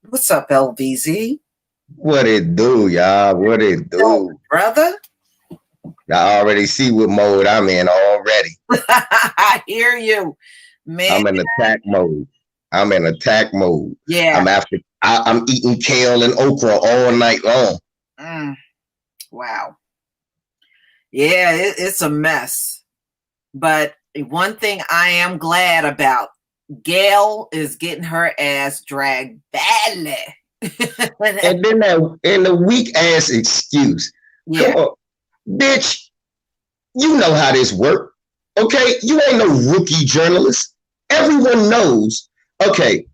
What's up, LVZ? What it do, y'all? What it do? Oh, brother? I already see what mode I'm in already. I hear you, man. I'm in attack mode. Yeah. I'm eating kale and okra all night long. Wow. Yeah, it's a mess. But one thing I am glad about, Gayle is getting her ass dragged badly. And then the weak ass excuse. Yeah. Come on, bitch. You know how this works. Okay, you ain't no rookie journalist. Everyone knows. Okay,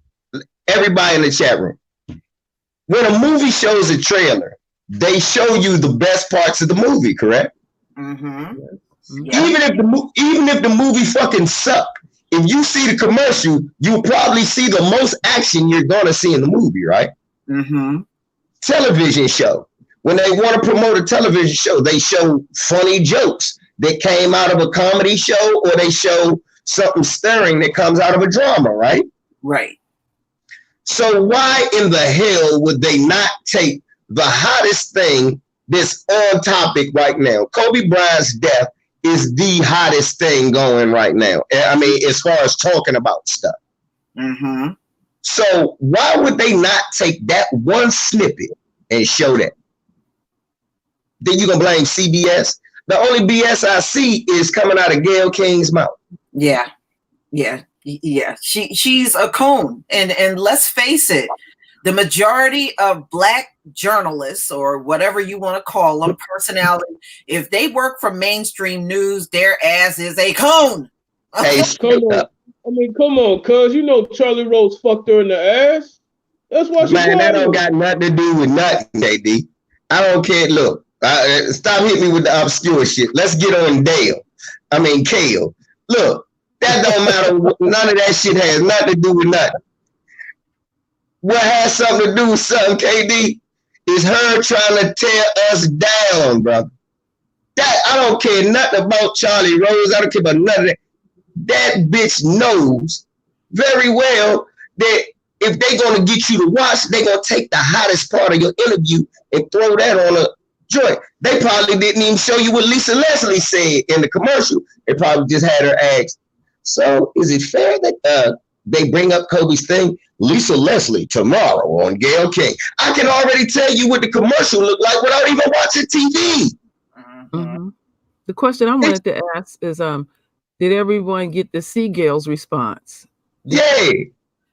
everybody in the chat room. When a movie shows a trailer, they show you the best parts of the movie, correct? Mm-hmm. Yeah. Even if the movie fucking suck, if you see the commercial, you'll probably see the most action you're gonna see in the movie, right? Mm-hmm. Television show. When they want to promote a television show, they show funny jokes that came out of a comedy show, or they show something stirring that comes out of a drama, right? Right. So why in the hell would they not take the hottest thing that's on topic right now? Kobe Bryant's death is the hottest thing going right now. I mean, as far as talking about stuff. Mm-hmm. So why would they not take that one snippet and show that? Then you gonna blame CBS? The only BS I see is coming out of Gayle King's mouth. Yeah. She's a cone, and let's face it, the majority of Black journalists, or whatever you want to call them, personality, if they work for mainstream news, their ass is a cone. Hey, Come on. I mean, come on, cuz you know Charlie Rose fucked her in the ass. That's why she man, that don't cried. got nothing to do with nothing, KD. I don't care. Look, stop hitting me with the obscure shit. Let's get on Kale. Look, that don't matter. None of that shit has nothing to do with nothing. What has something to do with something, KD, is her trying to tear us down, brother. That I don't care nothing about Charlie Rose. I don't care about none of that. That bitch knows very well that if they're gonna get you to watch, they're gonna take the hottest part of your interview and throw that on a joint. They probably didn't even show you what Lisa Leslie said in the commercial. They probably just had her ask. So is it fair that they bring up Kobe's thing? Lisa Leslie tomorrow on Gayle King. I can already tell you what the commercial looked like without even watching TV. Mm-hmm. The question I wanted to ask is, did everyone get to see Gayle's response? Yeah,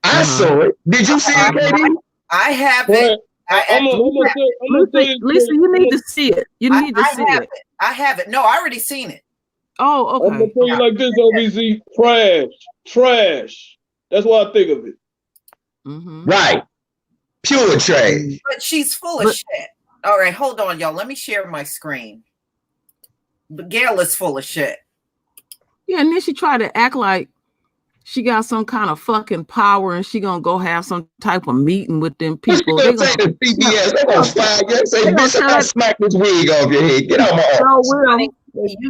I saw it. Did you see it, KD? I haven't. Lisa, you need to see it. You need to see it. I haven't. No, I already seen it. Oh, okay. I'm gonna tell you like this, OBZ, trash. That's what I think of it. Mm-hmm. Right, pure trash. But she's full of shit. All right, hold on, y'all. Let me share my screen. But Gayle is full of shit. Yeah, and then she tried to act like she got some kind of fucking power and she gonna go have some type of meeting with them people. They're gonna say the CBS. They're gonna fire you. Say, bitch, I gotta smack this wig off your head. Get out my office.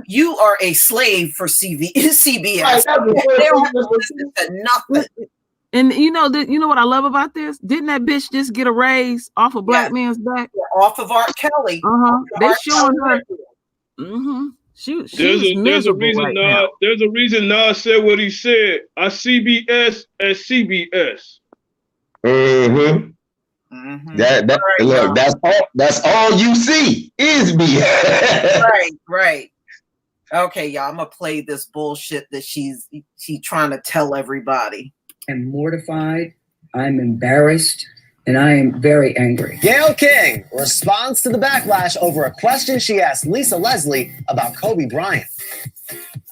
You are a slave for CBS. Right, They don't listen to nothing. And you know what I love about this? Didn't that bitch just get a raise off of Black Man's back? Off of R. Kelly. They showing her. Mm-hmm. There's a reason Nas said what he said. I CBS at CBS. Mm-hmm. Look, that's all you see is BS. Right. Okay, y'all. I'm gonna play this bullshit that she's trying to tell everybody. I'm mortified. I'm embarrassed. And I am very angry. Gayle King responds to the backlash over a question she asked Lisa Leslie about Kobe Bryant.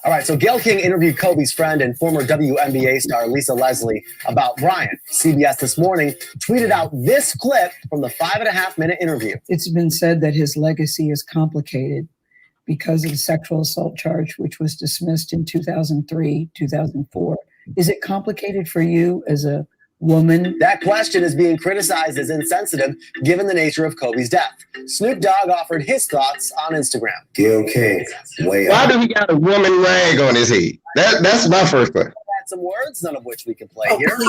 All right, so Gayle King interviewed Kobe's friend and former WNBA star Lisa Leslie about Bryant. CBS This Morning tweeted out this clip from the 5.5-minute interview. It's been said that his legacy is complicated because of the sexual assault charge, which was dismissed in 2003, 2004. Is it complicated for you as a woman? That question is being criticized as insensitive given the nature of Kobe's death. Snoop Dogg offered his thoughts on Instagram. Gayle King, why do he got a woman rag on his head? That's my first question. Add some words, none of which we can play here. Did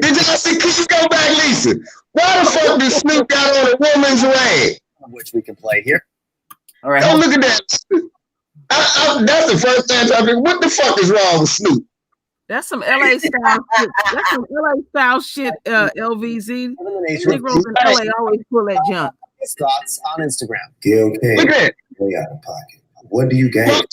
you see? Could you go back, Lisa? Why the fuck did Snoop got on a woman's rag? None of which we can play here. All right. Don't look at that. That's the first time I've been. What the fuck is wrong with Snoop? That's some LA style shit. That's some LA style shit, LVZ. Negroes in LA always pull that junk. His thoughts on Instagram. Gayle King. Look at way out of pocket. What do you gain?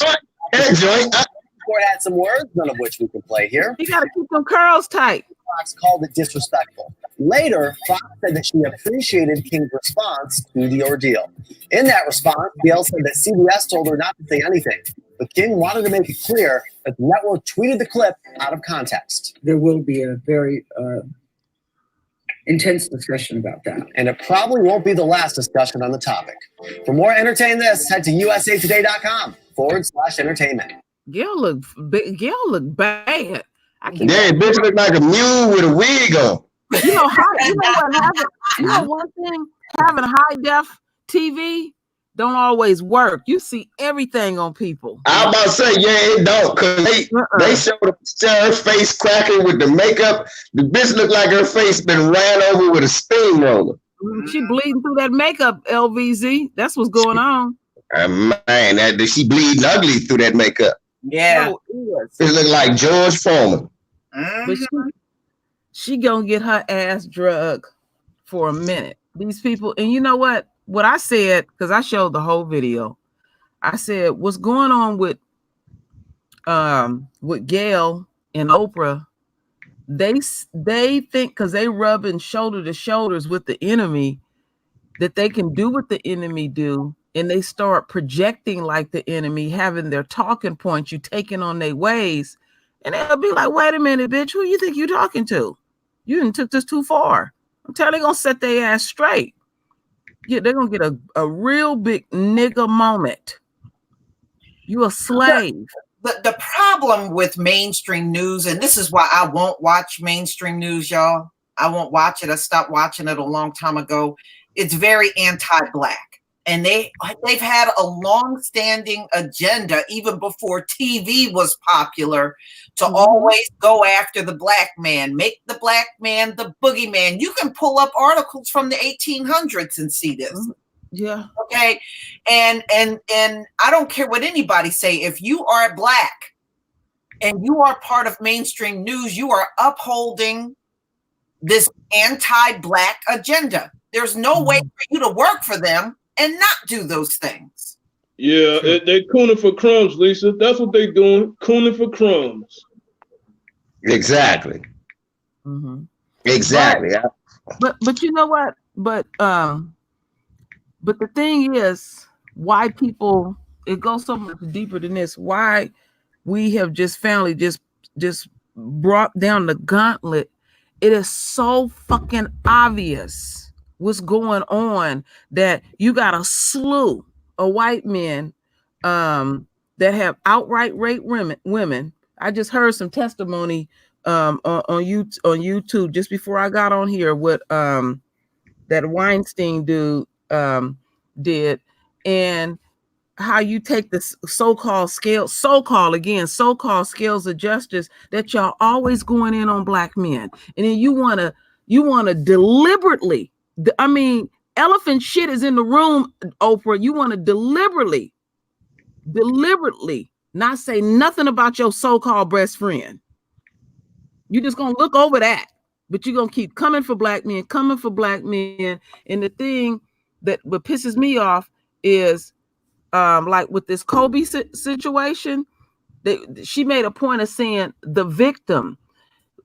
Court had some words, none of which we can play here. You gotta keep them curls tight. Fox called it disrespectful. Later, Fox said that she appreciated King's response to the ordeal. In that response, Gayle said that CBS told her not to say anything, but King wanted to make it clear that the network tweeted the clip out of context. There will be a very intense discussion about that. And it probably won't be the last discussion on the topic. For more Entertain This, head to usatoday.com/entertainment. Gayle look bad. Bitch look like a mule with a wig on. You know one thing, having high def TV don't always work. You see everything on people. I'm about to say, it don't, because they showed her face cracking with the makeup. The bitch looked like her face been ran over with a steamroller. She bleeding through that makeup, LVZ. That's what's going on. Man, she bleeding ugly through that makeup. Yeah. It look like George Foreman. But she gonna get her ass drugged for a minute. These people, and you know what? What I said, because I showed the whole video, I said, what's going on with Gayle and Oprah, they think because they rubbing shoulder to shoulders with the enemy that they can do what the enemy do, and they start projecting like the enemy, having their talking points, you taking on their ways, and they'll be like, wait a minute, bitch, who you think you talking to? You done took this too far. I'm telling you, they're gonna set their ass straight. Yeah, they're gonna get a real big nigga moment. You a slave. The problem with mainstream news, and this is why I won't watch mainstream news, y'all. I won't watch it. I stopped watching it a long time ago. It's very anti-Black. And they've had a long-standing agenda, even before TV was popular, to always go after the Black man, make the Black man the boogeyman. You can pull up articles from the 1800s and see this. Yeah. Okay. And I don't care what anybody say. If you are Black and you are part of mainstream news, you are upholding this anti-Black agenda. There's no way for you to work for them and not do those things. Yeah, they cooning for crumbs, Lisa. That's what they doing, cooning for crumbs. Exactly. Mm-hmm. Exactly. But you know what? But the thing is, why people, it goes so much deeper than this. Why we have just finally just brought down the gauntlet. It is so fucking obvious what's going on that you got a slew of white men that have outright raped women. I just heard some testimony on YouTube just before I got on here what that Weinstein dude did, and how you take this so-called scales of justice that y'all always going in on Black men, and then you want to deliberately, I mean, elephant shit is in the room, Oprah. You want to deliberately not say nothing about your so-called best friend. You just gonna look over that, but you're gonna keep coming for Black men. And the thing that what pisses me off is like with this Kobe situation, she made a point of saying the victim.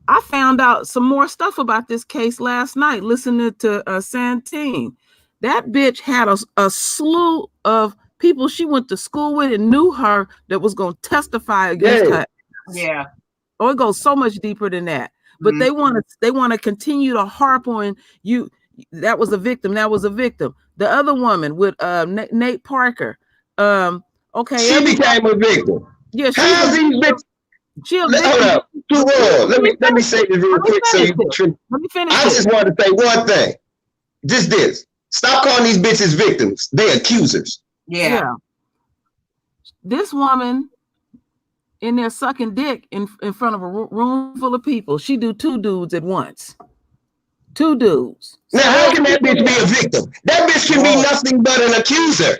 I found out some more stuff about this case last night listening to Santine. That bitch had a slew of people she went to school with and knew her that was going to testify against her. Yeah. Oh, it goes so much deeper than that. But they want to continue to harp on you. That was a victim. The other woman with Nate Parker. Okay. She became a victim. Yeah. How's these bitches? Hold up. Let me say this real quick. Let me finish. I just want to say one thing. Just this. Stop calling these bitches victims. They're accusers. Yeah. This woman in there sucking dick in front of a room full of people. She do two dudes at once. Two dudes. Now, how can that bitch be a victim? That bitch can be nothing but an accuser.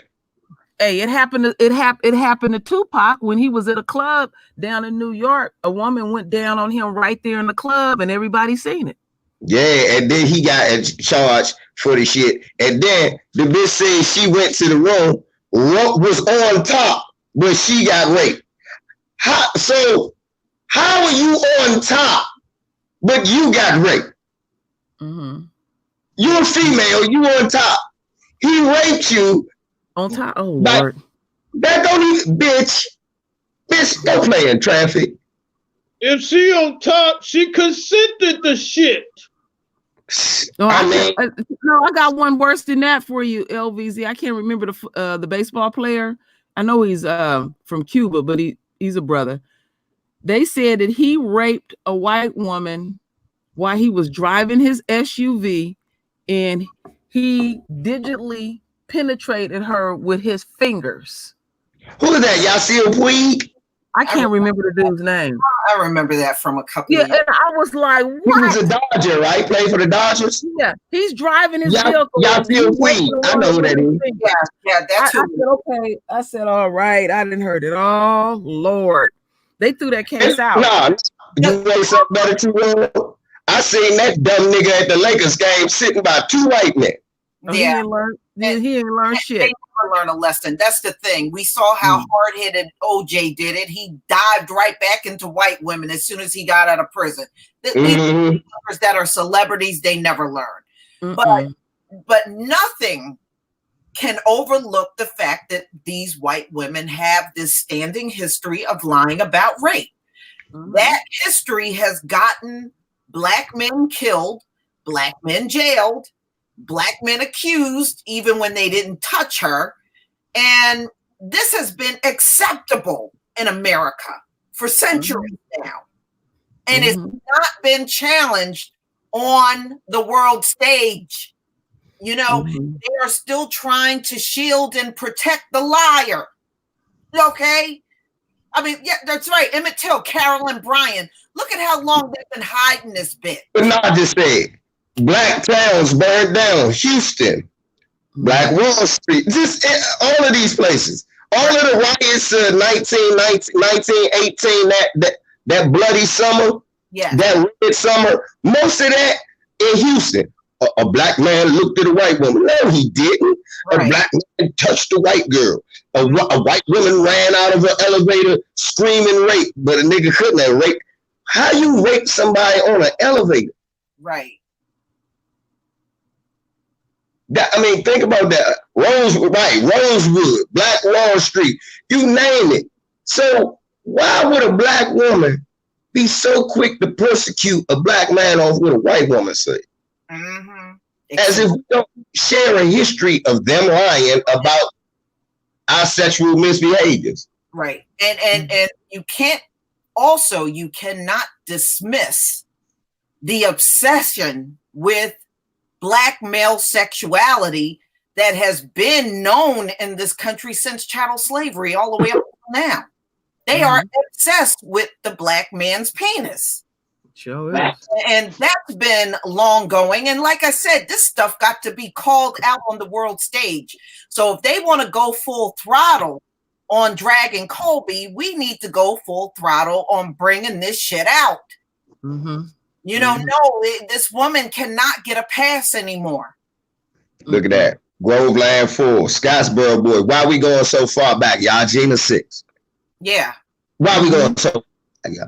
Hey, it happened to Tupac when he was at a club down in New York. A woman went down on him right there in the club, and everybody seen it. Yeah, and then he got charged for the shit. And then the bitch said she went to the room, was on top, but she got raped. How are you on top, but you got raped? Mm-hmm. You're a female, you on top. He raped you. On top? Oh, Lord. That don't even, bitch, don't play in traffic. If she on top, she consented to shit. No, I got one worse than that for you, LVZ. I can't remember the baseball player. I know he's from Cuba, but he's a brother. They said that he raped a white woman while he was driving his SUV, and he digitally penetrated her with his fingers. Who is that? Yasiel Puig? I can't remember the dude's name. I remember that from a couple of years. And I was like, what? He was a Dodger, right? Played for the Dodgers? Yeah, he's driving his vehicle. Yasiel Puig. I know who that is. Yeah, that's who. I said, okay. I said, all right. I didn't heard it. Oh, Lord. They threw that case out. No, you know something better too, Will? I seen that dumb nigga at the Lakers game sitting by two white men. He ain't learned. He ain't learned shit. They never learn a lesson. That's the thing. We saw how hard-headed OJ did it. He dived right back into white women as soon as he got out of prison. The that are celebrities, they never learn. But nothing can overlook the fact that these white women have this standing history of lying about rape. That history has gotten Black men killed, Black men jailed, Black men accused, even when they didn't touch her. And this has been acceptable in America for centuries now. And it's not been challenged on the world stage. You know, they are still trying to shield and protect the liar. Okay? I mean, yeah, that's right. Emmett Till, Carolyn Bryan. Look at how long they've been hiding this bitch. But not just say Black towns burned down. Houston, Black Wall Street, just all of these places. All of the riots, 1918, that bloody summer, that red summer, most of that in Houston. A Black man looked at a white woman. No, he didn't. A Black man touched a white girl. A white woman ran out of an elevator screaming rape, but a nigga couldn't have raped. How you rape somebody on an elevator? Right. I mean, think about that. Rosewood, Black Wall Street, you name it. So why would a Black woman be so quick to persecute a Black man off what a white woman say? As if we don't share a history of them lying about our sexual misbehaviors. Right. And you cannot dismiss the obsession with Black male sexuality that has been known in this country since chattel slavery all the way up to now. They are obsessed with the Black man's penis. Sure is. And that's been long going. And like I said, this stuff got to be called out on the world stage. So if they want to go full throttle on dragging Kobe, we need to go full throttle on bringing this shit out. You know, no, this woman cannot get a pass anymore. Look at that. Groveland 4, Scottsboro boy. Why we going so far back? Y'all Gina 6. Yeah. Why we going so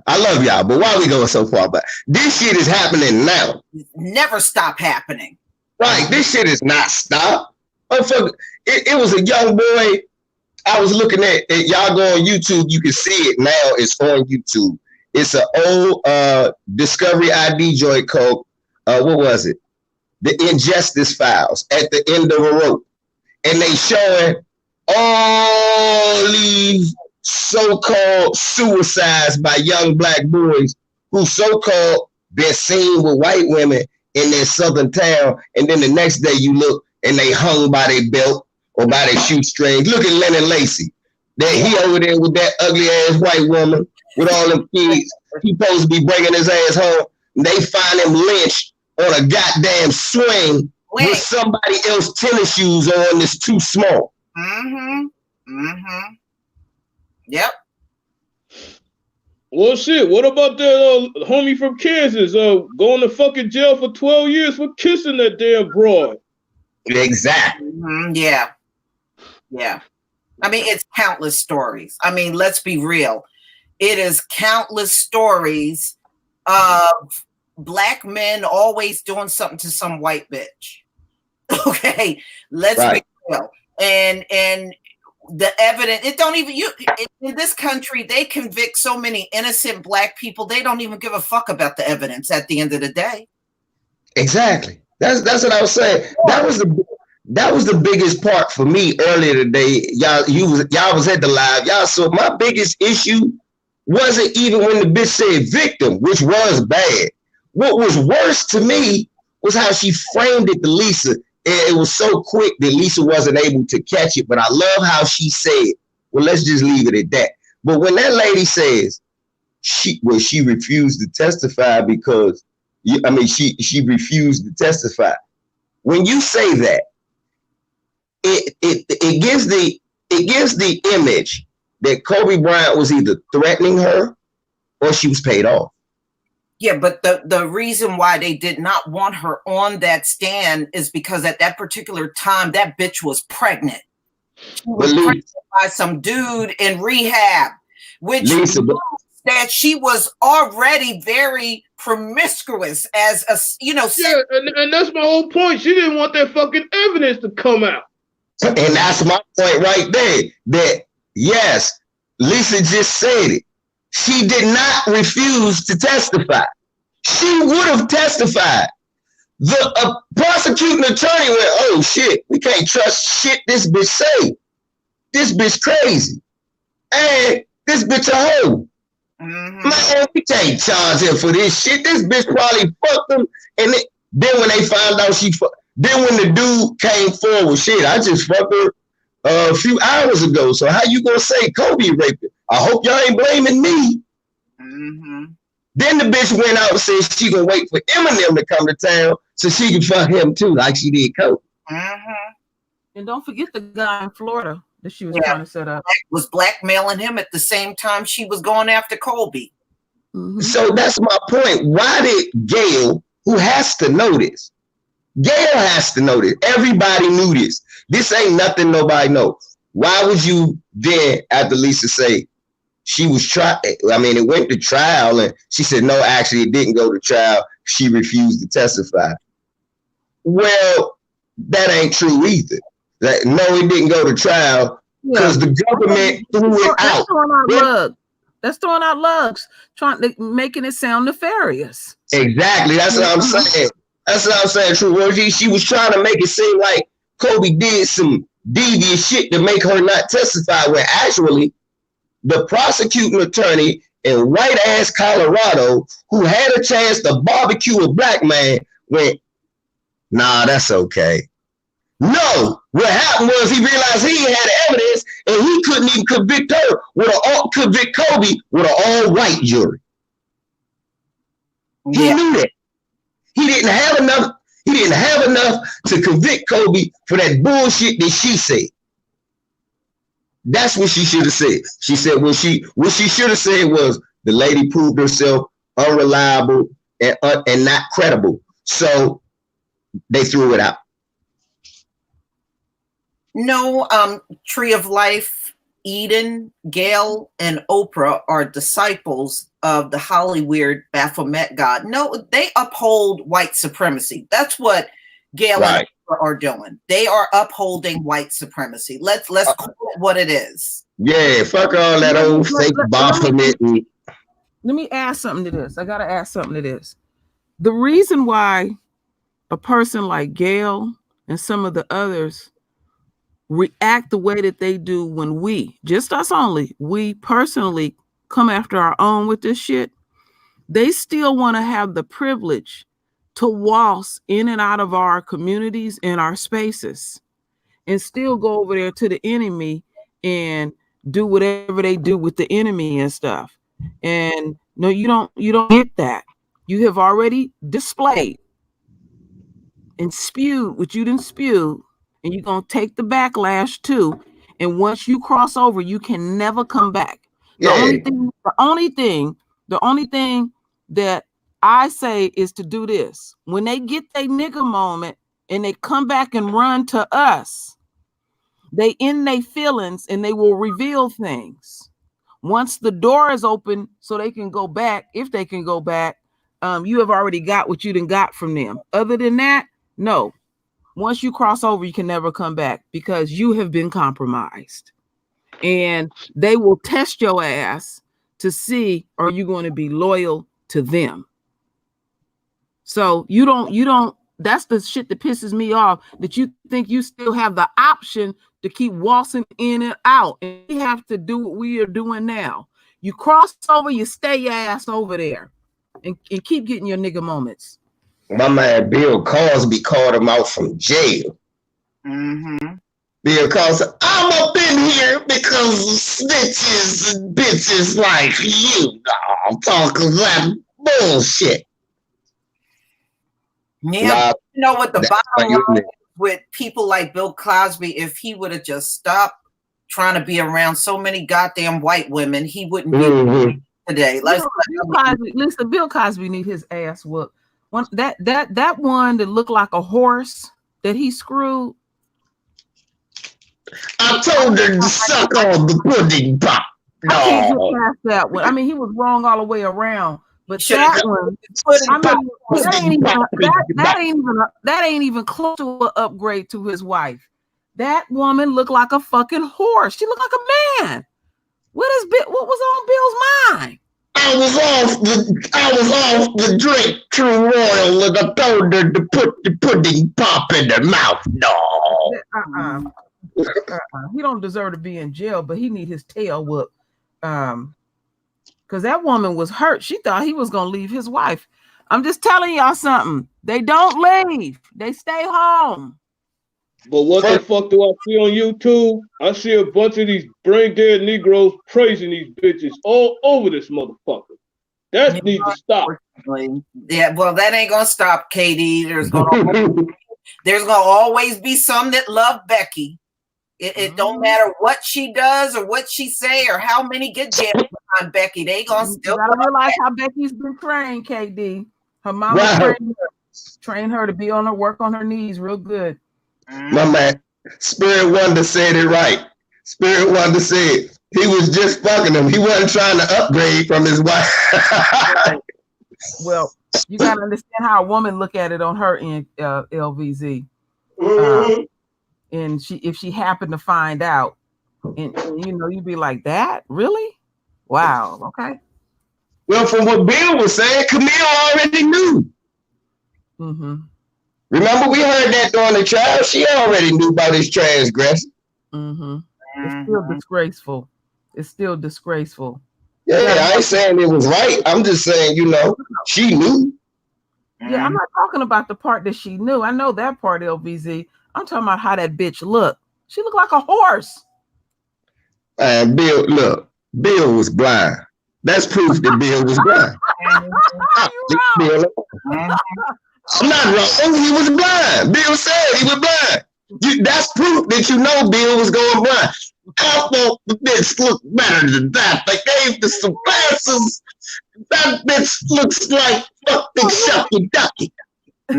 I love y'all, but why we going so far back? This shit is happening now. Never stop happening. Right. This shit is not stopped. It was a young boy. I was looking at y'all go on YouTube. You can see it now. It's on YouTube. It's an old Discovery ID joint called, what was it? The Injustice Files at the end of a rope. And they showing all these so-called suicides by young Black boys who so-called been seen with white women in their southern town, and then the next day you look and they hung by their belt or by their shoestrings. Look at Lennon Lacey. That he over there with that ugly ass white woman with all them kids. He supposed to be bringing his ass home. And they find him lynched on a goddamn swing with somebody else's tennis shoes on that's too small. Yep. Well, shit. What about that homie from Kansas going to fucking jail for 12 years for kissing that damn broad? Exactly. Yeah. I mean, it's countless stories. I mean, let's be real. It is countless stories of Black men always doing something to some white bitch. Okay, let's be real. And the evidence, it don't even, in this country, they convict so many innocent Black people, they don't even give a fuck about the evidence at the end of the day. Exactly. That's what I was saying. That was the biggest part for me earlier today. Y'all was at the live. Y'all saw my biggest issue wasn't even when the bitch said victim, which was bad. What was worse to me was how she framed it to Lisa. It was so quick that Lisa wasn't able to catch it, but I love how she said, well, let's just leave it at that. But when that lady says she refused to testify because, she refused to testify. When you say that, it gives the image that Kobe Bryant was either threatening her or she was paid off. Yeah, but the reason why they did not want her on that stand is because at that particular time, that bitch was pregnant. She was pregnant by some dude in rehab, which Lisa, means that she was already very promiscuous as a, Yeah, and that's my whole point. She didn't want that fucking evidence to come out. and that's my point right there. That yes, Lisa just said it. She did not refuse to testify. She would have testified. The prosecuting attorney went, "Oh shit, we can't trust shit this bitch say. This bitch crazy, and this bitch a hoe. Man, we can't charge her for this shit. This bitch probably fucked him." And then when they found out then when the dude came forward, shit, I just fucked her a few hours ago. So how you gonna say Kobe raped her? I hope y'all ain't blaming me. Then the bitch went out and said she gonna wait for Eminem to come to town so she can fuck him too, like she did Kobe. And don't forget the guy in Florida that she was trying to set up. Was blackmailing him at the same time she was going after Kobe. So that's my point. Why did Gayle, who has to know this? Gayle has to know this. Everybody knew this. This ain't nothing nobody knows. Why would you then, after Lisa say she was it went to trial, and she said, no, actually it didn't go to trial. She refused to testify. Well, that ain't true either. Like, no, it didn't go to trial because the government threw it out. That's throwing out lugs, making it sound nefarious. Exactly. That's what I'm saying. That's what I'm saying, True. Well, she was trying to make it seem like Kobe did some devious shit to make her not testify, when actually the prosecuting attorney in white ass Colorado, who had a chance to barbecue a black man, went, nah, that's okay. No, what happened was he realized he had evidence and he couldn't even convict Kobe with an all-white jury. He knew that. He didn't have enough to convict Kobe for that bullshit that she said. That's what she should have said. She said what she should have said was the lady proved herself unreliable and not credible. So they threw it out. No, Tree of Life, Eden, Gayle, and Oprah are disciples of the Hollywood Baphomet God. No, they uphold white supremacy. That's what Gayle and Oprah are doing. They are upholding white supremacy. Let's call it what it is. Yeah, fuck all that old fake Baphomet. Let me add something to this. I gotta add something to this. The reason why a person like Gayle and some of the others react the way that they do when we personally come after our own with this shit, they still want to have the privilege to waltz in and out of our communities and our spaces and still go over there to the enemy and do whatever they do with the enemy and stuff. And no, you don't get that. You have already displayed and spewed what you didn't spew, and you're going to take the backlash too. And once you cross over, you can never come back. The only thing that I say is to do this. When they get their nigga moment and they come back and run to us, they in their feelings and they will reveal things. Once the door is open so they can go back, if they can go back, you have already got what you done got from them. Other than that, no. Once you cross over, you can never come back because you have been compromised. And they will test your ass to see, are you going to be loyal to them? So you don't, that's the shit that pisses me off, that you think you still have the option to keep waltzing in and out. And we have to do what we are doing now. You cross over, you stay your ass over there and keep getting your nigga moments. My man Bill Cosby called him out from jail. Bill Cosby, I'm up in here because snitches and bitches like you talking that bullshit. Yeah, you know what the bottom line is with people like Bill Cosby, if he would have just stopped trying to be around so many goddamn white women, he wouldn't be today. Bill Cosby need his ass whooped. That one that looked like a horse that he screwed. I told her to suck on the pudding pop. I can't get past that one. I mean, he was wrong all the way around, but that one, that ain't even close to an upgrade to his wife. That woman looked like a fucking horse. She looked like a man. What was on Bill's mind? I was off the drink True Royal, and I told her to put the pudding pop in her mouth. No. He don't deserve to be in jail, but he need his tail whooped. Because that woman was hurt. She thought he was gonna leave his wife. I'm just telling y'all something. They don't leave. They stay home. But what the fuck do I see on YouTube? I see a bunch of these brain dead Negroes praising these bitches all over this motherfucker. That needs to stop. Yeah, well, that ain't gonna stop, KD. There's gonna always be some that love Becky. It don't matter what she does or what she say or how many get jammed on Becky. They gonna still realize how Becky's been trained, KD. Her mama trained her to be on her work on her knees real good. My man, Spirit Wonder said it right. Spirit Wonder said he was just fucking him. He wasn't trying to upgrade from his wife. Well, you gotta understand how a woman look at it on her end, LVZ. And if she happened to find out, and you'd be like, that really? Wow. Okay. Well, from what Bill was saying, Camille already knew. Mm-hmm. Remember, we heard that during the trial. She already knew about his transgression. Mm-hmm. It's still disgraceful. It's still disgraceful. Yeah, I ain't saying it was right. I'm just saying, she knew. Yeah, I'm not talking about the part that she knew. I know that part, LVZ. I'm talking about how that bitch looked. She looked like a horse. Bill was blind. That's proof that Bill was blind. I'm not wrong. He was blind. Bill said he was blind. That's proof that Bill was going blind. I thought the bitch looked better than that. They gave us some glasses. That bitch looks like fucking Shucky Ducky. I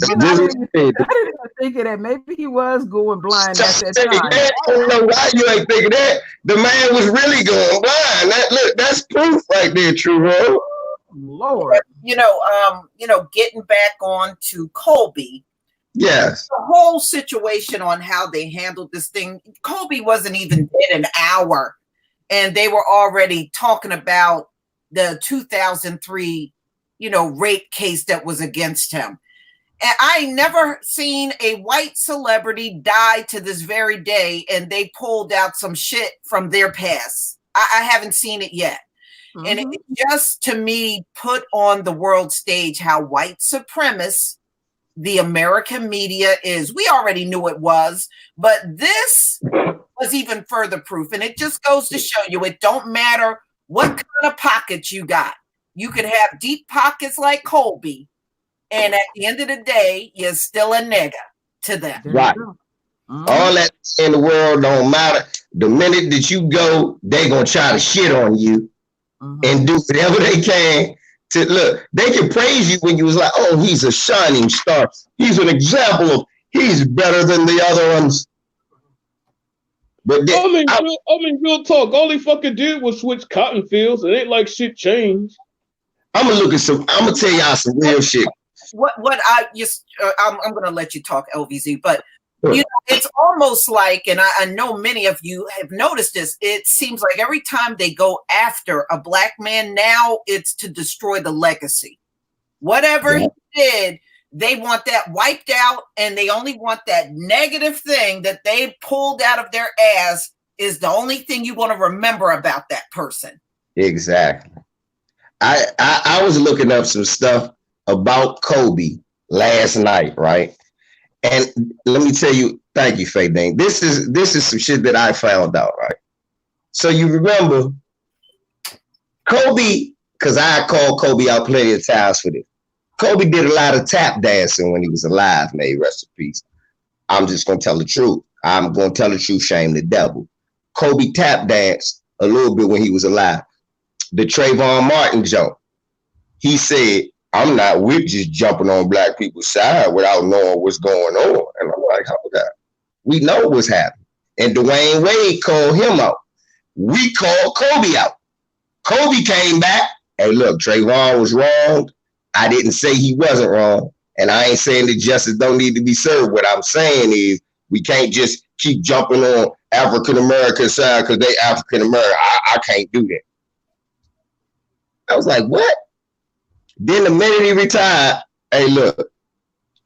didn't even think of that. Maybe he was going blind at that time. I don't know why you ain't thinking that. The man was really going blind. That's proof right there, True Roll. Lord. Getting back on to Colby. Yes. The whole situation on how they handled this thing. Colby wasn't even dead an hour, and they were already talking about the 2003, rape case that was against him. And I never seen a white celebrity die to this very day, and they pulled out some shit from their past. I haven't seen it yet. Mm-hmm. And it just, to me, put on the world stage how white supremacist the American media is. We already knew it was, but this was even further proof. And it just goes to show you, it don't matter what kind of pockets you got. You could have deep pockets like Colby, and at the end of the day, you're still a nigga to them. Right. All that in the world don't matter. The minute that you go, they gonna try to shit on you and do whatever they can to look. They can praise you when you was like, oh, he's a shining star. He's an example of he's better than the other ones. But real talk. All he fucking did was switch cotton fields. It ain't like shit changed. I'm gonna tell y'all some real shit. I'm gonna let you talk, LVZ, but it's almost like, and I know many of you have noticed this, it seems like every time they go after a black man now, it's to destroy the legacy. Whatever he did, they want that wiped out, and they only want that negative thing that they pulled out of their ass is the only thing you want to remember about that person. Exactly. I was looking up some stuff about Kobe last night, right? And let me tell you, thank you, Faye Dane. This is some shit that I found out, right? So you remember Kobe, because I called Kobe out plenty of times for this. Kobe did a lot of tap dancing when he was alive, may he rest in peace. I'm just going to tell the truth. I'm going to tell the truth, shame the devil. Kobe tap danced a little bit when he was alive. the Trayvon Martin joke. He said, I'm not with just jumping on black people's side without knowing what's going on. And I'm like, hold up. We know what's happening. And Dwayne Wade called him out. We called Kobe out. Kobe came back. Hey, look, Trayvon was wrong. I didn't say he wasn't wrong. And I ain't saying that justice don't need to be served. What I'm saying is we can't just keep jumping on African-American side because they African-American. I can't do that. I was like, what? Then the minute he retired, hey, look,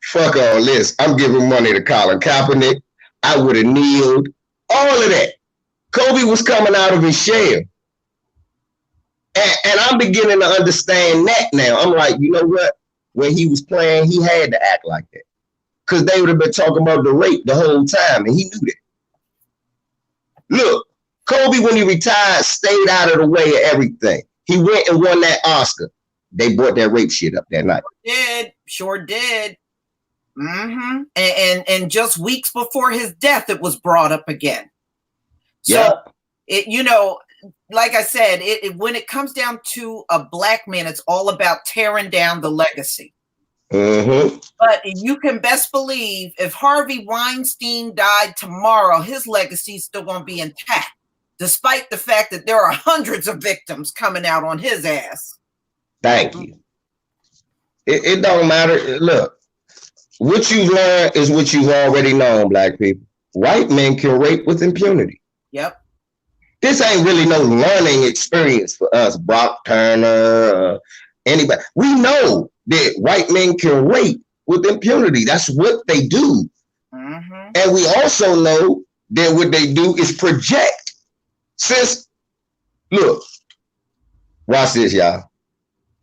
fuck all this. I'm giving money to Colin Kaepernick. I would have kneeled. All of that. Kobe was coming out of his shell. And I'm beginning to understand that now. I'm like, you know what? When he was playing, he had to act like that. Because they would have been talking about the rape the whole time, and he knew that. Look, Kobe, when he retired, stayed out of the way of everything. He went and won that Oscar. They brought that rape shit up that night. Sure did. Mm-hmm. And just weeks before his death, it was brought up again. So, like I said, when it comes down to a black man, it's all about tearing down the legacy. Mm-hmm. But you can best believe if Harvey Weinstein died tomorrow, his legacy is still going to be intact, despite the fact that there are hundreds of victims coming out on his ass. Thank you. It don't matter. Look, what you learn is what you've already known, black people. White men can rape with impunity. Yep. This ain't really no learning experience for us, Brock Turner, anybody. We know that white men can rape with impunity. That's what they do. Mm-hmm. And we also know that what they do is project. Look, watch this, y'all.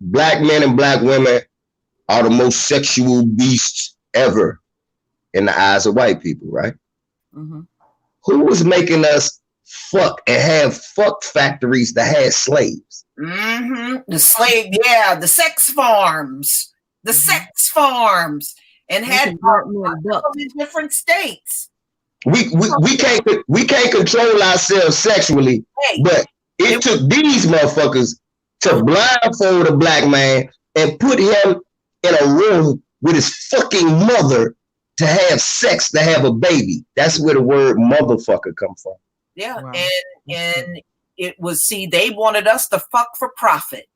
Black men and black women are the most sexual beasts ever in the eyes of white people, right? Mm-hmm. Who was making us fuck and have fuck factories that had slaves? Mm-hmm. The sex farms. The sex farms. And had in different states. We can't control ourselves sexually, but it took these motherfuckers to blindfold a black man and put him in a room with his fucking mother to have sex, to have a baby. That's where the word motherfucker come from. Yeah, wow. and it was, they wanted us to fuck for profit.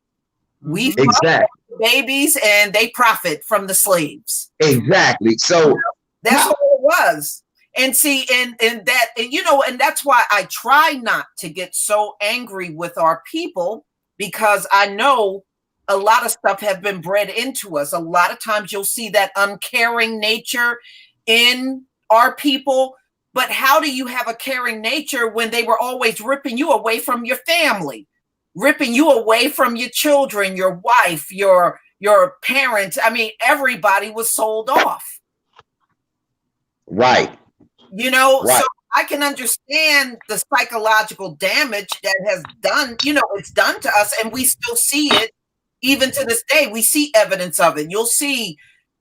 We fuck babies and they profit from the slaves. Exactly. So that's what it was. And see, and that's why I try not to get so angry with our people, because I know a lot of stuff have been bred into us. A lot of times you'll see that uncaring nature in our people. But how do you have a caring nature when they were always ripping you away from your family, ripping you away from your children, your wife, your parents? I mean, everybody was sold off. Right. So I can understand the psychological damage that has done, it's done to us, and we still see it even to this day. We see evidence of it. You'll see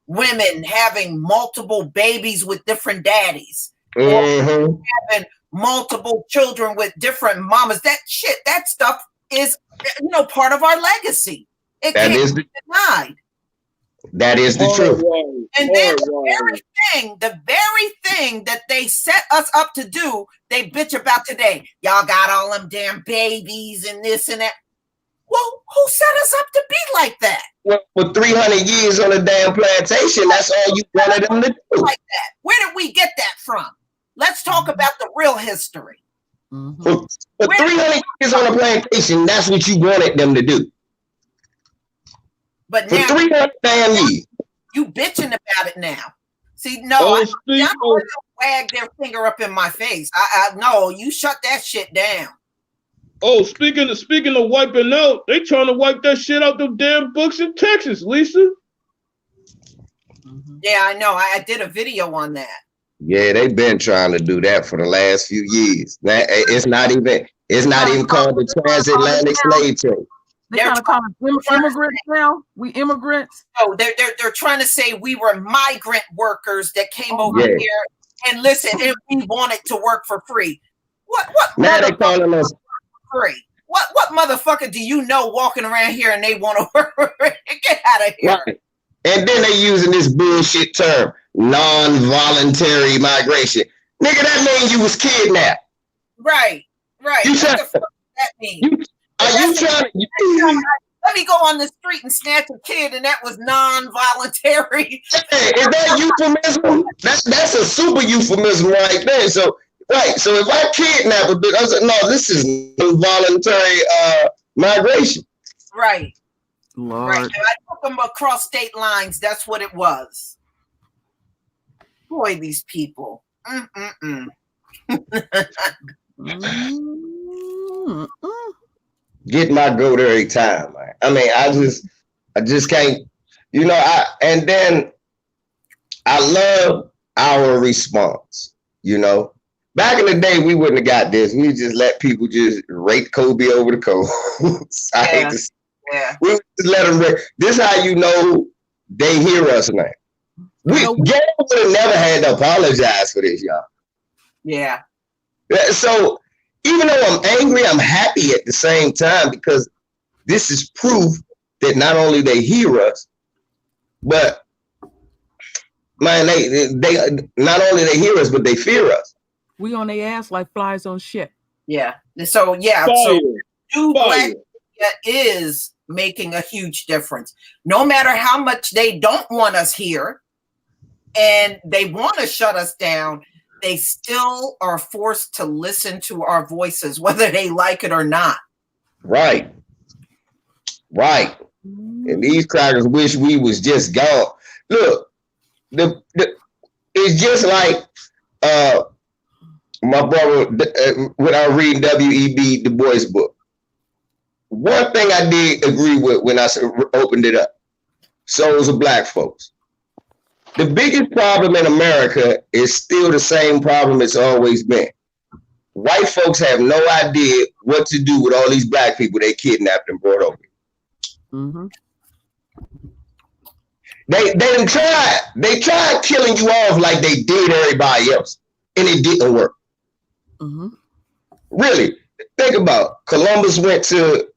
women having multiple babies with different daddies. Mm-hmm. Having multiple children with different mamas. That stuff is, part of our legacy. It can't be denied. That is the truth. And then the very thing that they set us up to do, they bitch about today. Y'all got all them damn babies and this and that. Well, who set us up to be like that? Well, for 300 years on a damn plantation, that's all you wanted them to do. Like that. Where did we get that from? Let's talk about the real history. Mm-hmm. For 300 years on a plantation, that's what you wanted them to do. But for now, 300 damn years. You bitching about it now. See, no, I don't wag their finger up in my face. No, you shut that shit down. Oh, speaking of wiping out, they trying to wipe that shit out them damn books in Texas, Lisa. Yeah, I know. I did a video on that. Yeah, they've been trying to do that for the last few years. It's not even called the transatlantic slave trade. They're trying to call us immigrants now. We immigrants. No, they're trying to say we were migrant workers that came over here and listen, and we wanted to work for free. What? Now they're calling us free. What motherfucker do you know walking around here and they want to work? Get out of here. Right. And then they using this bullshit term, non-voluntary migration. Nigga, that means you was kidnapped. Right. You What try- the fuck does that mean? Let me go on the street and snatch a kid, and that was non-voluntary. Hey, is that euphemism? That's a super euphemism right there. So if I kidnap a bitch, I said, no, this is involuntary migration. Right. Lord. Right. And I took them across state lines. That's what it was. Boy, these people. Get my goat every time, man. I mean, I just can't, and then I love our response, Back in the day, we wouldn't have got this. We just let people just rate Kobe over the coast. I hate to say. Yeah. We would just let them rate. This is how you know they hear us now. Gayle would have never had to apologize for this, y'all. Yeah. So even though I'm angry, I'm happy at the same time because this is proof that not only they hear us, but man, they not only they hear us, but they fear us. We on their ass like flies on shit. Yeah. So new black media is making a huge difference. No matter how much they don't want us here and they want to shut us down, they still are forced to listen to our voices, whether they like it or not. Right. And these crackers wish we was just gone. Look, it's just like my brother when I read W.E.B. Du Bois' book. One thing I did agree with when I opened it up: souls of black folks. The biggest problem in America is still the same problem it's always been. White folks have no idea what to do with all these black people they kidnapped and brought over. Mm-hmm. They tried killing you off like they did everybody else, and it didn't work. Mm-hmm. Really, think about it. Columbus went to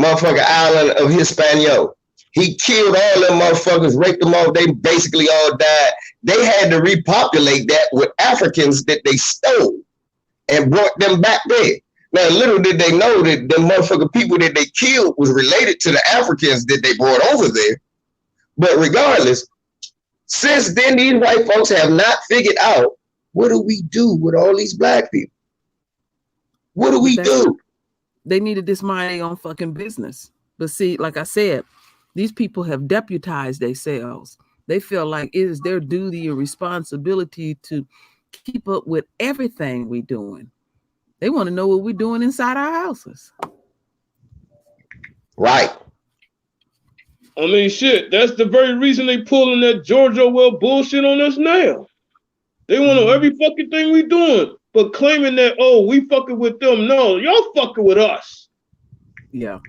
motherfucking island of Hispaniola. He killed all them motherfuckers, raped them all. They basically all died. They had to repopulate that with Africans that they stole and brought them back there. Now, little did they know that the motherfucking people that they killed was related to the Africans that they brought over there. But regardless, since then, these white folks have not figured out, what do we do with all these black people? What do we do? They needed this mind their own fucking business. But see, like I said, these people have deputized themselves. They feel like it is their duty and responsibility to keep up with everything we're doing. They want to know what we're doing inside our houses. Right. I mean, shit, that's the very reason they pulling that George Orwell bullshit on us now. They want to know every fucking thing we doing, but claiming that, oh, we fucking with them. No, y'all fucking with us. Yeah.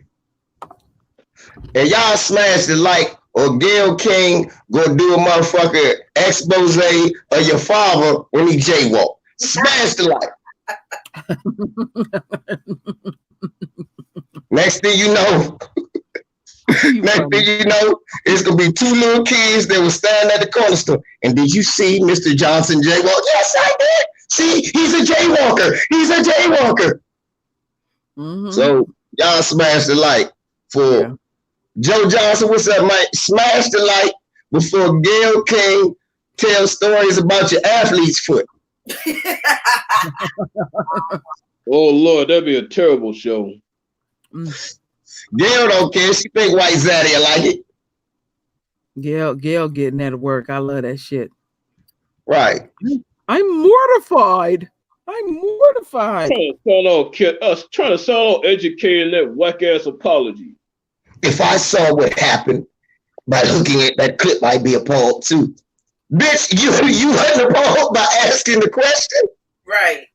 And y'all smash the like, or Gayle King go do a motherfucker expose of your father when he jaywalk. Smash the like. Next thing you know, it's gonna be two little kids that were standing at the corner store. And did you see Mr. Johnson jaywalk? Yes, I did. See, he's a jaywalker. He's a jaywalker. Mm-hmm. So y'all smash the like for Joe Johnson. What's up, Mike? Smash the like before Gayle King tells stories about your athlete's foot. Oh Lord, that'd be a terrible show. Gayle don't care. She think White Zaddy like it. Gayle getting that at work. I love that shit. Right. I'm mortified. Trying to sound all educated in that whack ass apology. If I saw what happened by looking at that clip, I'd be appalled too. Bitch, you wasn't appalled by asking the question. Right.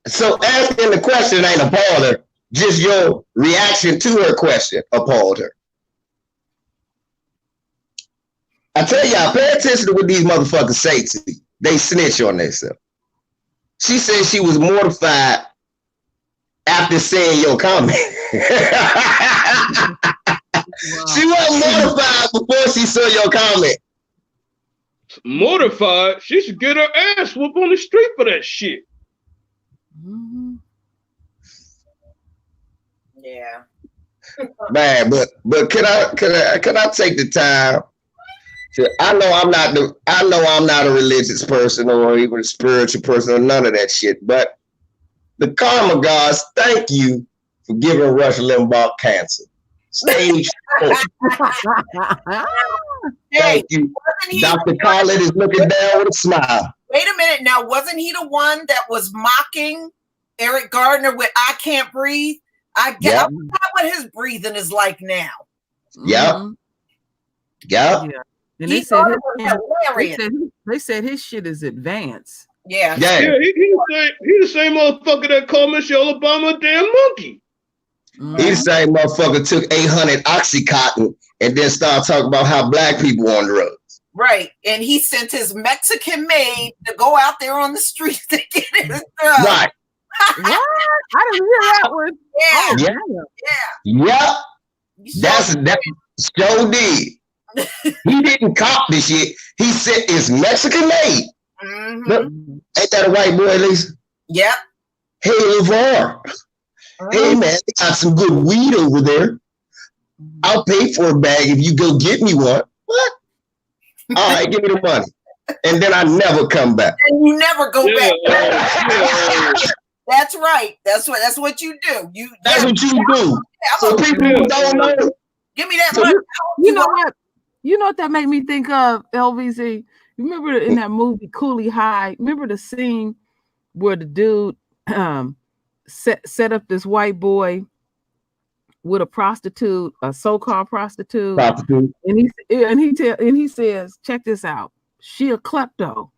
So asking the question ain't appalled her. Just your reaction to her question appalled her. I tell y'all, pay attention to what these motherfuckers say to you. They snitch on themselves. She said she was mortified after saying your comment. She wasn't mortified before she saw your comment. Mortified? She should get her ass whooped on the street for that shit. Mhm. Yeah. Man, but can I take the time to, I know I'm not a religious person or even a spiritual person or none of that shit, but the karma gods, thank you for giving Rush Limbaugh cancer. Stage 4. Hey, Thank you. wasn't he Dr. the one- Khaled is looking down with a smile. Wait a minute now. Wasn't he the one that was mocking Eric Gardner with "I Can't Breathe"? I get Yep. what his breathing is like now. Yep. Mhm. Yep. Yeah. And He they said, thought his, it was hilarious. they said his shit is advanced. Yeah. Yeah. Yeah, he the same motherfucker that called Michelle Obama a damn monkey. He the same motherfucker took 800 Oxycontin and then started talking about how black people on drugs. Right. And he sent his Mexican maid to go out there on the streets to get his drugs. Right. What? I didn't hear that one. Yeah. Oh, Yeah. Yep. You saw That Joe did. He didn't cop the shit. He said it's Mexican made. Mhm. Look, ain't that a white boy, Lisa? Yep. Hey, LeVar. Hey, man, they got some good weed over there. I'll pay for a bag if you go get me one. What? All right, give me the money. And then I never come back. And you never go back. Yeah. That's right. That's what you do. That's what you do. So people who don't know, give me that So money. You know what? You know what that made me think of, LVZ? Remember in that movie Cooley High? Remember the scene where the dude set up this white boy with a prostitute, a so-called prostitute, and he says, check this out. She a klepto.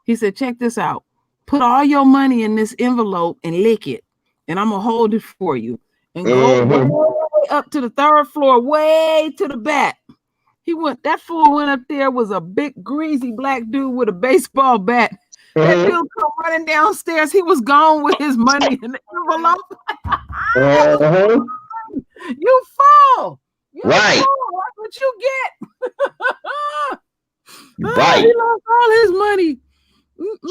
He said, check this out. Put all your money in this envelope and lick it, and I'm gonna hold it for you. And go way up to the third floor, way to the back. That fool went up there, was a big greasy black dude with a baseball bat. That dude come running downstairs. He was gone with his money in the envelope. You fall. Right. That's what you get. Right. He lost all his money.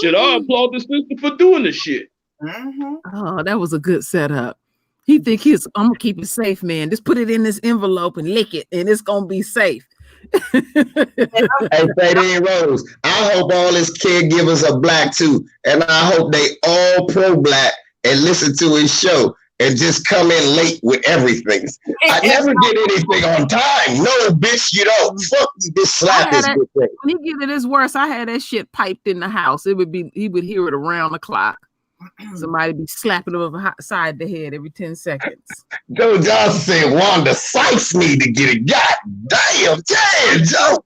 Shit, I applaud the sister for doing the shit. Mm-hmm. Oh, that was a good setup. He think I'm gonna keep it safe, man. Just put it in this envelope and lick it, and it's gonna be safe. Hey, Fade Rose, I hope all his caregivers are black too, and I hope they all pro-black and listen to his show and just come in late with everything. I never get anything on time. No, bitch, you don't. Fuck you, just slap this bitch. When he get it his worst, I had that shit piped in the house. He would hear it around the clock. Somebody be slapping him upside the head every 10 seconds. Joe Johnson said Wanda Sykes need to get it. God damn, Joe.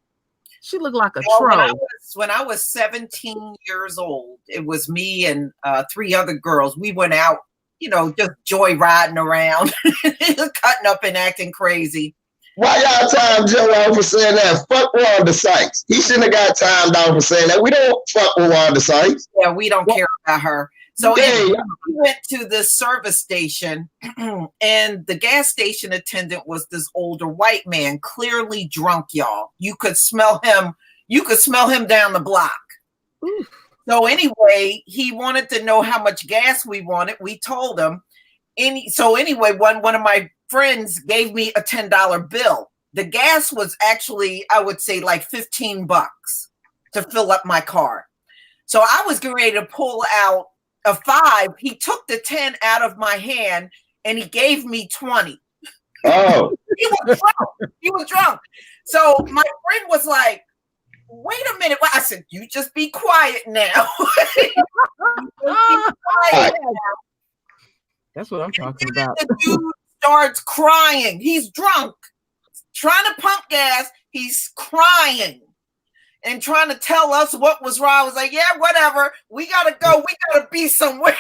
She looked like a Well, troll. when I was 17 years old, it was me and 3 other girls. We went out, just joyriding around, cutting up and acting crazy. Why y'all time Joe out for saying that? Fuck Wanda Sykes. He shouldn't have got timed out for saying that. We don't fuck with Wanda Sykes. Yeah, we don't care about her. So Hey. we went to the service station, and the gas station attendant was this older white man, clearly drunk, y'all. You could smell him. You could smell him down the block. Oof. So anyway, he wanted to know how much gas we wanted. We told him. So anyway, one of my friends gave me a $10 bill. The gas was actually, I would say, like $15 to fill up my car. So I was getting ready to pull out a 5. He took the 10 out of my hand and he gave me 20. Oh. He was drunk. He was drunk. So my friend was like, wait a minute. I said, you just be quiet now. That's what I'm talking about. The dude starts crying. He's drunk, trying to pump gas. He's crying and trying to tell us what was wrong. I was like, yeah, whatever. We got to go. We got to be somewhere.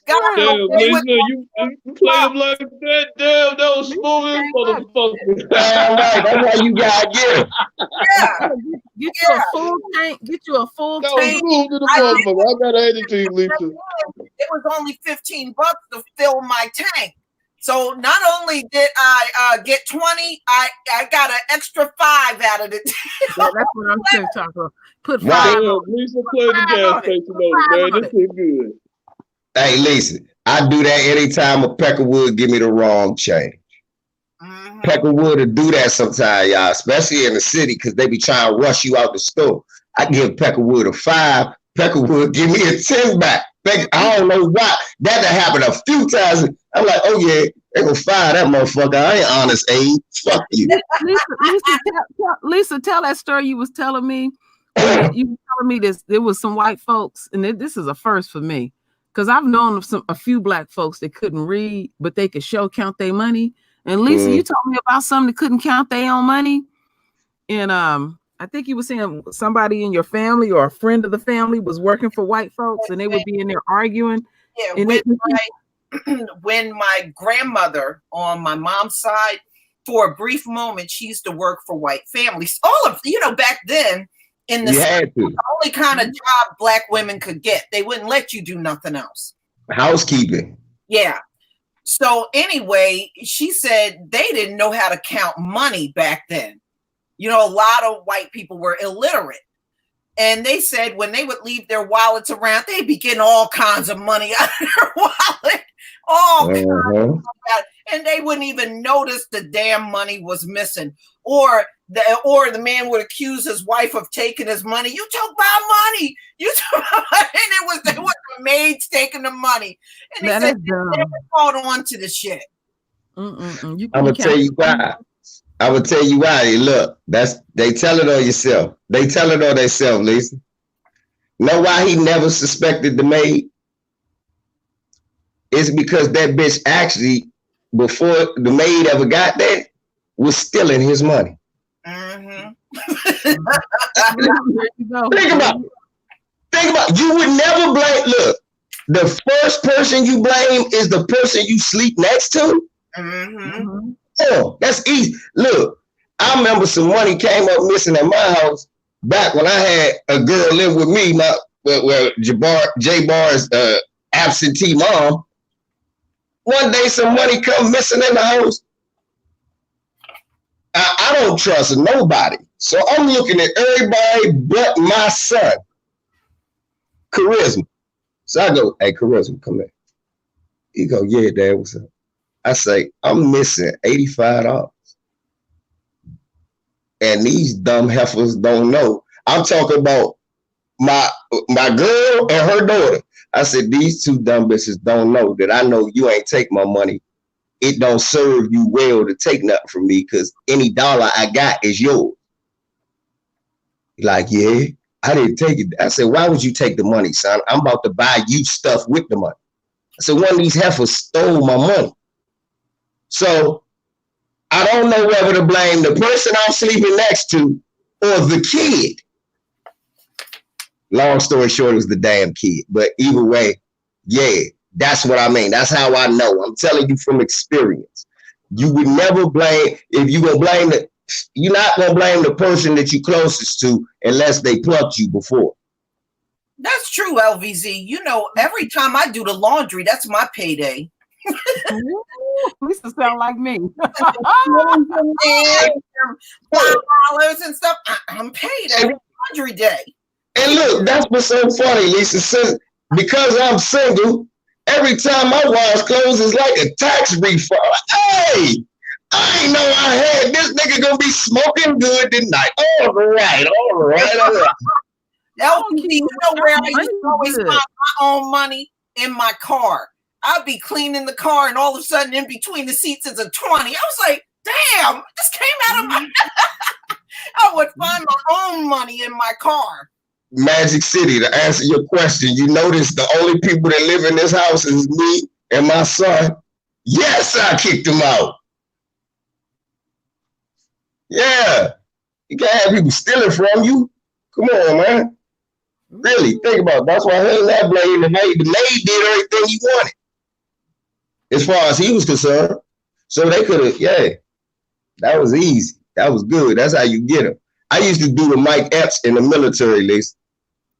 God, Damn, they Lisa, would- you played him like that. Damn, that was smooth as motherfucker. Damn right. That's why you gotta get him. yeah, Get you a full tank. Get you a full That was tank. smooth to the I motherfucker. I gotta hand it to you, Lisa. it was only $15 to fill my tank. So not only did I get 20, I got an extra 5 out of it. That's what I'm saying, Taco. Put Right. 5 Damn, on it. Lisa played the gas on it. station Put on it, 5 man. on This is good. Hey, listen, I do that anytime a Peckerwood give me the wrong change. Mhm. Peckerwood will do that sometimes, y'all, especially in the city, because they be trying to rush you out the store. I give Peckerwood a 5. Peckerwood give me a 10 back. I don't know why. That happened a few times. I'm like, oh yeah, they gonna fire that motherfucker. I ain't honest, Abe. Fuck you. Lisa, tell that story you was telling me. When you were telling me this, there was some white folks, and this is a first for me, because I've known of a few black folks that couldn't read, but they could count their money. And Lisa, you told me about some that couldn't count their own money. And I think you were saying somebody in your family or a friend of the family was working for white folks, and they would be in there arguing. Yeah, And when my grandmother on my mom's side, for a brief moment, she used to work for white families. All of back then in the You had to. only kind of job black women could get. They wouldn't let you do nothing else. Housekeeping. Yeah. So anyway, she said they didn't know how to count money back then. A lot of white people were illiterate. And they said when they would leave their wallets around, they'd be getting all kinds of money out of their wallet. All kinds of money out. And they wouldn't even notice the damn money was missing. Or the man would accuse his wife of taking his money. You took my money. You took my money. And it was the maids taking the money. And they said they never caught on to the shit. I'm gonna tell you why. I would tell you why. Look, they tell it on yourself. They tell it on themselves, Lisa. Know why he never suspected the maid? It's because that bitch actually, before the maid ever got there, was stealing his money. Mm-hmm. Think about. You would never blame. Look, the first person you blame is the person you sleep next to. Mm-hmm. Oh, that's easy. Look, I remember some money came up missing at my house back when I had a girl live with me, J Bar's absentee mom. One day some money come missing in the house. I don't trust nobody. So I'm looking at everybody but my son, Charisma. So I go, hey, Charisma, come here. He go, yeah, Dad, what's up? I say, I'm missing $85. And these dumb heifers don't know. I'm talking about my girl and her daughter. I said, these two dumb bitches don't know that I know you ain't take my money. It don't serve you well to take nothing from me because any dollar I got is yours. Like, yeah, I didn't take it. I said, why would you take the money, son? I'm about to buy you stuff with the money. I said, one of these heifers stole my money. So I don't know whether to blame the person I'm sleeping next to or the kid. Long story short, it was the damn kid. But either way, yeah, that's what I mean. That's how I know. I'm telling you from experience. You would never blame, if you're going to blame you're not going to blame the person that you're closest to unless they plucked you before. That's true, LVZ. Every time I do the laundry, that's my payday. Lisa sound like me. $5 and stuff. I'm paid every laundry day. And look, that's what's so funny, Lisa. Because I'm single, every time my wash clothes is like a tax refund. Hey, I ain't know I had this nigga gonna be smoking good tonight. All right. LVZ, you know where I used to always find my own money? In my car. I'd be cleaning the car, and all of a sudden, in between the seats is a 20. I was like, damn, this came out of my. I would find my own money in my car. Magic City, to answer your question, you notice the only people that live in this house is me and my son. Yes, I kicked him out. Yeah. You can't have people stealing from you. Come on, man. Really, think about it. That's why her and that blade, the maid did everything he wanted, as far as he was concerned. So they could have, that was easy. That was good. That's how you get him. I used to do the Mike Epps in the military list.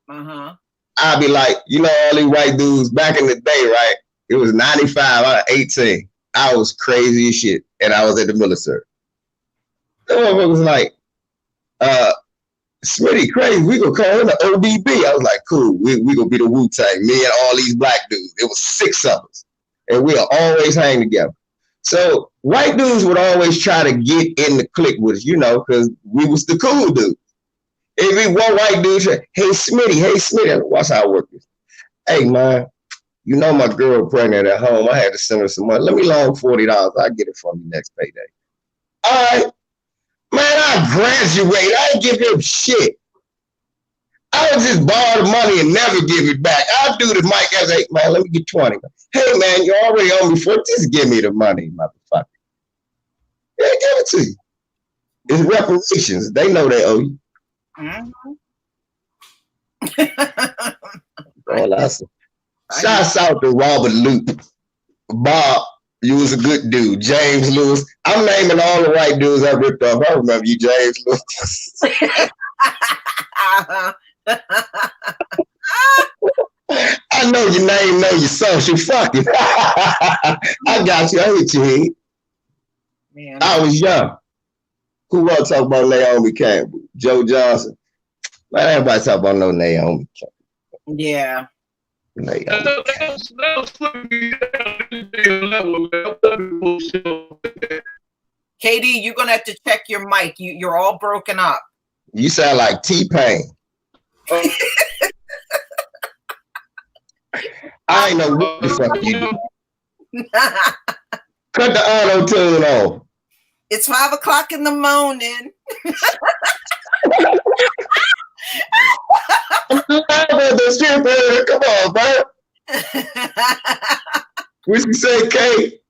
I'd be like, all these white dudes back in the day, right? It was 95, I was 18. I was crazy as shit, and I was at the military. The motherfucker was like, Smitty crazy, we gonna call him the ODB. I was like, cool, we gonna be the Wu-Tang, me and all these black dudes. It was 6 of us, and we'll always hang together. So white dudes would always try to get in the clique with us, because we was the cool dudes. If we one white dude say, hey Smitty, watch how I work this. Hey man, my girl pregnant at home. I had to send her some money. Let me loan $40. I'll get it from you next payday. All right. Man, I graduated. I ain't give him shit. I would just borrow the money and never give it back. I'll do the mic as hey man, let me get 20. Hey man, you already owe me 40. Just give me the money, motherfucker. Yeah, give it to you. It's reparations. They know they owe you. All I say. Shouts out to Robert Loop. Bob, you was a good dude. James Lewis. I'm naming all the white dudes I ripped off. I remember you, James Lewis. I know your name, know your social. Fuck it. I got you. I hit your head. Man, I was young. Who want to talk about Naomi Campbell? Joe Johnson. Man, everybody talk about no Naomi Campbell. Yeah. KD, you're gonna have to check your mic. You're all broken up. You sound like T-Pain. I ain't know what the fuck you do. Cut the auto tune off. It's 5 o'clock in the morning. Come on, bro. What you say, K?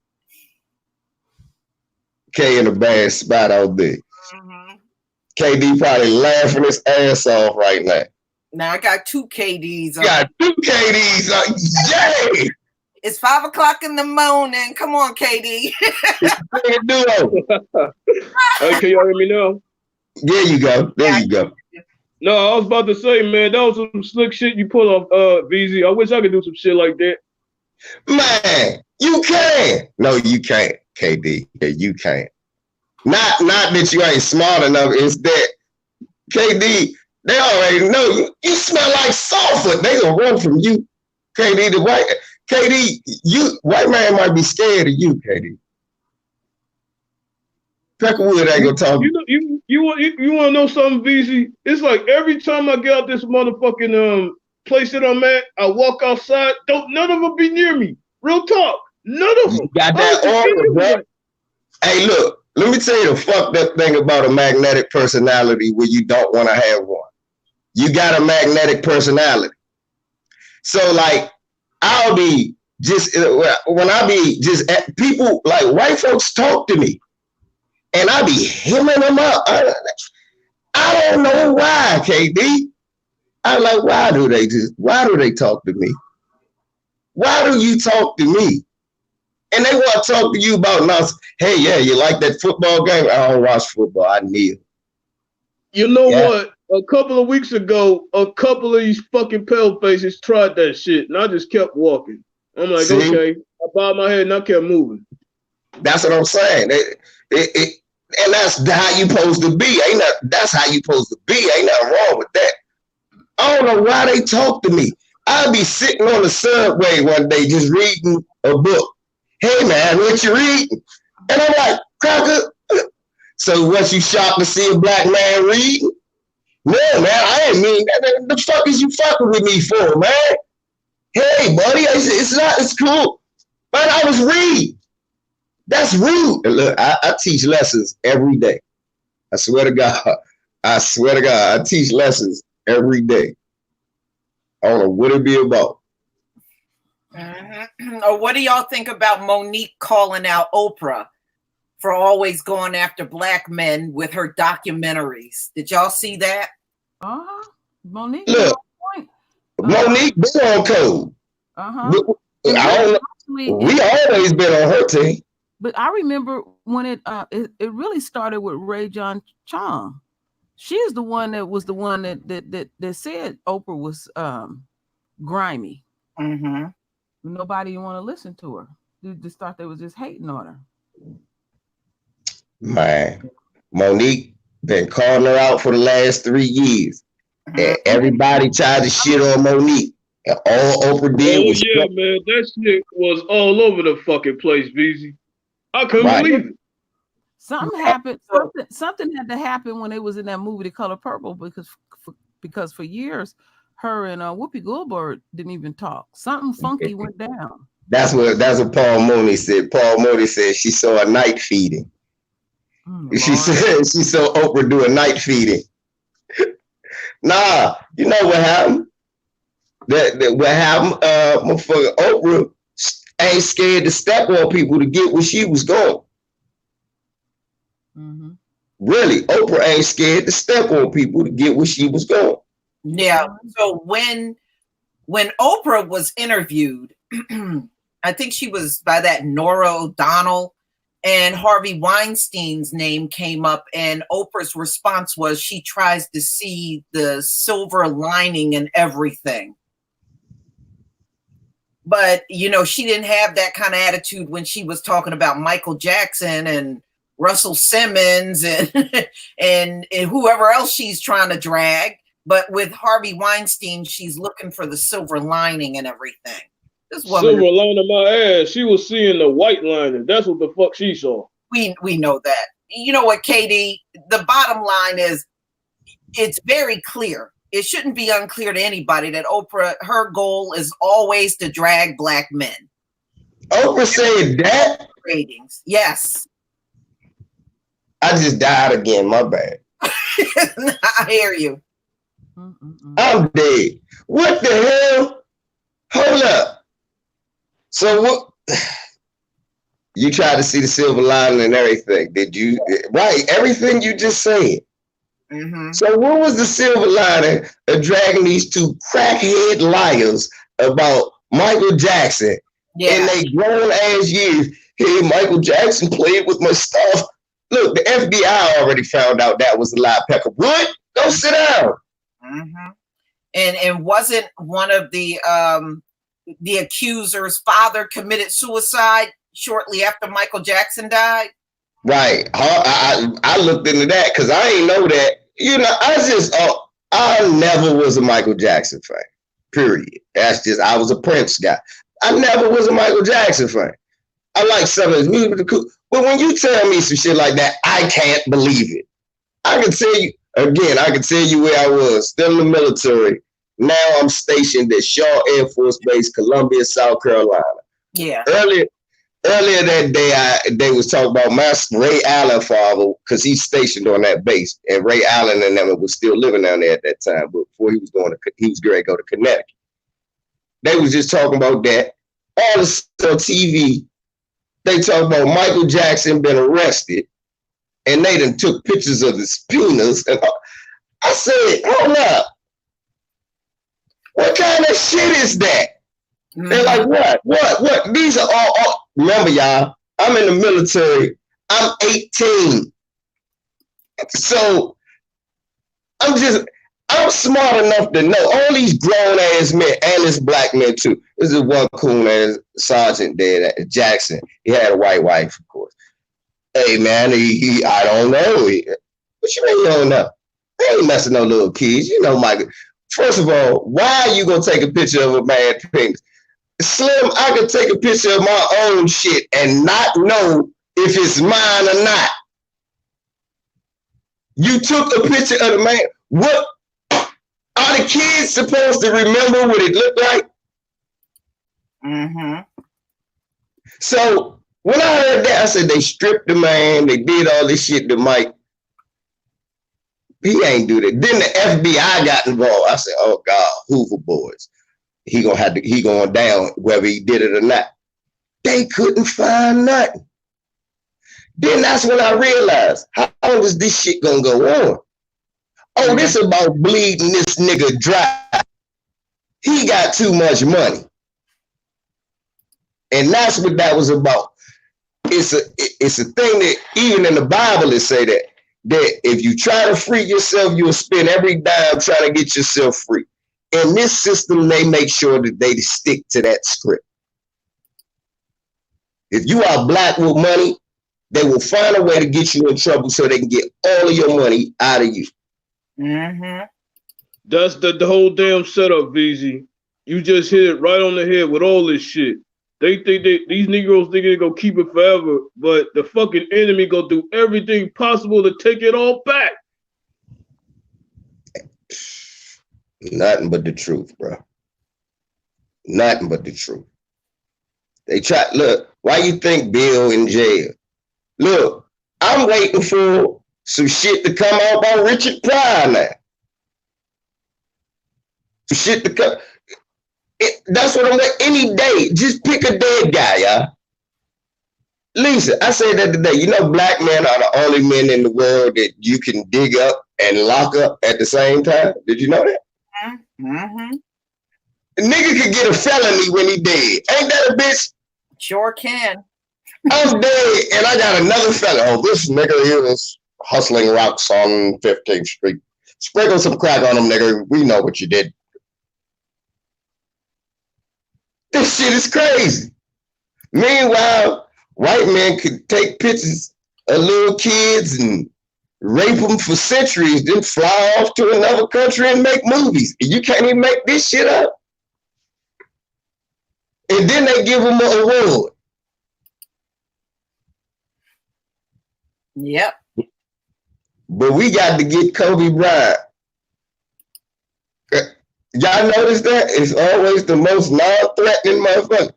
K in a bad spot out there. KD probably laughing his ass off right now. Now I got 2 KDs. You got 2 KDs. Yay! It's 5 o'clock in the morning. Come on, KD. Hey, can y'all hear me now? There you go. There you go. No, I was about to say, man, that was some slick shit you pull off, VZ. I wish I could do some shit like that. Man, you can. No, you can't, KD. Yeah, you can't. Not that you ain't smart enough. It's that, KD, they already know you smell like sulfur. They gonna run from you, KD. White man might be scared of you, KD. Peckerwood ain't gonna talk. You want to know something, VZ? It's like every time I get out this motherfucking place that I'm at, I walk outside. None of them be near me. Real talk. None of them. You got that aura, bro. Hey, look. Let me tell you the fucked up thing about a magnetic personality where you don't want to have one. You got a magnetic personality. So, like, I'll be just, when I be just, people, like, white folks talk to me. And I be hemming them up. I don't know why, KD. I'm like, why do they talk to me? Why do you talk to me? And they want to talk to you about nonsense. Hey, yeah, you like that football game? I don't watch football. I kneel. You know what? A couple of weeks ago, a couple of these fucking pale faces tried that shit, and I just kept walking. I'm like, okay. I bowed my head and I kept moving. That's what I'm saying. And that's how you supposed to be. That's how you supposed to be. Ain't nothing wrong with that. I don't know why they talk to me. I'll be sitting on the subway one day just reading a book. Hey man, what you reading? And I'm like, cracker. So what, you shocked to see a black man reading? No, man, I ain't mean that. The fuck is you fucking with me for, man? Hey, buddy, it's cool. But I was reading. That's rude. And look, I teach lessons every day. I swear to God. I teach lessons every day. I don't know what it be about. Or what do y'all think about Monique calling out Oprah for always going after black men with her documentaries? Did y'all see that? Monique. Look, Monique been on code. And I don't know. We always been on her team. But I remember when it really started with Ray John Chong. She is the one that was the one that said Oprah was grimy. Nobody want to listen to her. They just thought they was just hating on her. Man, Monique been calling her out for the last 3 years. And everybody tried to shit on Monique. And all Oprah did was... yeah, man, that shit was all over the fucking place, BZ. I couldn't believe it. Something happened. Something had to happen when they was in that movie, The Color Purple, because for years, her and Whoopi Goldberg didn't even talk. Something funky went down. That's what Paul Mooney said. Paul Mooney said she saw a night feeding. She said she saw Oprah do a night feeding. Nah, you know what happened? What happened? Motherfucker Oprah ain't scared to step on people to get where she was going. Really, Oprah ain't scared to step on people to get where she was going. Yeah. So when Oprah was interviewed, I think she was by that Nora O'Donnell, and Harvey Weinstein's name came up, and Oprah's response was she tries to see the silver lining in everything. But, you know, she didn't have that kind of attitude when she was talking about Michael Jackson and Russell Simmons and whoever else she's trying to drag. But with Harvey Weinstein, she's looking for the silver lining and everything. Silver lining my ass. She was seeing the white lining. That's what the fuck she saw. We know that. You know what, Katie? The bottom line is it's very clear. It shouldn't be unclear to anybody that Oprah, her goal is always to drag black men. Oprah said that? Ratings. Yes. I just died again. My bad. I hear you. I'm dead. What the hell? Hold up. So what? You tried to see the silver lining and everything. Did you? Right. Everything you just said. So what was the silver lining of dragging these two crackhead liars about Michael Jackson in their grown ass years? Hey, Michael Jackson played with my stuff. Look, the FBI already found out that was a lie. Pecker, what? Go sit down. And wasn't one of the accuser's father committed suicide shortly after Michael Jackson died? Right. I looked into that because I ain't know that. You know, I never was a Michael Jackson fan. Period. That's just, I was a Prince guy. I never was a Michael Jackson fan. I like some of his music, but when you tell me some shit like that, I can't believe it. I can tell you where I was, still in the military. Now I'm stationed at Shaw Air Force Base, Columbia, South Carolina. Yeah. Earlier that day, they was talking about my Ray Allen father, because he's stationed on that base, and Ray Allen and them was still living down there at that time. But before he was going to go to Connecticut. They was just talking about that. All this on TV, they talk about Michael Jackson been arrested, and they done took pictures of his penis. And I said, hold up. What kind of shit is that? They're like, what? These are all, remember, y'all, I'm in the military. I'm 18. So I'm smart enough to know all these grown ass men, and this black men too. This is one cool ass sergeant there, Jackson. He had a white wife, of course. Hey man, I don't know. What you mean you don't know? They ain't messing no little kids. You know, Michael. First of all, why are you gonna take a picture of a man's penis? Slim, I could take a picture of my own shit and not know if it's mine or not. You took a picture of the man. What are the kids supposed to remember what it looked like? So when I heard that, I said they stripped the man, they did all this shit to Mike. He ain't do that. Then the FBI got involved. I said, oh God, Hoover boys. He going down whether he did it or not. They couldn't find nothing. Then that's when I realized, how long is this shit gonna go on? Oh, this about bleeding this nigga dry. he got too much money. And that's what that was about. It's a thing that even in the Bible it say that if you try to free yourself, you'll spend every dime trying to get yourself free. In this system, they make sure that they stick to that script. If you are black with money, they will find a way to get you in trouble so they can get all of your money out of you. Mm-hmm. That's the whole damn setup, VZ. You just hit it right on the head with all this shit. They think these Negroes think they're gonna keep it forever, but the fucking enemy gonna do everything possible to take it all back. Nothing but the truth, bro. Nothing but the truth. They try, look, why you think Bill in jail? Look, I'm waiting for some shit to come out by Richard Pryor now. Some shit to come. That's what I'm like. Any day, just pick a dead guy, y'all. Lisa, I said that today. You know, black men are the only men in the world that you can dig up and lock up at the same time. Did you know that? Mm-hmm. A nigga could get a felony when he dead. Ain't that a bitch? Sure can. I'm dead and I got another felony. Oh, this nigga here is hustling rocks on 15th Street. Sprinkle some crack on him, nigga. We know what you did. This shit is crazy. Meanwhile, white men could take pictures of little kids and rape them for centuries, then fly off to another country and make movies. You can't even make this shit up. And then they give them an award. Yep. But we got to get Kobe Bryant. Y'all notice that? It's always the most non-threatening motherfucker.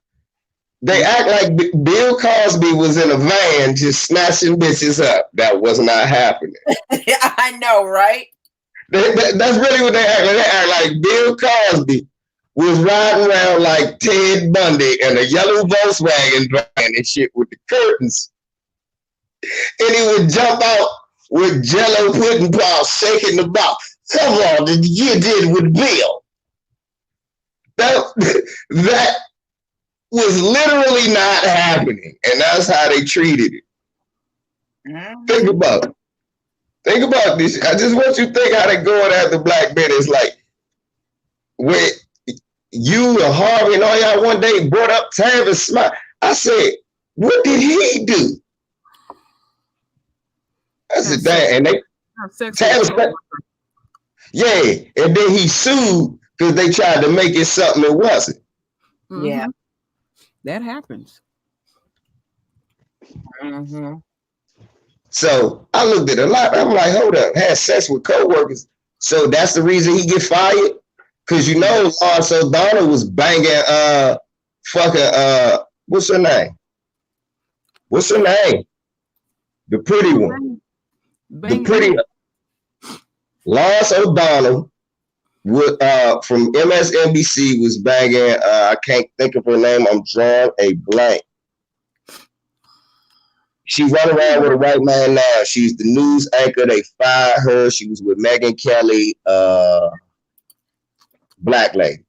They act like Bill Cosby was in a van just snatching bitches up. That was not happening. I know, right? That's really what they act like. They act like Bill Cosby was riding around like Ted Bundy in a yellow Volkswagen van and shit with the curtains. And he would jump out with Jello pudding balls shaking the box. Come on, you did with Bill. That was literally not happening, and that's how they treated it. Mm-hmm. Think about this. I just want you to think how they going after black men. It's like when you and Harvey and all y'all one day brought up Tavis Smiley. I said, what did he do? That's the thing, and they Tavis, yeah, and then he sued because they tried to make it something it wasn't. Mm-hmm. Yeah. That happens. Mm-hmm. So I looked at a lot. I'm like, hold up, had sex with coworkers. So that's the reason he get fired? Because you know, Lawrence O'Donnell was banging what's her name? What's her name? The pretty one. The pretty Lawrence O'Donnell from MSNBC was banging, I can't think of her name, I'm drawing a blank. She run around with a white man now. She's the news anchor. They fired her. She was with Megyn Kelly, black lady.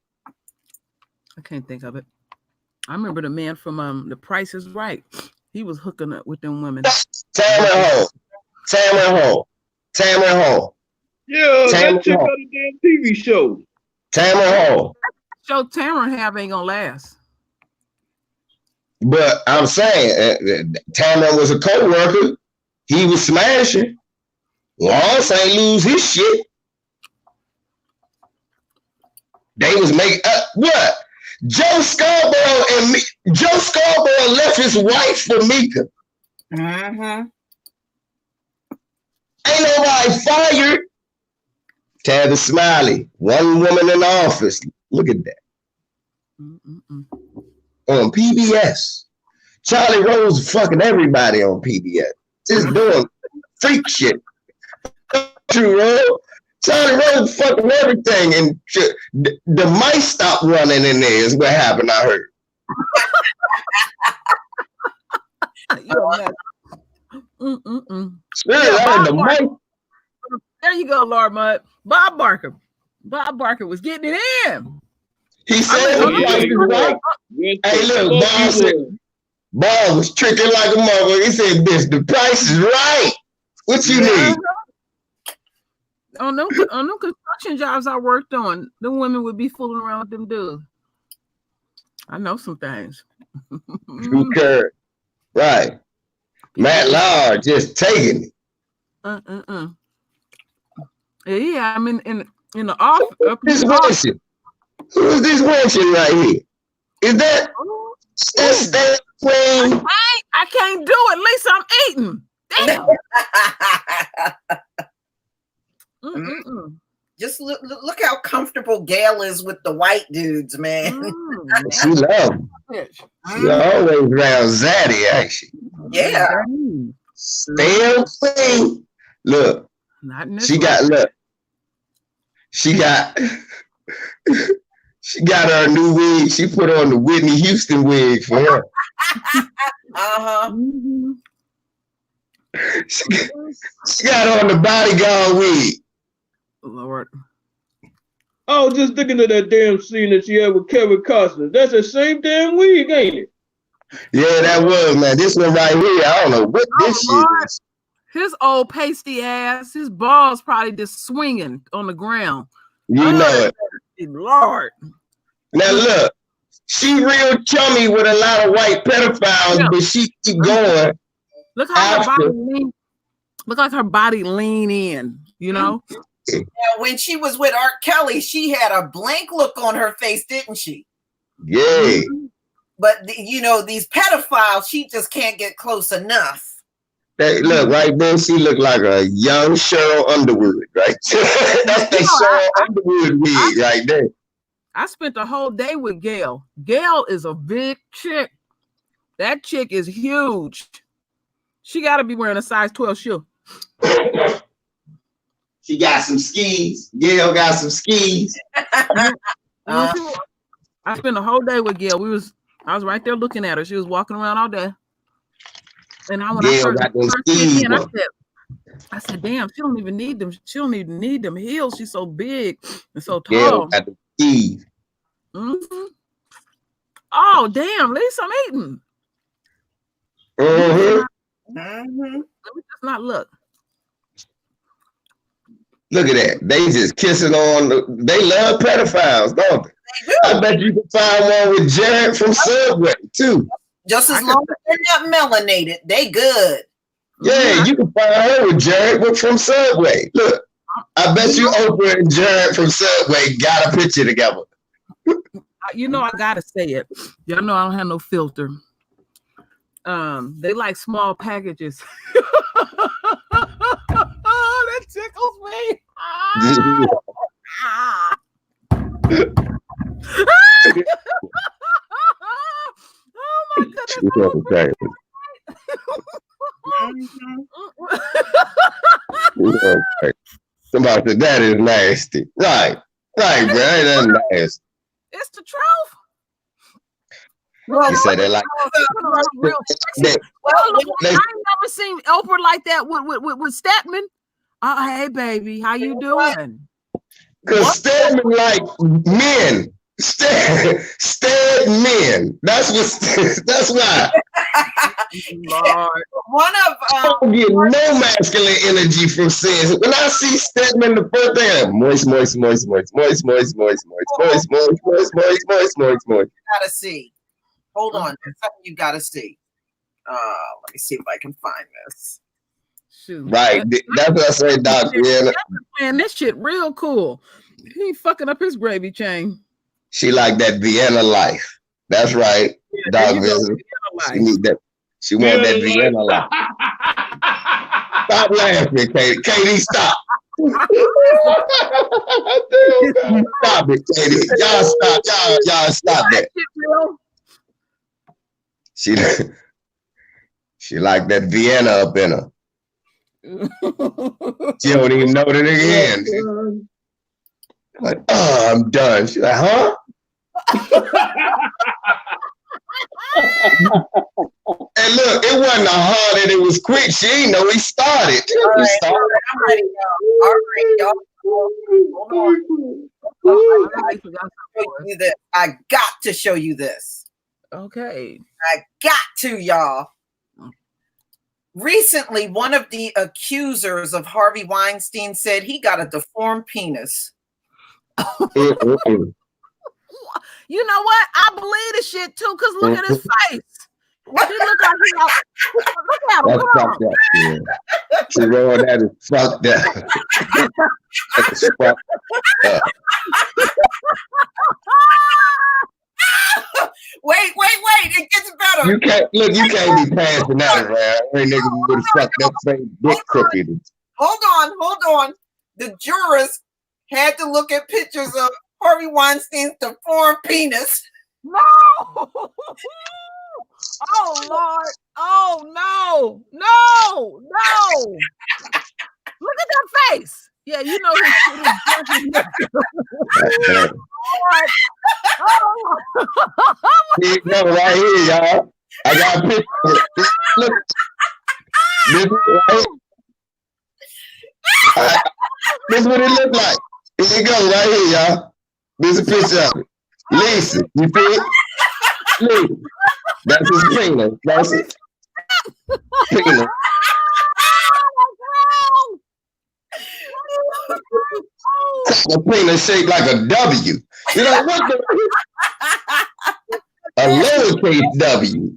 I can't think of it. I remember the man from The Price is Right. He was hooking up with them women. Tamron Hall. Yeah, that chick got a damn TV show. Tamron Hall. Show Tamron have ain't gonna last. But I'm saying, Tamron was a co-worker. He was smashing. Lawrence ain't lose his shit. They was making what? Joe Scarborough left his wife for Mika. Mm-hmm. Ain't nobody fired. Tavis Smiley, one woman in the office. Look at that. On PBS. Charlie Rose fucking everybody on PBS. Just doing freak shit. True, bro. Charlie Rose fucking everything, and the mice stopped running in there is what happened, I heard. There you go, Lord Mud. Bob Barker was getting it in. He said Oh, the price is right. Yes, Hey, the look, fuck Bob you said, was. Bob was tricking like a motherfucker. He said, bitch, the price is right. What you need? On them construction jobs I worked on, the women would be fooling around with them dudes. I know some things. Okay. Right. Matt Law just taking it. Yeah, I'm in the office. This wenching. Who is this wenching right here? Is that Steph Queen? I can't do it. Lisa, I'm eating. Damn. Just look how comfortable Gayle is with the white dudes, man. She loves him. She always around Zaddy, ain't she? Yeah. Steph Queen. Look, she got her new wig. She put on the Whitney Houston wig for her. She got on the bodyguard wig. Lord. Oh, just thinking of that damn scene that she had with Kevin Costner. That's the same damn wig, ain't it? Yeah, that was, man. This one right here, I don't know what this shit is. His old pasty ass, his balls probably just swinging on the ground. You know it. Lord. Now look, she real chummy with a lot of white pedophiles, but she keep going. Look how her body lean. Look like her body lean in, you know? Now, when she was with Art Kelly, she had a blank look on her face, didn't she? Yeah. But you know, these pedophiles, she just can't get close enough. Hey, look, right there, she looked like a young Cheryl Underwood, right? That's the Cheryl Underwood wig right there. I spent the whole day with Gayle. Gayle is a big chick. That chick is huge. She got to be wearing a size 12 shoe. She got some skis. Gayle got some skis. I spent the whole day with Gayle. I was right there looking at her. She was walking around all day. And I said, damn, she don't even need them. She don't even need them heels. She's so big and so tall. Gayle got the skis. Oh, damn, Lisa, I'm eating. Let me just not look. Look at that. They just kissing on. They love pedophiles, don't they? I bet you can find one with Jared from Subway, too. Just as long as they're not melanated, they good. Yeah, you can find her with Jared from Subway. Look, I bet you Oprah and Jared from Subway got a picture together. You know, I gotta say it. Y'all know I don't have no filter. They like small packages. That tickles me. Oh my goodness. Somebody said that is nasty. Right, man. That's nasty. It's the truth. Well, you say that like I ain't never seen Oprah like that with Statman. Hey baby, how you doing? Because Stedman like men. Sted men. That's why. Lord. One of I don't get no masculine energy from saying it. When I see Stedman, the first thing I'm moist. Gotta see. Hold on, there's something you gotta see. Let me see if I can find this. Shoot. Right, that's what I say, Doctor. Man, this shit real cool. He ain't fucking up his gravy chain. She like that Vienna life. That's right, Doc. She need that. She want that Vienna life. Stop laughing, Katie. Katie, stop. Stop it, Katie. Y'all stop. Y'all stop that. She like that Vienna up in her. She don't even know the nigga in. Like, oh, I'm done. She's like, huh? And look, it wasn't hard and it was quick. She didn't know he started. All right, I'm ready, y'all. All right, y'all. Hold on. I got to show you this. Okay. I got to, y'all. Recently, one of the accusers of Harvey Weinstein said he got a deformed penis. You know what? I believe the shit too, because look at his face. He look like look at him. That's fucked up. Yeah. Jerome, that is fucked up. That's fucked up. Wait. It gets better. You can't be passing that around. Every nigga would have fucked that same dick crooked. Hold on. The jurors had to look at pictures of Harvey Weinstein's deformed penis. No. Oh Lord. Oh no. Look at that face. Yeah, you know his Here you go, right here, y'all. I got a picture. Look. This is what it looked like. Here you go, right here, y'all. This is a picture of it. Lisa, you see it? Lisa. That's his penis. That's it. Penis. A penis shaped like a W. You know what? A lowercase W.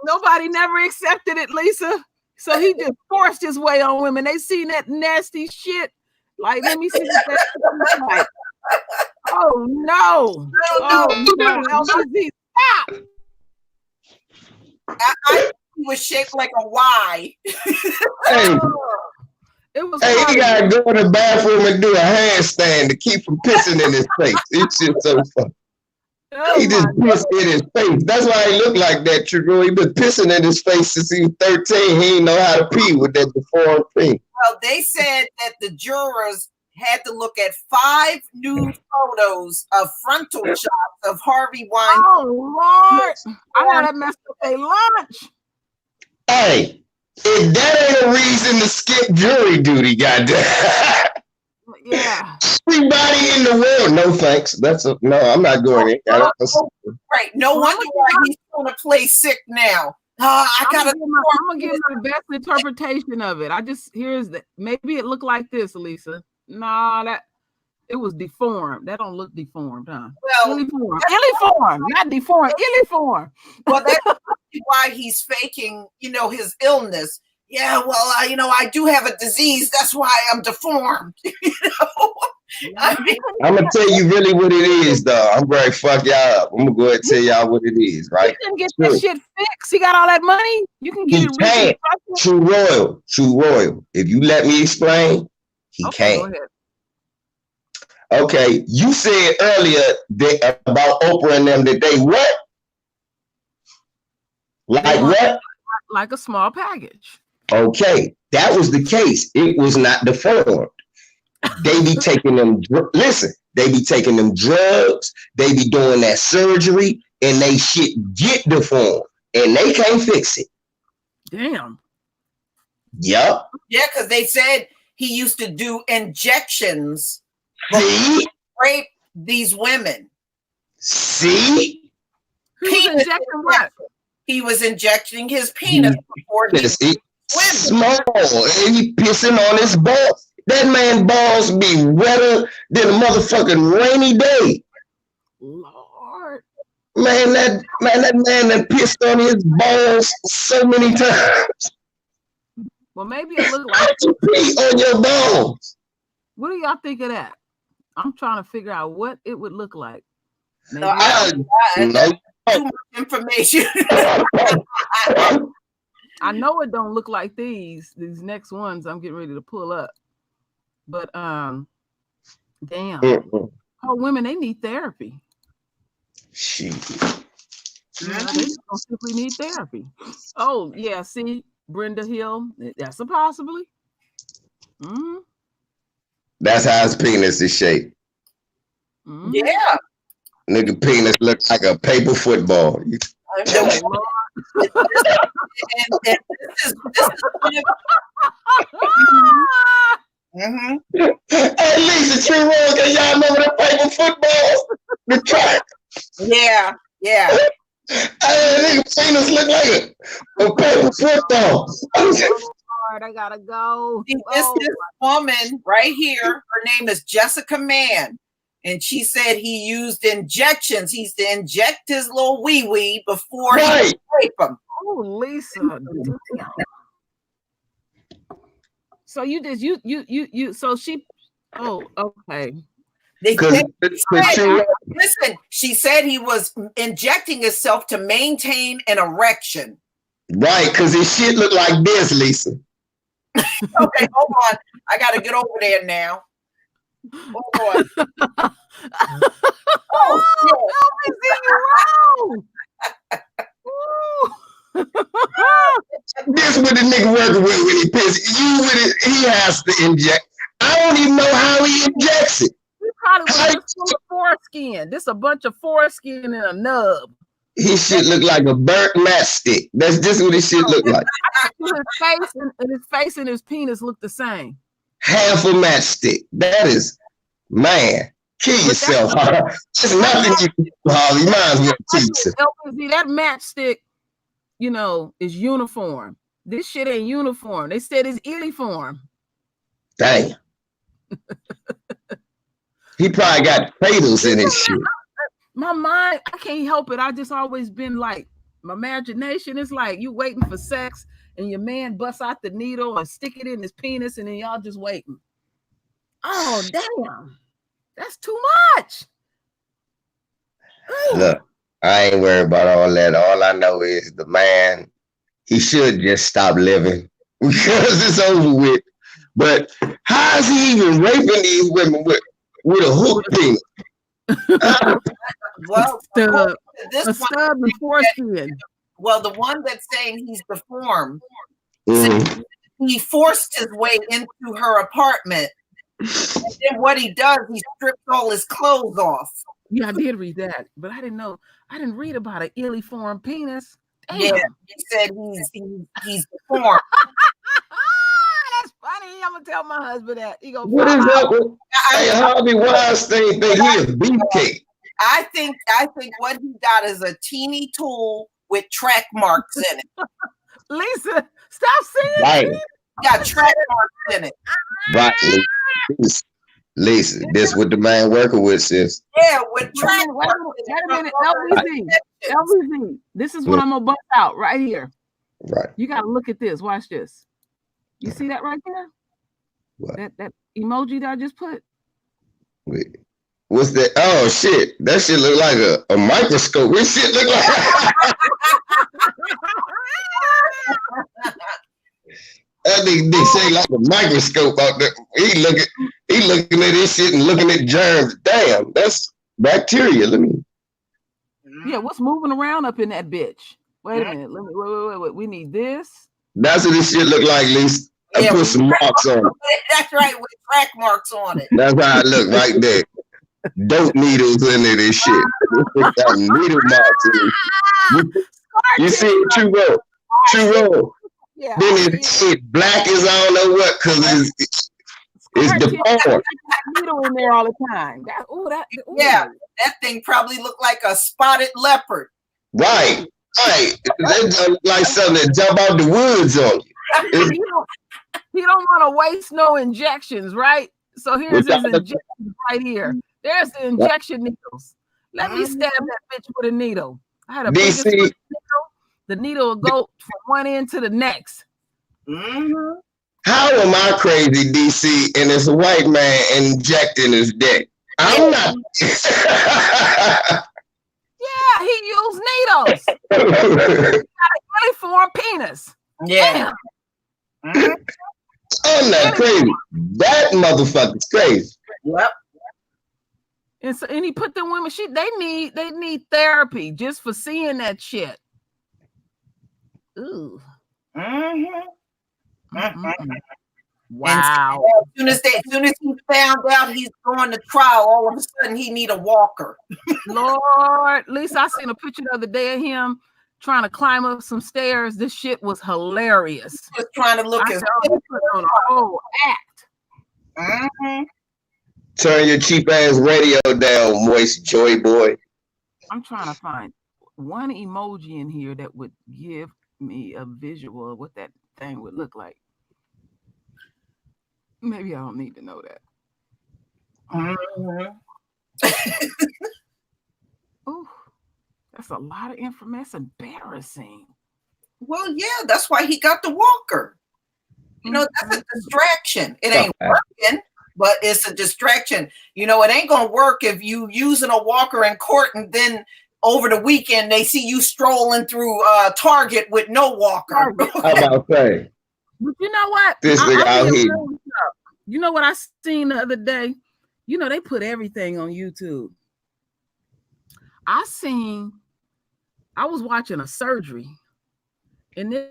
Nobody never accepted it, Lisa. So he just forced his way on women. They seen that nasty shit. Like, let me see what that looks like. Oh no. Oh no. LCZ, stop. I was shaped like a Y. Hey. It was Hey, he gotta go in the bathroom and do a handstand to keep from pissing in his face. It's just so funny. Oh, He just pissed in his face. That's why he looked like that, True. He been pissing in his face since he was 13. He didn't know how to pee with that deformed thing. Well, they said that the jurors had to look at 5 nude photos of frontal shots of Harvey Weinstein. Oh Lord. I gotta mess up their lunch. Hey, if that ain't a reason to skip jury duty, goddamn. Yeah. Everybody in the world, no thanks. No, I'm not going in. Right. No wonder why he's going to play sick now. I'm gonna give my best interpretation of it. Maybe it looked like this, Lisa. Nah, it was deformed. That don't look deformed, huh? Well, illiform, not deformed, illiform. Well, that's why he's faking, his illness. Yeah, well, I do have a disease. That's why I'm deformed. I mean, I'm gonna tell you really what it is, though. I'm going to fuck y'all up. I'm gonna go ahead and tell y'all what it is, right? You can get that shit fixed. He got all that money. You can get it. True Royal. If you let me explain, he can't. Go ahead. Okay, you said earlier about Oprah and them that they what? What? Like a small package. Okay, that was the case. It was not deformed. They be taking them. They be taking them drugs. They be doing that surgery, and they shit get deformed, and they can't fix it. Damn. Yep. Yeah, because they said he used to do injections. See? Rape these women. See? He was injecting what? He was injecting his penis before he small, and he pissing on his balls. That man balls be wetter than a motherfucking rainy day. Lord. Man, that man pissed on his balls so many times. Well, maybe it looked like How'd you pee on your balls? What do y'all think of that? I'm trying to figure out what it would look like. Too much information. I know it don't look like these next ones I'm getting ready to pull up. But damn. Oh, women, they need therapy. Shit. Yeah, they don't simply need therapy. Oh, yeah, see, Brenda Hill, that's a possibility. Mm-hmm. That's how his penis is shaped. Mm-hmm. Yeah. Nigga penis looks like a paper football. Hey, Lisa, Tree Rose, can y'all remember the paper footballs? The track. Yeah. Nigga, penis look like a paper football. Lord, I gotta go. This woman right here, her name is Jessica Mann. And she said he used injections. He's to inject his little wee before he rape him. Oh, Lisa. So you just so she okay. Listen, she said he was injecting himself to maintain an erection. Right, because his shit look like this, Lisa. Okay, hold on. I gotta get over there now. Hold on. This what the nigga working with when he piss. You with it, he has to inject. I don't even know how he injects it. He probably was full of foreskin. This a bunch of foreskin and a nub. His shit look like a burnt matchstick. That's just what his shit look like. His face and his penis look the same. Half a matchstick. That is, man, kill yourself. There's nothing you can do, Holly. You might as well teach it. LPZ, that matchstick, is uniform. This shit ain't uniform. They said it's uniform. Damn. He probably got cradles in his shit. My mind, I can't help it. I just always been like, my imagination is like you waiting for sex and your man busts out the needle and stick it in his penis and then y'all just waiting. Oh, damn. That's too much. Look, I ain't worried about all that. All I know is the man, he should just stop living because it's over with. But how is he even raping these women with a hook penis? Well, a stub and foreskin. Well, the one that's saying he's deformed, he forced his way into her apartment. And then what he does, he strips all his clothes off. Yeah, I did read that, but I didn't know. I didn't read about an illy-formed penis. Damn. Yeah, he said he's deformed. That's funny. I'm gonna tell my husband that. He goes, what is that? Hey, Harvey Weinstein think he is beefcake. I think what he got is a teeny tool with track marks in it. Lisa, stop saying right. Got track marks in it. Right, Lisa, this what the man working with, sis. Yeah, with track marks. Wait a minute, LBZ. This is what I'm gonna bust out right here. Right. You gotta look at this. Watch this. You see that right there? What? That emoji that I just put? Wait. What's that? Oh shit. That shit look like a microscope. This shit look like that nigga say like a microscope out there. He looking at this shit and looking at germs. Damn, that's bacteria. Let me. Yeah, what's moving around up in that bitch? Wait a minute. Wait. We need this. That's what this shit look like, Lisa. I put some marks on it. That's right, with track marks on it. That's how it look right there. Dope needles in it and shit. Got needle marks in it. You see it, True Roll. Yeah. Then it's black as I don't know what, because it's deformed. Needle in there all the time. Yeah, that thing probably looked like a spotted leopard. Right. That's like something that jump out the woods on you. He don't want to waste no injections, right? So here's his injections right here. There's the injection needles. Let me stab that bitch with a needle. I had a biggest needle. The needle will go from one end to the next. Mm-hmm. How am I crazy, DC, and it's a white man injecting his dick? I'm not. Yeah, he used needles. He got a really formed penis. Yeah. Mm-hmm. I'm not crazy. That motherfucker's crazy. Yep. And he put the women. They need therapy just for seeing that shit. Ooh. Mm-hmm. Mm-hmm. Wow. As soon as he found out he's going to trial, all of a sudden he need a walker. Lord, Lisa, I seen a picture the other day of him trying to climb up some stairs. This shit was hilarious. He was trying to look as on a whole act. Mm-hmm. Turn your cheap ass radio down, moist joy boy. I'm trying to find one emoji in here that would give me a visual of what that thing would look like. Maybe I don't need to know that. Oh, that's a lot of information. That's embarrassing. Well, yeah, that's why he got the walker. You know, that's a distraction. It ain't working, but it's a distraction. You know, it ain't gonna work if you using a walker in court and then over the weekend they see you strolling through Target with no walker. How about that? But you know what? This nigga out here. You know what I seen the other day? You know, they put everything on YouTube. I was watching a surgery, and then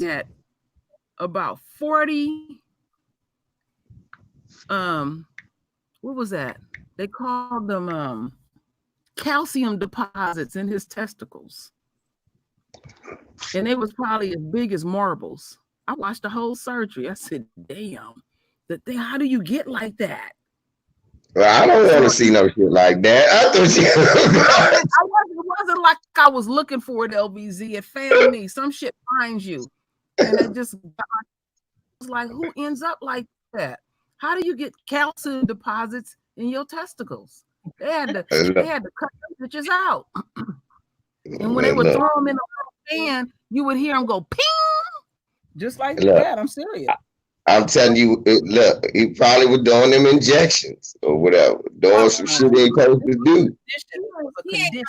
at about 40, what was that? They called them calcium deposits in his testicles. And they was probably as big as marbles. I watched the whole surgery. I said, damn, how do you get like that? Well, I don't want to see no shit like that. I thought it wasn't like I was looking for it, LBZ. It found me. Some shit finds you. And it just was like, who ends up like that? How do you get calcium deposits in your testicles? They had to cut those bitches out. And when they would throw them in the pan, you would hear them go ping, just like that. I'm serious. I'm telling you, look, he probably was doing them injections or whatever, doing some shit they supposed to do. You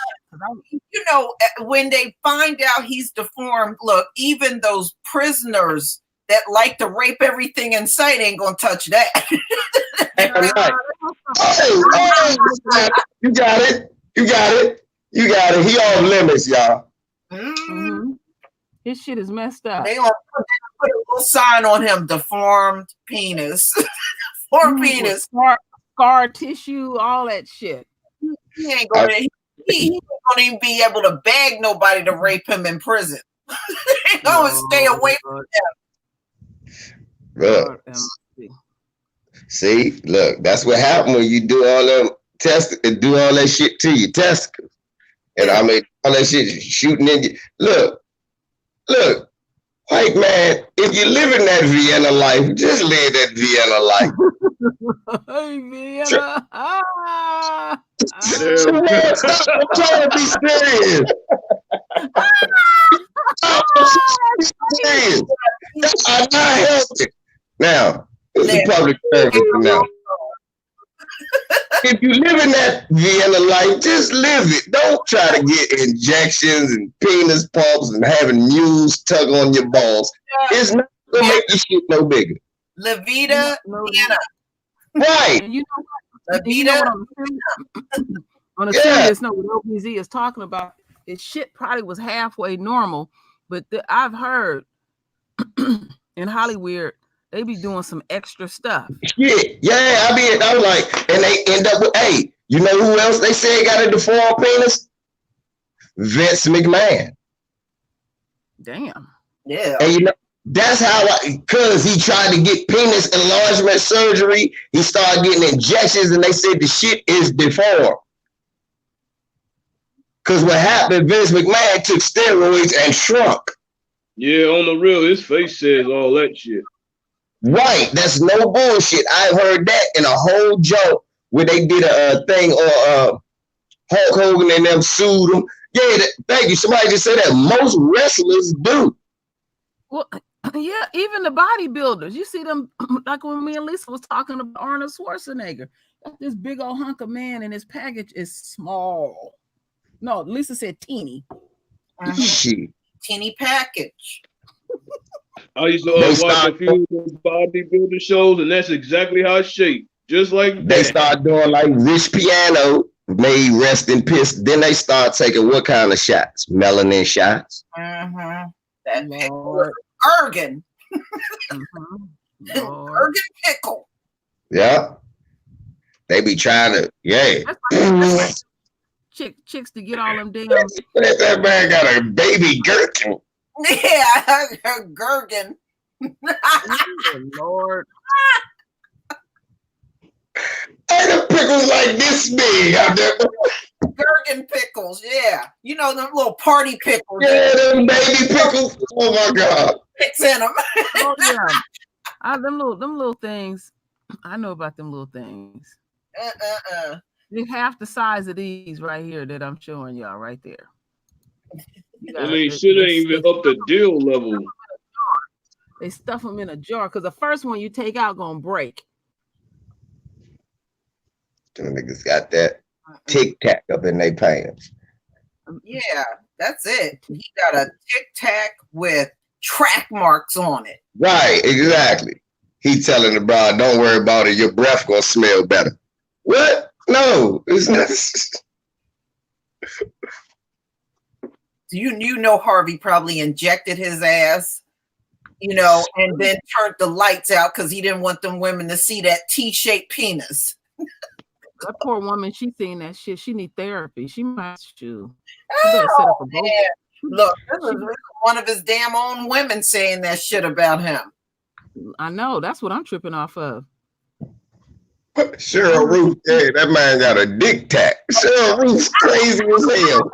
know, when they find out he's deformed, look, even those prisoners that like to rape everything in sight ain't gonna touch that. Right. You got it. He off limits, y'all. Mm-hmm. His shit is messed up. They gonna put a little sign on him: deformed penis, deformed penis, scar tissue, all that shit. He ain't gonna. He ain't gonna even be able to beg nobody to rape him in prison. They gonna stay away from him. Look, see, look, that's what happened when you do all them tests and do all that shit to your testicles. And I mean, all that shit shooting in you. Look, white man, if you live in that Vienna life, just live that Vienna life. Hey, Vienna. I'm trying to be serious. I'm not healthy. Now, this is public service now. If you live in that Vienna life, just live it. Don't try to get injections and penis pumps and having mules tug on your balls. It's not gonna make your shit no bigger. La Vida Vienna. Right. And you know what? La Vida. On a serious note, what LBZ is talking about, his shit probably was halfway normal, but I've heard in Hollywood, they be doing some extra stuff. Shit. Yeah, I was like, and they end up with, hey, you know who else they say got a deformed penis? Vince McMahon. Damn. Yeah. And you know, that's how because he tried to get penis enlargement surgery, he started getting injections and they said the shit is deformed. Because what happened, Vince McMahon took steroids and shrunk. Yeah, on the real, his face says all that shit. Right, that's no bullshit. I've heard that in a whole joke where they did a thing or Hulk Hogan and them sued him. Yeah, thank you. Somebody just said that most wrestlers do. Well, yeah, even the bodybuilders. You see them, like when me and Lisa was talking about Arnold Schwarzenegger. Got this big old hunk of man and his package is small. No, Lisa said teeny. Shit. Teeny package. I used to watch a few bodybuilder shows, and that's exactly how it's shaped. Just like that. They start doing like Rich Piano, made rest in piss. Then they start taking what kind of shots? Melanin shots. Mm-hmm. That pickle. Ergen. Ergen pickle. Yeah. They be trying to, That's like chicks to get all them damn. That man got a baby gherkin. Yeah, gherkin. Lord. Hey, pickles like this big out there. Gherkin pickles, yeah. You know, them little party pickles. Yeah, them baby pickles. Oh my God. It's in them. Oh yeah. Them little things. I know about them little things. They're half the size of these right here that I'm showing y'all right there. I mean, shit ain't even up to deal level. They stuff them in a jar because the first one you take out gonna break. Them niggas got that Tic Tac up in their pants. Yeah, that's it. He got a Tic Tac with track marks on it. Right, exactly. He telling the bride, don't worry about it. Your breath gonna smell better. What? No, it's not. You know Harvey probably injected his ass, you know, and then turned the lights out because he didn't want them women to see that T-shaped penis. That poor woman, she seen that shit. She need therapy. She might shoot. She better set up a boat. Look, this is one of his damn own women saying that shit about him. I know. That's what I'm tripping off of. Cheryl Ruth, yeah, that man got a Dick Tac. Cheryl Ruth's crazy as hell.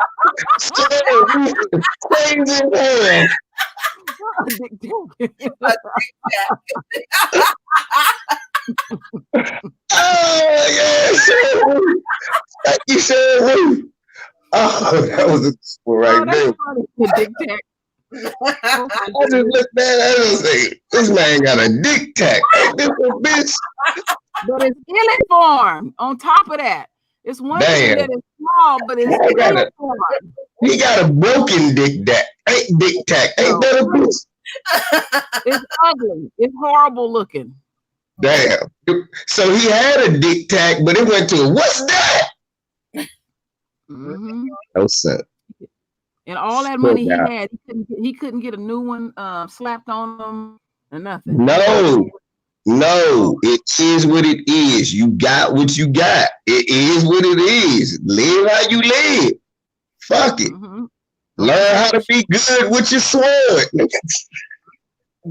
Cheryl Ruth is crazy as hell. Oh yeah, Cheryl Ruth. Thank you, Cheryl Ruth. Oh, that was a school right there. I just looked at it and say, this man got a Dick Tac. Ain't this a bitch? But it's uniform. On top of that, it's one thing that is small, but it's uniform. He got a broken Dick Tac. Ain't Dick Tac? Ain't that a bitch? It's ugly. It's horrible looking. Damn. So he had a Dick Tac, but it went to what's that? Mm-hmm. No sense. And all that money he had, he couldn't get a new one slapped on him or nothing. No, it is what it is. You got what you got. It is what it is. Live how you live. Fuck it. Mm-hmm. Learn how to be good with your sword.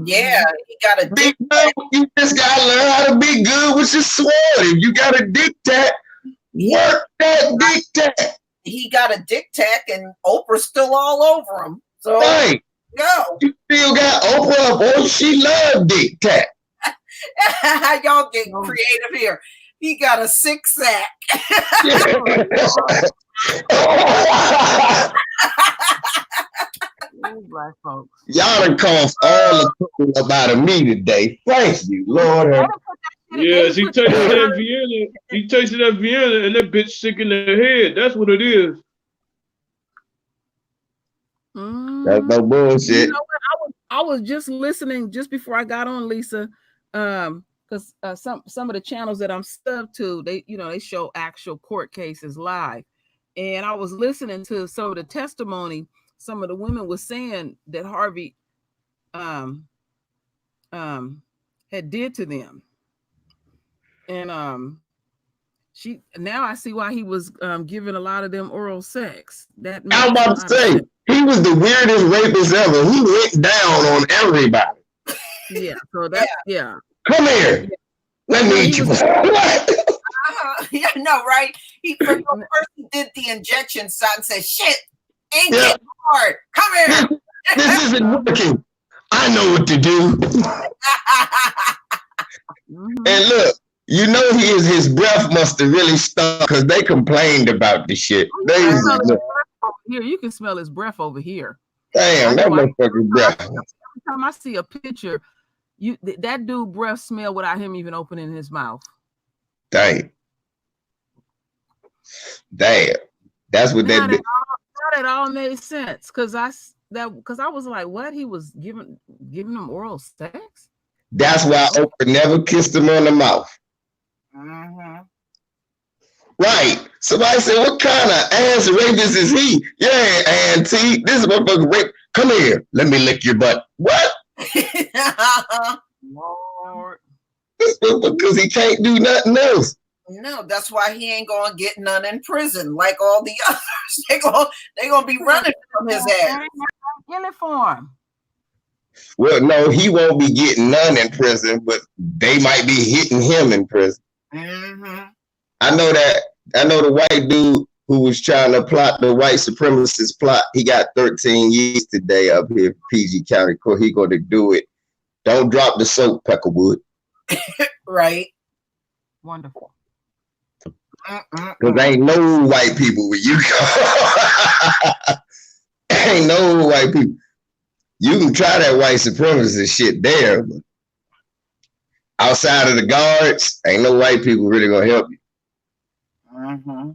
Yeah, he got a Dick Tac. You just gotta learn how to be good with your sword. If you got a Dick Tac, work that Dick Tac. He got a Dick Tac and Oprah's still all over him. So right. Go. You still got Oprah, boy. She loved Dick Tac. Y'all get creative here. He got a 6-sack. Black folks. Y'all done coughed all the people about me today. Thank you, Lord. Yeah, he tasted that Vienna. He tasted that Vienna, and that bitch sick in the head. That's what it is. That's no bullshit. You know what? I was just listening just before I got on, Lisa, because some of the channels that I'm subbed to, they show actual court cases live, and I was listening to some of the testimony. Some of the women were saying that Harvey had did to them. And now I see why he was giving a lot of them oral sex. That I'm about to say he was the weirdest rapist ever. He went down on everybody. Yeah, so that's yeah. Come here. Let me eat you. Yeah, no, right? He first he did the injection shot and said, "Shit, ain't getting hard. Come here. This isn't working. I know what to do." And look. You know his breath must have really stunk because they complained about the shit. Here, you can smell his breath over here. Damn, that motherfucking breath. Every time I see a picture, that dude breath smell without him even opening his mouth. Damn. That's what that did. That all made sense because I was like, what? He was giving them oral sex? That's why Oprah never kissed him on the mouth. Mm-hmm. Right. Somebody said, what kind of ass rapist is he? Yeah, auntie. This is motherfucking rape. Come here. Let me lick your butt. What? Lord. Because he can't do nothing else. No, that's why he ain't gonna get none in prison like all the others. They gonna be running from his ass. Uniform. Well, no, he won't be getting none in prison, but they might be hitting him in prison. Mm-hmm. I know the white dude who was trying to plot the white supremacist plot. He got 13 years today up here, PG County Court. He going to do it. Don't drop the soap, Peckerwood. Right. Wonderful. Because ain't no white people where you go. Ain't no white people. You can try that white supremacist shit there, but outside of the guards, ain't no white people really gonna help you. Mm-hmm.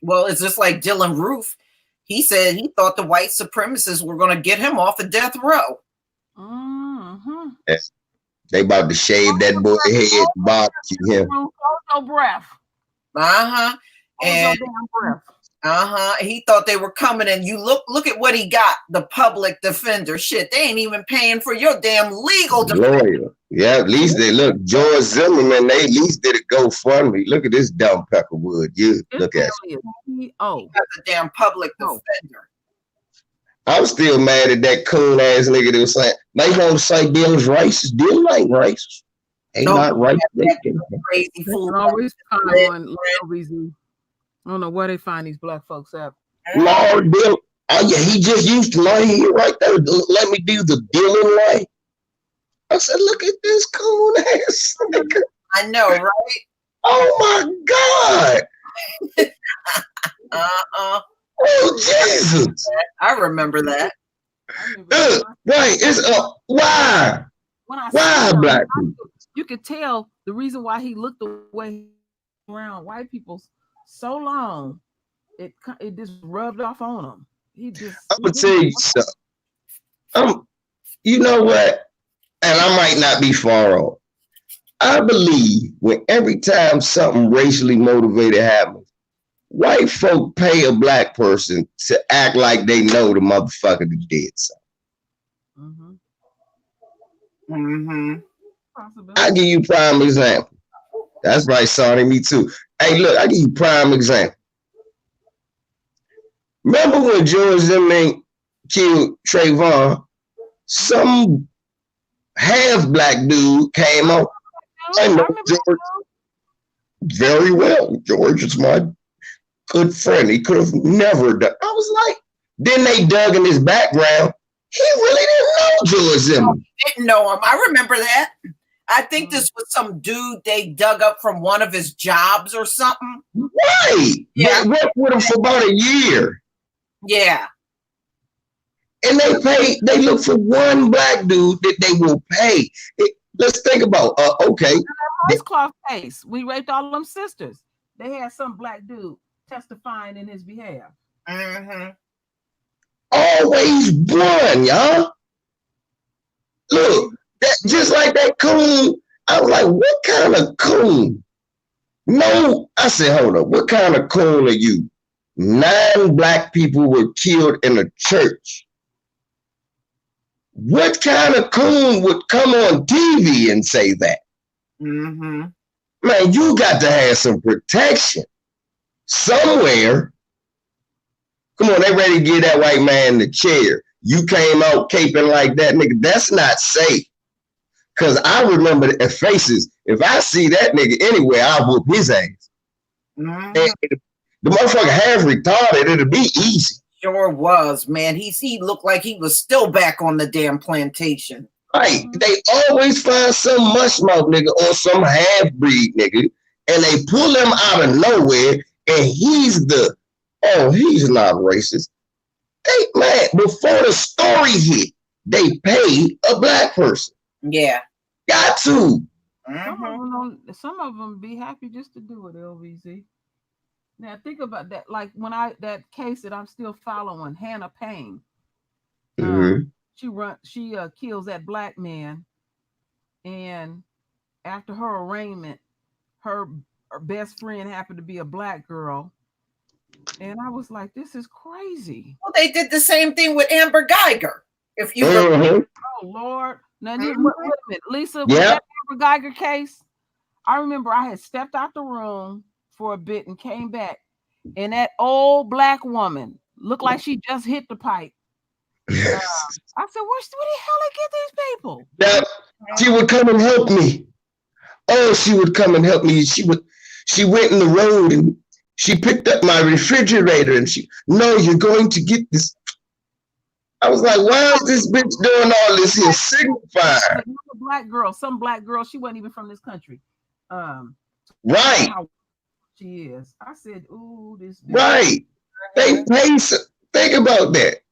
Well, it's just like Dylan Roof. He said he thought the white supremacists were going to get him off of death row. Mm-hmm. Yeah. They about to shave that boy head, barbecue him. Hold your breath. Uh-huh. And he thought they were coming, and you look at what he got, the public defender. Shit, they ain't even paying for your damn legal lawyer. Yeah, at least they look. George Zimmerman, they at least did a GoFundMe. Look at this dumb Peckerwood. You look at it. Oh, that's a damn public defender. I'm still mad at that coon ass nigga that was saying, they don't say Dylan's racist. Dylan ain't racist. Ain't not racist. Crazy fool. Always I don't know where they find these black folks at. Lord Dylan. Oh yeah, he just used to lay here right there. Let me do the Dylan way. I said, look at this coon ass nigga. I know, right? Oh my God. Oh Jesus. I remember that. Right. It's why? Why black people? You could tell the reason why he looked the way around white people so long. It just rubbed off on him. I'm gonna tell you something. You know what? And I might not be far off. I believe when every time something racially motivated happens, white folk pay a black person to act like they know the motherfucker that did something. I give you prime example. That's right, Sonny, me too. Hey, look, I give you prime example. Remember when George Zimmerman killed Trayvon? Some half black dude came up. I know George very well. George is my good friend. He could have never done. I was like, then they dug in his background. He really didn't know George Zimmerman. Didn't know him. I remember that. I think this was some dude they dug up from one of his jobs or something. Right. Yeah. They worked with him for about a year. Yeah. And they look for one black dude that they will pay. Let's think about, okay. This cloth case, we raped all of them sisters. They had some black dude testifying in his behalf. Always one, y'all. Look, that just like that coon. I was like, what kind of coon? No, I said, hold up, what kind of coon are you? 9 black people were killed in a church. What kind of coon would come on TV and say that? Man, you got to have some protection somewhere. Come on, they ready to give that white man the chair. You came out caping like that, nigga. That's not safe. Because I remember the faces. If I see that nigga anywhere, I'll whoop his ass. And the motherfucker half retarded. It'll be easy. Sure was, man. He looked like he was still back on the damn plantation. Right. They always find some mushmouth nigga or some half-breed nigga, and they pull him out of nowhere, and he's not racist. Man, before the story hit, they paid a black person. Yeah. Got to. Some of them be happy just to do it, LVZ. Now think about that. Like that case that I'm still following, Hannah Payne. She kills that black man, and after her arraignment, her best friend happened to be a black girl. And I was like, this is crazy. Well, they did the same thing with Amber Geiger. If you remember. Oh, Lord. Now, wait a minute. Lisa, with that Amber Geiger case, I remember I had stepped out the room for a bit and came back. And that old black woman looked like she just hit the pipe. I said, where the hell they get these people? Now, she would come and help me. Oh, she would come and help me. She went in the road and she picked up my refrigerator and no, you're going to get this. I was like, why is this bitch doing all this here signifying? Some black girl, she wasn't even from this country. Right. How she is. I said, ooh, this bitch. Right. They pay think about that.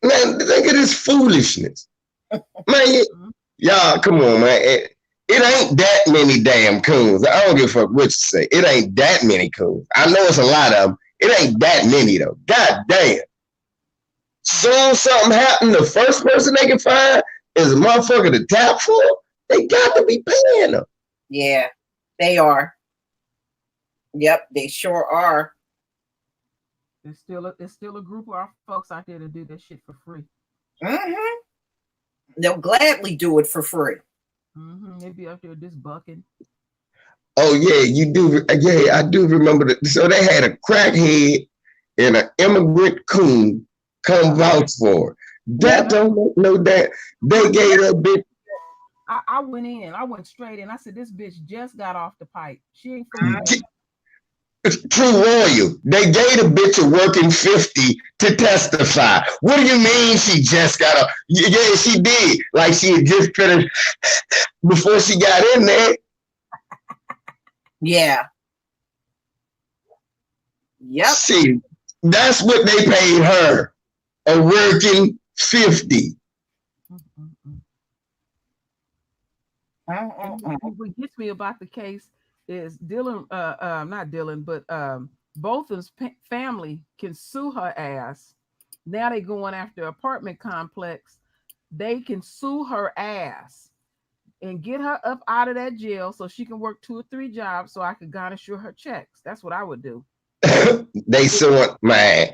Man, think of this foolishness. Man, y'all, come on, man. It ain't that many damn coons. I don't give a fuck what you say. It ain't that many coons. I know it's a lot of them. It ain't that many, though. God damn. Soon something happened, the first person they can find is a motherfucker to tap for. They got to be paying them. Yeah, they are. Yep, they sure are. There's still a group of our folks out there to do that shit for free. Mm-hmm. They'll gladly do it for free. Mm-hmm. They be up there just bucking. Oh yeah, you do. Yeah, I do remember that. So they had a crackhead and an immigrant coon come vouch for her. That don't make no damn. They gave that bitch. I went in. I went straight in. I said, this bitch just got off the pipe. She ain't fooling. True royal. They gave the bitch a working 50 to testify. What do you mean she just got off? Yeah, she did. Like she had just finished before she got in there. Yeah. Yep. See, that's what they paid her. A working 50. What gets me about the case is Dylan, not Dylan, but Botham's family can sue her ass. Now they going after apartment complex. They can sue her ass and get her up out of that jail so she can work 2 or 3 jobs so I could garnish her checks. That's what I would do. They suing, man.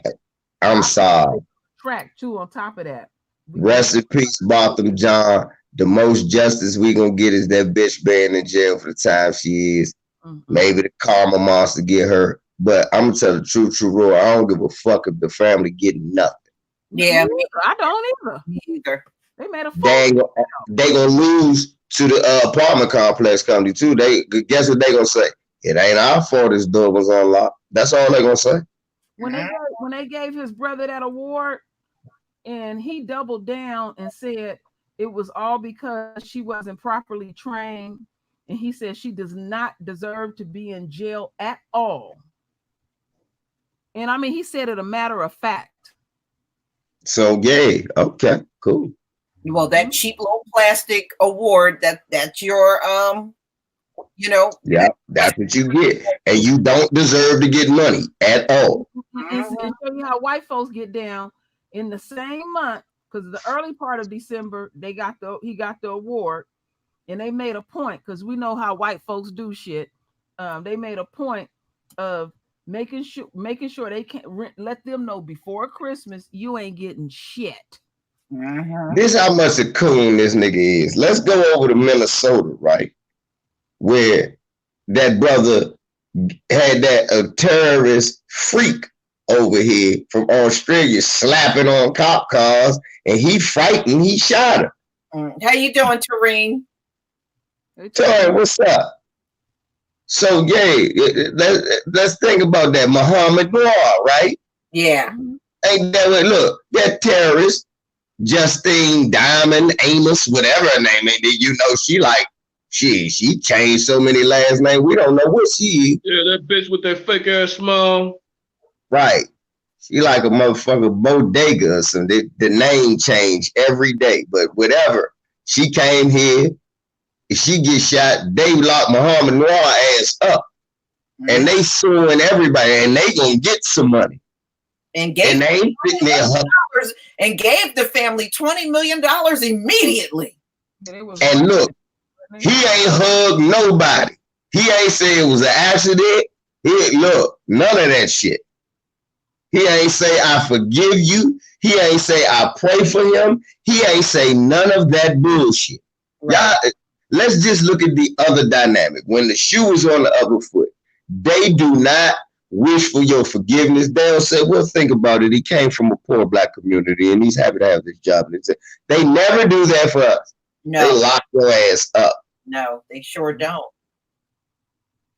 I'm sorry. Track too on top of that. Rest in peace, Botham John. The most justice we gonna get is that bitch being in jail for the time she is. Mm-hmm. Maybe the karma monster get her. But I'm gonna tell the truth, Roy. I don't give a fuck if the family getting nothing. Yeah, I don't either. They made a they gonna lose to the apartment complex company too. They guess what they gonna say? It ain't our fault this door was unlocked. That's all they gonna say. When they gave his brother that award, and he doubled down and said it was all because she wasn't properly trained, and he said she does not deserve to be in jail at all. And I mean, he said it a matter of fact. So yay, okay, cool. Well, that cheap little plastic award that's your Yeah, that's what you get, and you don't deserve to get money at all. It's show you how white folks get down in the same month, because the early part of December he got the award, and they made a point, because we know how white folks do shit. They made a point of making sure they can't let them know before Christmas you ain't getting shit. This how much a coon this nigga is. Let's go over to Minnesota, right? Where that brother had that terrorist freak over here from Australia slapping on cop cars, and he frightened, he shot her. How you doing, Tareen? Tareen, what's up? So, let's think about that. Muhammad Noir, right? Yeah. Ain't that what? Look, that terrorist, Justine Diamond, Amos, whatever her name is, she changed so many last names. We don't know what she is. Yeah, that bitch with that fake ass smile. Right. She like a motherfucker bodega or something. The name changed every day, but whatever. She came here. If she gets shot, they lock Muhammad Noir ass up. And they suing everybody, and they gonna get some money. And gave the family $20 million immediately. And look, he ain't hugged nobody. He ain't say it was an accident. Look, none of that shit. He ain't say I forgive you. He ain't say I pray for him. He ain't say none of that bullshit. Right. Y'all, let's just look at the other dynamic. When the shoe is on the other foot, they do not wish for your forgiveness. They'll say, well, think about it. He came from a poor black community and he's happy to have this job. They never do that for us. No. They lock your ass up. No, they sure don't.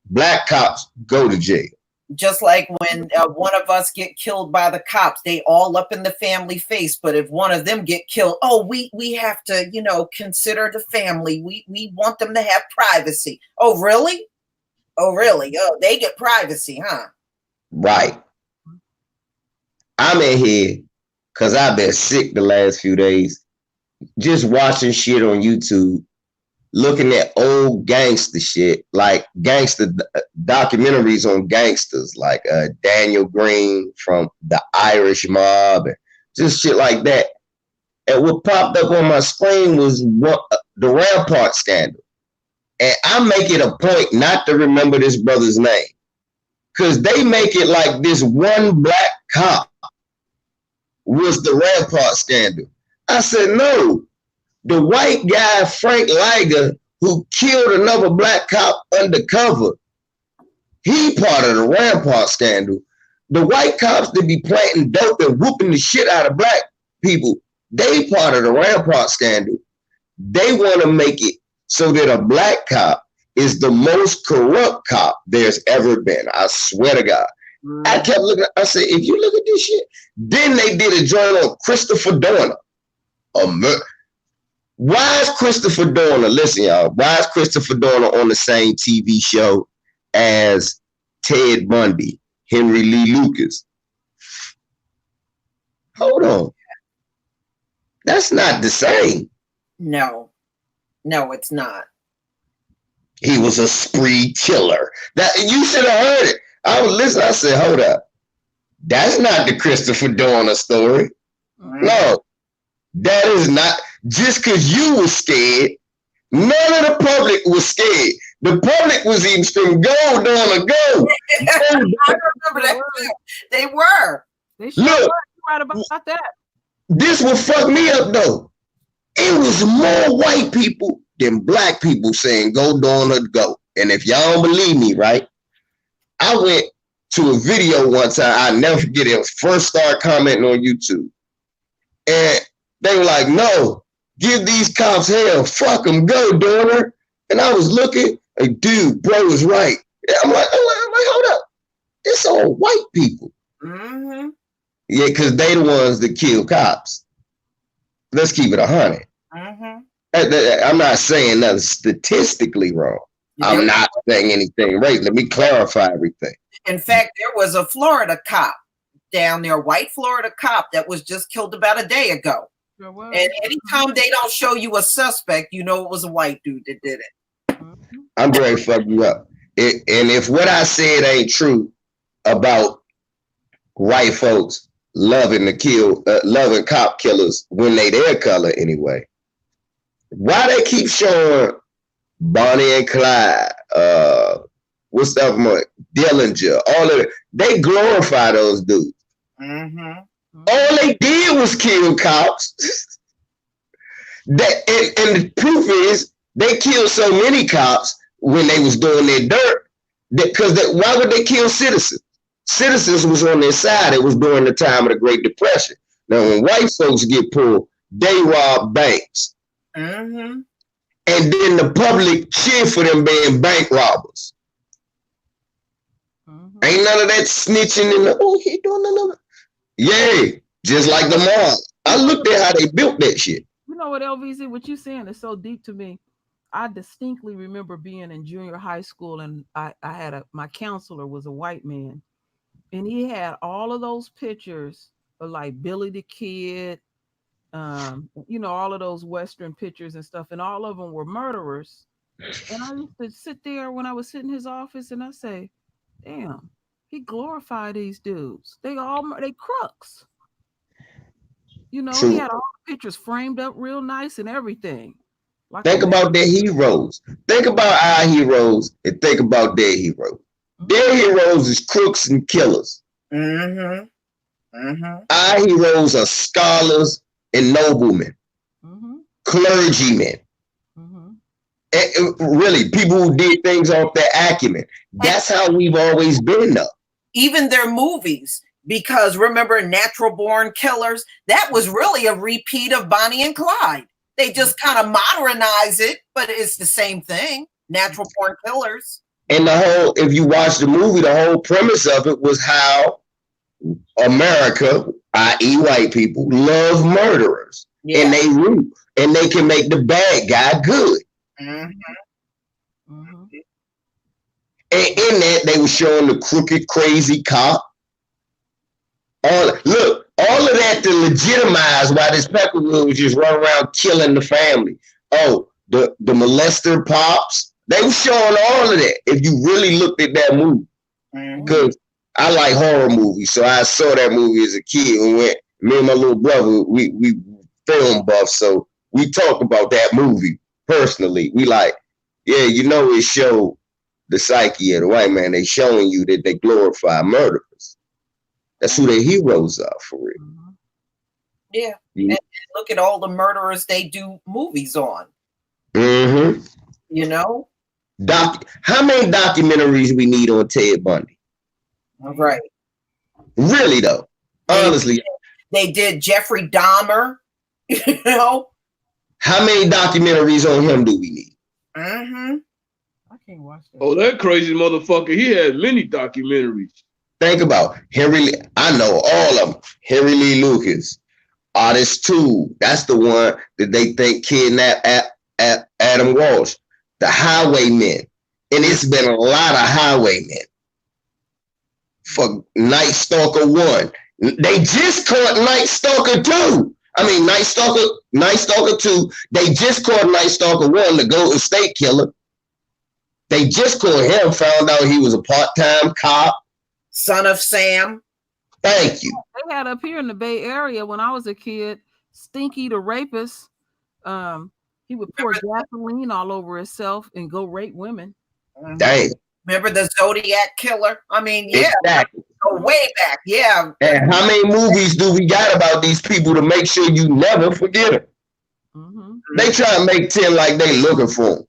Black cops go to jail. Just like when one of us get killed by the cops, they all up in the family face. But if one of them get killed, oh, we have to, consider the family. We want them to have privacy. Oh, really? Oh, really? Oh, they get privacy, huh? Right. I'm in here because I've been sick the last few days, just watching shit on YouTube, looking at old gangster shit, like gangster documentaries on gangsters, like Daniel Green from the Irish Mob, and just shit like that. And what popped up on my screen was the Rampart scandal. And I make it a point not to remember this brother's name, because they make it like this one black cop was the Rampart scandal. I said, no, the white guy, Frank Liger, who killed another black cop undercover, he part of the Rampart scandal. The white cops that be planting dope and whooping the shit out of black people, they part of the Rampart scandal. They want to make it so that a black cop is the most corrupt cop there's ever been. I swear to God. I kept looking, I said, if you look at this shit, then they did a joint on Christopher Dorner. Why is Christopher Dorner, listen y'all, why is Christopher Dorner on the same TV show as Ted Bundy, Henry Lee Lucas? Hold on. That's not the same. No, it's not. He was a spree killer. That you should have heard it. I was listening. I said, hold up. That's not the Christopher Dorner story. No, that is not. Just because you were scared, none of the public was scared. The public was even screaming, go, Dorner, go. I remember that too. They were. They sure Look, were. You're right about that. This will fuck me up though. It was more white people than black people saying, go, Dorner, go. And if y'all don't believe me, right? I went to a video one time. I never forget it. It was first started commenting on YouTube. And they were like, no, give these cops hell. Fuck them, go, Dorner. And I was looking, like, dude, bro is right. And I'm like, hold up. It's all white people. Mm-hmm. Yeah, because they the ones that kill cops. Let's keep it 100. Mm-hmm. I'm not saying nothing statistically wrong. I'm not saying anything right. Let me clarify everything. In fact, there was a Florida cop down there, white Florida cop, that was just killed about a day ago. Sure was. And anytime they don't show you a suspect, you know it was a white dude that did it. I'm ready to fuck you up. And if what I said ain't true about white folks loving to kill, loving cop killers when they their color anyway, why they keep showing Bonnie and Clyde, what's the other one? Dillinger, all of it. They glorify those dudes. Mm-hmm. All they did was kill cops. And the proof is they killed so many cops when they was doing their dirt. Because why would they kill citizens? Citizens was on their side. It was during the time of the Great Depression. Now, when white folks get pulled, they rob banks. Mm-hmm. And then the public cheer for them being bank robbers. Mm-hmm. Ain't none of that snitching in the, he doing another. Yeah, just like the mob. I looked at how they built that shit. You know what, LVZ, what you saying is so deep to me. I distinctly remember being in junior high school, and I had my counselor was a white man, and he had all of those pictures of like Billy the Kid, all of those Western pictures and stuff, and all of them were murderers. And I used to sit there when I was sitting in his office, and I say, damn, he glorified these dudes. They crooks. True. He had all the pictures framed up real nice and everything. Like think about their heroes. Think about our heroes and think about their heroes. Mm-hmm. Their heroes is crooks and killers. Mm-hmm. Mm-hmm. Our heroes are scholars and noblemen, clergymen. And really, people who did things off their acumen. That's how we've always been, though. Even their movies, because remember Natural Born Killers? That was really a repeat of Bonnie and Clyde. They just kind of modernize it, but it's the same thing. Natural Born Killers. And if you watch the movie, the whole premise of it was how America, i.e., white people, love murderers, and they root, and they can make the bad guy good. Mm-hmm. Mm-hmm. And in that, they were showing the crooked, crazy cop. All of that to legitimize why this Peckerwood was just running around killing the family. Oh, the molester pops. They were showing all of that. If you really looked at that movie, because I like horror movies, so I saw that movie as a kid. Me and my little brother, we film buffs, so we talk about that movie personally. We like, yeah, it showed the psyche of the white man. They showing you that they glorify murderers. That's who their heroes are, for real. Yeah. And look at all the murderers they do movies on. Mm-hmm. How many documentaries we need on Ted Bundy? Right. Really, though. Honestly. They did Jeffrey Dahmer, How many documentaries on him do we need? Mm-hmm. I can't watch that. Oh, that crazy motherfucker. He had many documentaries. Think about I know all of them. Henry Lee Lucas, Artist 2. That's the one that they think kidnapped Adam Walsh. The Highwaymen. And it's been a lot of Highwaymen. For Night Stalker 1. They just caught Night Stalker 2. I mean, Night Stalker 2. They just caught Night Stalker 1, the Golden State Killer. They just caught him, found out he was a part-time cop. Son of Sam. Thank you. They had up here in the Bay Area when I was a kid, Stinky the rapist. He would pour gasoline all over himself and go rape women. Dang. Remember the Zodiac Killer? I mean, yeah. Exactly. Go way back. Yeah. And how many movies do we got about these people to make sure you never forget them? Mm-hmm. They try to make 10 like they looking for them.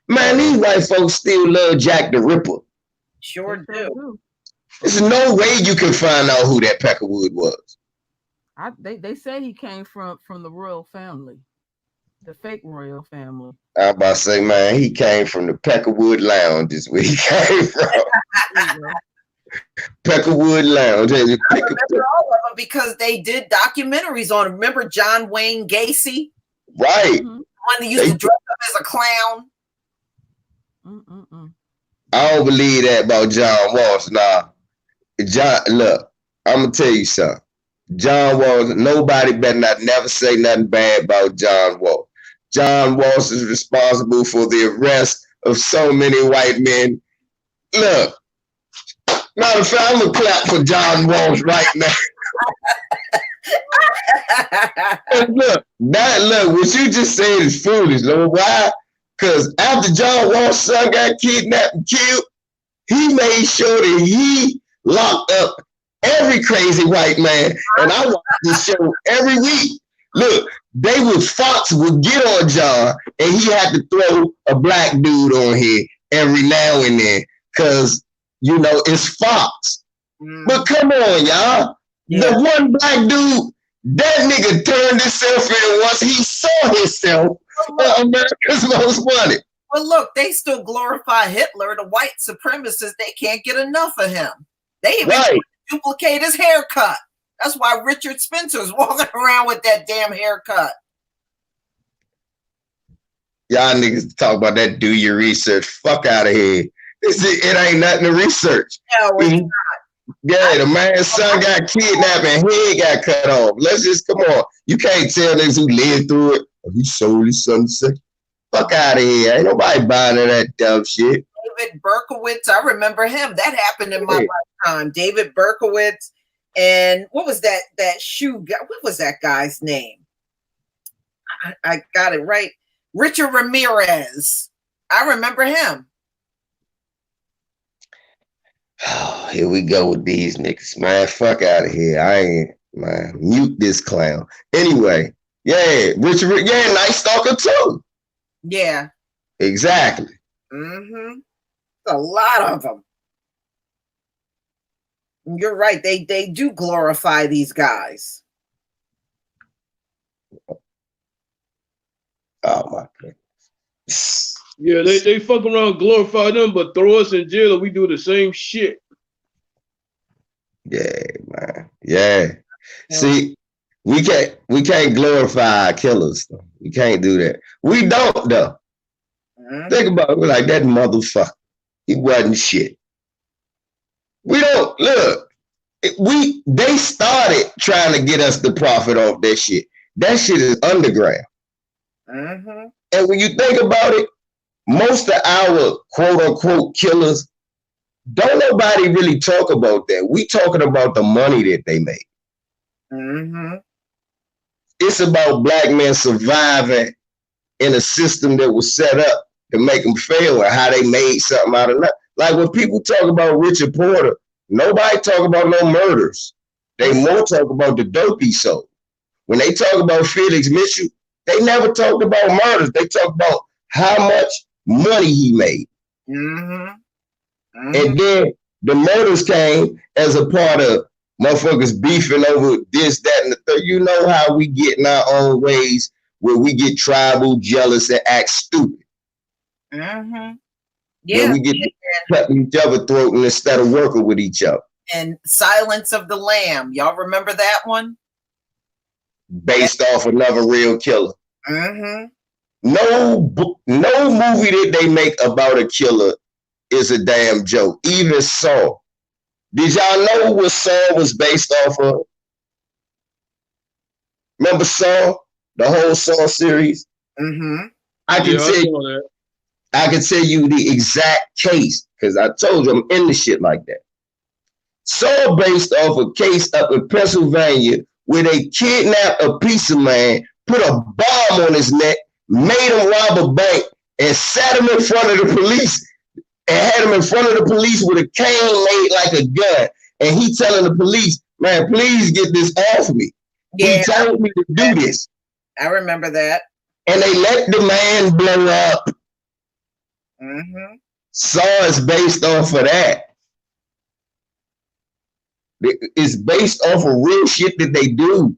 Man, these white folks still love Jack the Ripper. Sure do. There's no way you can find out who that Peckerwood was. They say he came from the royal family, the fake royal family. I'm about to say, man, he came from the Peckerwood Lounge is where he came from. Peckerwood Lounge. I remember all of them because they did documentaries on him. Remember John Wayne Gacy? Right. Mm-hmm. One that used to dress up as a clown. I don't believe that about John Walsh. Nah. Look, I'm going to tell you something. John Walsh, nobody better not never say nothing bad about John Walsh. John Walsh is responsible for the arrest of so many white men. Look, matter of fact, I'm going to clap for John Walsh right now. Look, what you just said is foolish. Lord. Why? Because after John Walsh's son got kidnapped and killed, he made sure that he locked up every crazy white man. And I watch this show every week. Look, Fox would get on John, and he had to throw a black dude on here every now and then, because, it's Fox. But come on, y'all. Yeah. The one black dude, that nigga turned himself in once he saw himself America's Most Wanted. Well, look, they still glorify Hitler, the white supremacists. They can't get enough of him. They even duplicate his haircut. That's why Richard Spencer's walking around with that damn haircut. Y'all niggas talk about that, do your research. Fuck out of here. It ain't nothing to research. No, it's not. Yeah, the man's son got kidnapped and head got cut off. Let's just, come on. You can't tell niggas who lived through it. Oh, he sold his son to sex. Fuck out of here. Ain't nobody buying that dumb shit. David Berkowitz, I remember him. That happened in my lifetime. David Berkowitz. And what was that shoe guy? What was that guy's name? I got it right. Richard Ramirez. I remember him. Oh, here we go with these niggas, man. Fuck out of here. I ain't, man. Mute this clown. Anyway, Richard, Night Stalker too. Yeah. Exactly. Mm-hmm. A lot of them. You're right. They do glorify these guys. Oh my goodness. Yeah, they fuck around, glorify them, but throw us in jail and we do the same shit. Yeah, man. Yeah. See, we can't glorify our killers. Though. We can't do that. We don't though. Think about it. We're like that motherfucker. He wasn't shit. We don't look. They started trying to get us to profit off that shit. That shit is underground. And when you think about it, most of our quote unquote killers, don't nobody really talk about that. We talking about the money that they make. It's about black men surviving in a system that was set up to make them fail and how they made something out of nothing. Like when people talk about Richard Porter, nobody talk about no murders. They more talk about the dope he sold. When they talk about Felix Mitchell, they never talked about murders. They talk about how much money he made. And then the murders came as a part of motherfuckers beefing over this, that, and the third. You know how we get in our own ways where we get tribal, jealous, and act stupid. Yeah. Where we get cutting each other throat instead of working with each other. And Silence of the Lamb. Y'all remember that one? Based off another real killer. No movie that they make about a killer is a damn joke. Even Saw. Did y'all know what Saw was based off of? Remember Saw? The whole Saw series? I can tell you the exact case because I told you I'm in the shit like that. Saw based off a case up in Pennsylvania where they kidnapped a pizza man, put a bomb on his neck, made him rob a bank, and sat him in front of the police and had him in front of the police with a cane made like a gun. And he telling the police, man, please get this off me. Yeah, he told me to do this. I remember that. And they let the man blow up. Saw is based off of that. It's based off of real shit that they do.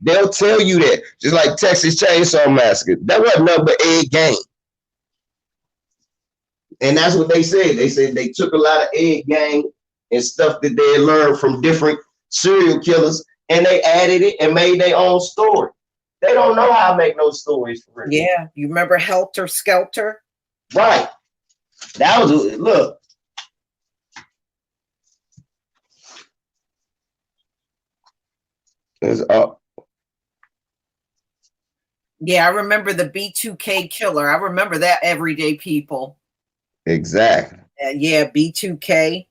They'll tell you that. Just like Texas Chainsaw Massacre. That wasn't nothing but egg game. And that's what they said. They said they took a lot of egg gang and stuff that they had learned from different serial killers and they added it and made their own story. They don't know how to make no stories for real. Yeah. You remember Helter Skelter? Right. That was, look. It's up. Yeah, I remember the B2K killer. I remember that, Everyday People. Exactly. Yeah, B2K.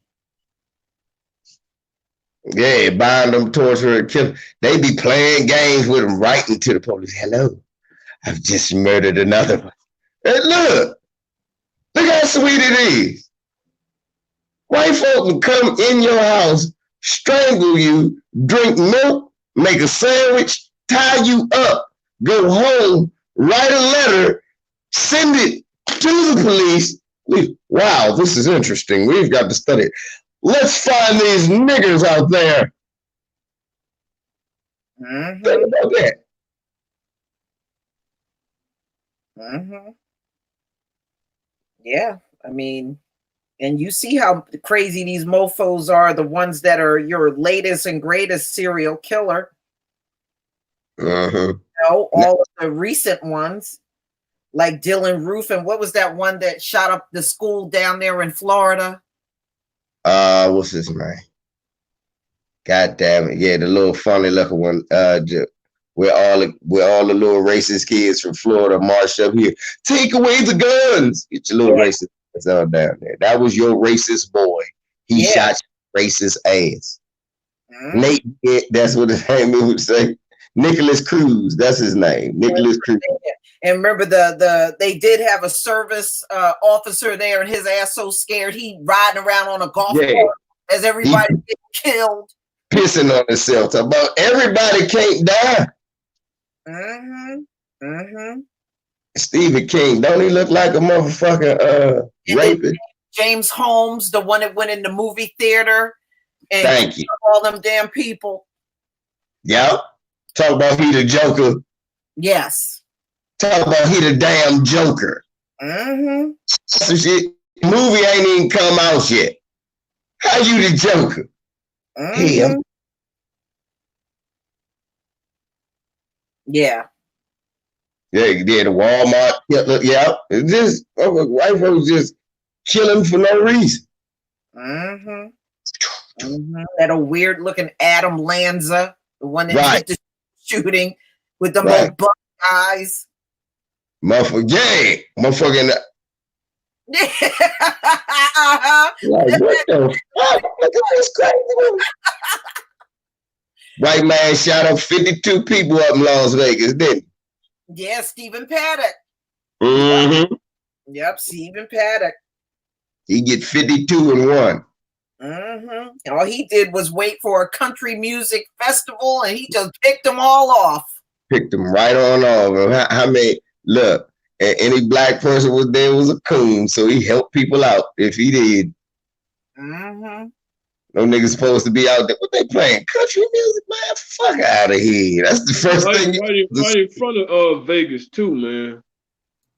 Yeah, bind them, torture, and kill. They be playing games with them, writing to the police. Hello, I've just murdered another one. And look how sweet it is. White folk can come in your house, strangle you, drink milk, make a sandwich, tie you up, go home, write a letter, send it to the police. Wow, this is interesting. We've got to study it. Let's find these niggers out there. Think about that. Yeah, I mean, and you see how crazy these mofos are, the ones that are your latest and greatest serial killer. You know, all of the recent ones, like Dylan Roof, and what was that one that shot up the school down there in Florida? What's his name? God damn it. Yeah, the little funny looking one. Where all the little racist kids from Florida marched up here. Take away the guns. Get your little racist ass out down there. That was your racist boy. He shot your racist ass. Nate, that's what his name would say. Nicholas Cruz, that's his name. Nicholas Cruz. And remember they did have a service officer there, and his ass so scared he riding around on a golf cart as everybody getting killed, pissing on himself. About everybody can't die. Stephen King, don't he look like a motherfucking rapist? James Holmes, the one that went in the movie theater and thank you all them damn people. Yep. Talk about he the Joker. Yes. Talk about he the damn Joker. Mm-hmm. Some shit. Movie ain't even come out yet. How you the Joker? Mm-hmm. Yeah. Yeah, the Walmart. Yeah. It's just white folks just killing for no reason. Mm-hmm. Mm-hmm. That a weird looking Adam Lanza, the one that Right. did the shooting with the Right. buck eyes. Motherfucker, yeah. Motherfucking uh-huh. like, what the fuck? Look at this crazy. White man shot up 52 people up in Las Vegas, didn't Yeah, Stephen Paddock. he? Mm-hmm. Yep, Stephen Paddock. He get 52 and 1. Mm-hmm. All he did was wait for a country music festival, and he just picked them all off. Picked them right on off. How many? Look, any black person was there was a coon, so he helped people out if he did. Mm-hmm. No niggas supposed to be out there. What they playing? Country music, man? Fuck out of here. That's the first thing. Right in front of Vegas too, man.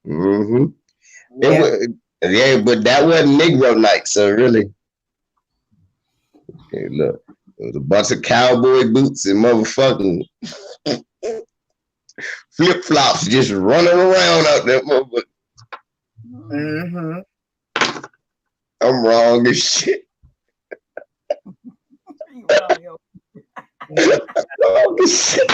Mm-hmm. Yeah. Yeah, but that wasn't Negro night, so really. Okay, look, there was a bunch of cowboy boots and motherfucking flip flops just running around out there, motherfucker. Mm-hmm. I'm wrong as shit. Wrong as shit.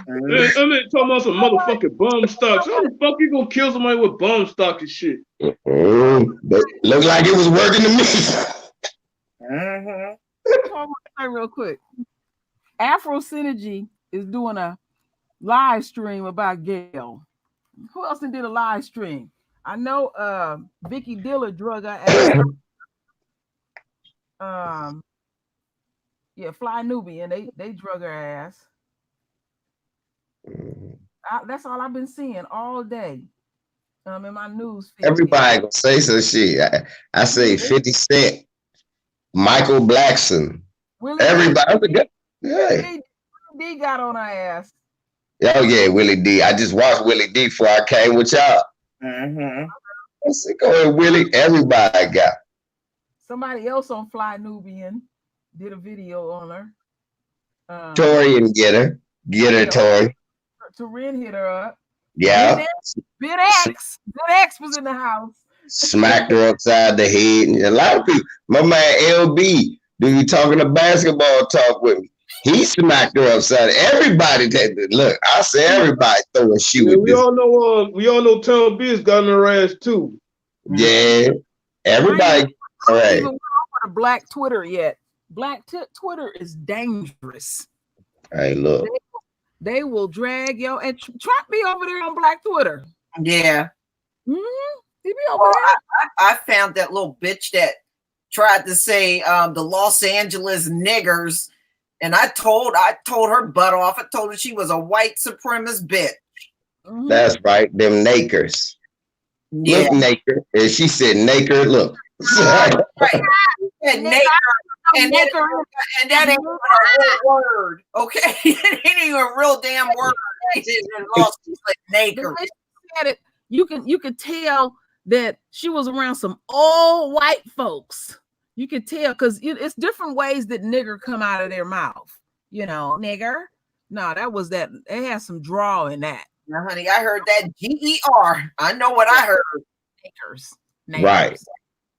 Man, I mean, talking about some motherfucking bum stocks. How the fuck you gonna kill somebody with bum stock and shit? But looked like it was working to me. Mm-hmm. I want to say real quick. Afro Synergy is doing a live stream about Gayle. Who else did a live stream? I know Vicky Diller drug her ass. Yeah, Fly Nubian, they drug her ass. That's all I've been seeing all day. In my news feed. Everybody gonna say some shit. I say 50 Cent, Michael Blackson. Everybody. Willie D got on her ass. Oh yeah, Willie D. I just watched Willie D before I came with y'all. Mm-hmm. I said, go ahead, Willie. Everybody got. Somebody else on Fly Nubian did a video on her. Tori and get her, Tori. Torin hit her up. Yeah. Big X was in the house. Smacked her upside the head. And a lot of people. My man LB, do you talking to basketball talk with me? He smacked her upside. Everybody look, I say everybody throwing shit with we this. all know Tom Biz got in her ass too. Yeah. Everybody. All right. Even went over to Black Twitter yet. Black Twitter is dangerous. Hey, look. They will drag yo and Trump be over there on Black Twitter. Yeah. Mm-hmm. He be over there. I found that little bitch that tried to say the Los Angeles niggers, and I told her butt off. I told her she was a white supremacist bitch. Mm-hmm. That's right. Them nakers. Yeah. Look, naker. And she said naker. Look. Right. And naker. And that ain't even a real word, okay? It ain't even a real damn word. Naker. You could tell that she was around some old white folks. You could tell because it's different ways that nigger come out of their mouth. You know, nigger. No, that it has some draw in that. Now, honey, I heard that GER. I know what I heard. Niggers. Right.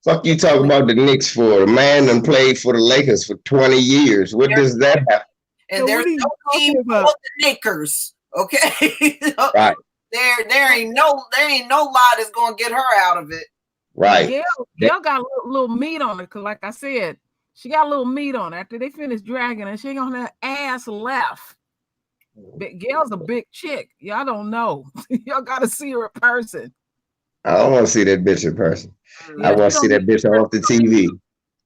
Fuck you talking about the Knicks for? The man done played for the Lakers for 20 years. What does that have? And So there's no team called the Knickers, okay? Right. There ain't no lie that's gonna get her out of it. Right. Gayle got a little meat on her because, like I said, she got a little meat on her. After they finished dragging her, she ain't gonna have ass left. But Gayle's a big chick. Y'all don't know. Y'all gotta see her in person. I don't want to see that bitch in person. Yeah, I want to see that bitch off the TV.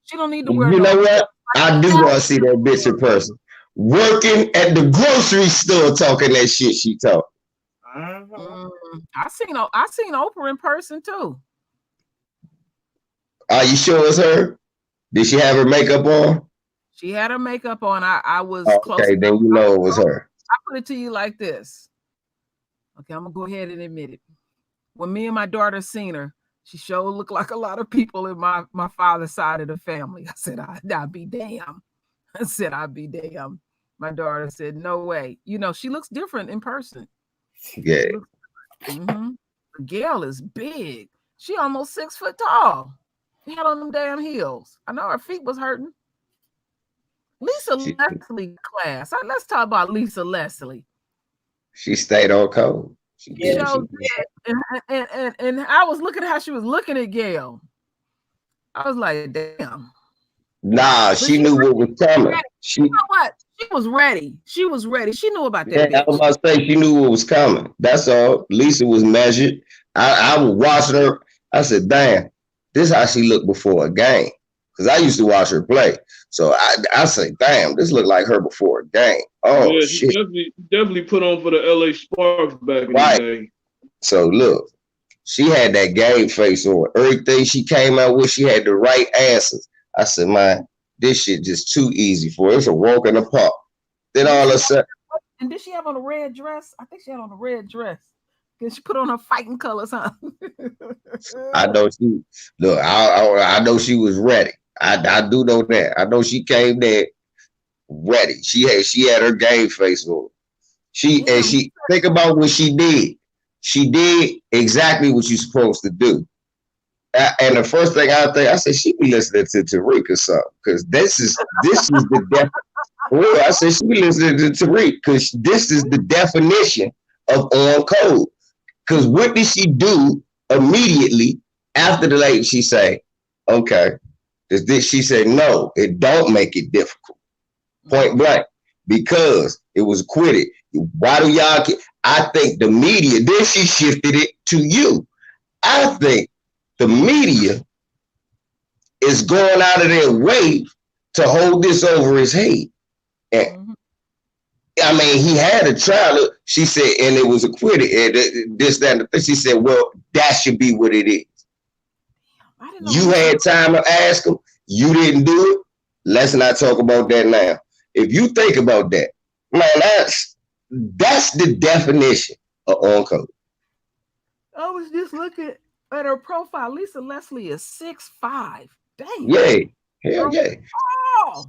She don't need to wear. You know what? I do want to see that bitch in person. Working at the grocery store, talking that shit she talk. I seen Oprah in person too. Are you sure it's her? Did she have her makeup on? She had her makeup on. I was okay, close. then you know it was her. put it to you like this. Okay, I'm gonna go ahead and admit it. When me and my daughter seen her, she sure looked like a lot of people in my father's side of the family. I said, I'd be damn. I said, I'd be damn. My daughter said, no way. You know, she looks different in person. Yeah. Gayle is big. She almost 6 foot tall. She had on them damn heels. I know her feet was hurting. Lisa Leslie class. Let's talk about Lisa Leslie. She stayed on code. And I was looking at how she was looking at Gayle. I was like, damn. Nah, she knew what was coming. You know what? She was ready. She was ready. She knew about that. I was about to say she knew what was coming. That's all. Lisa was measured. I was watching her. I said, damn, this is how she looked before a game. Because I used to watch her play. So I say, damn, this looked like her before a game. Oh, yeah, shit. Definitely put on for the LA Sparks back in the day. So look, she had that game face on. Everything she came out with, she had the right answers. I said, man, this shit just too easy for her. It's a walk in the park. Then all of a sudden. And did she have on a red dress? I think she had on a red dress. Because she put on her fighting colors, huh? I know she, look, I know she was ready. I do know that. I know she came there ready. She had her game face on. She think about what she did. She did exactly what you're supposed to do. And the first thing I said, she be listening to Tariq or something, because this is the definition. I said she be listening to Tariq because this is the definition of on code. Because what did she do immediately after the lady? She say, okay. She said, no, it don't make it difficult. Point blank. Because it was acquitted. Why do y'all I think the media, then she shifted it to you. I think the media is going out of their way to hold this over his head. And I mean, he had a trial, she said, and it was acquitted. And this, that, and the thing. She said, well, that should be what it is. You had time to ask him. You didn't do it. Let's not talk about that now. If you think about that, man, that's the definition of on code. I was just looking at her profile. Lisa Leslie is 6'5". Damn. Yeah. Hell yeah. Oh.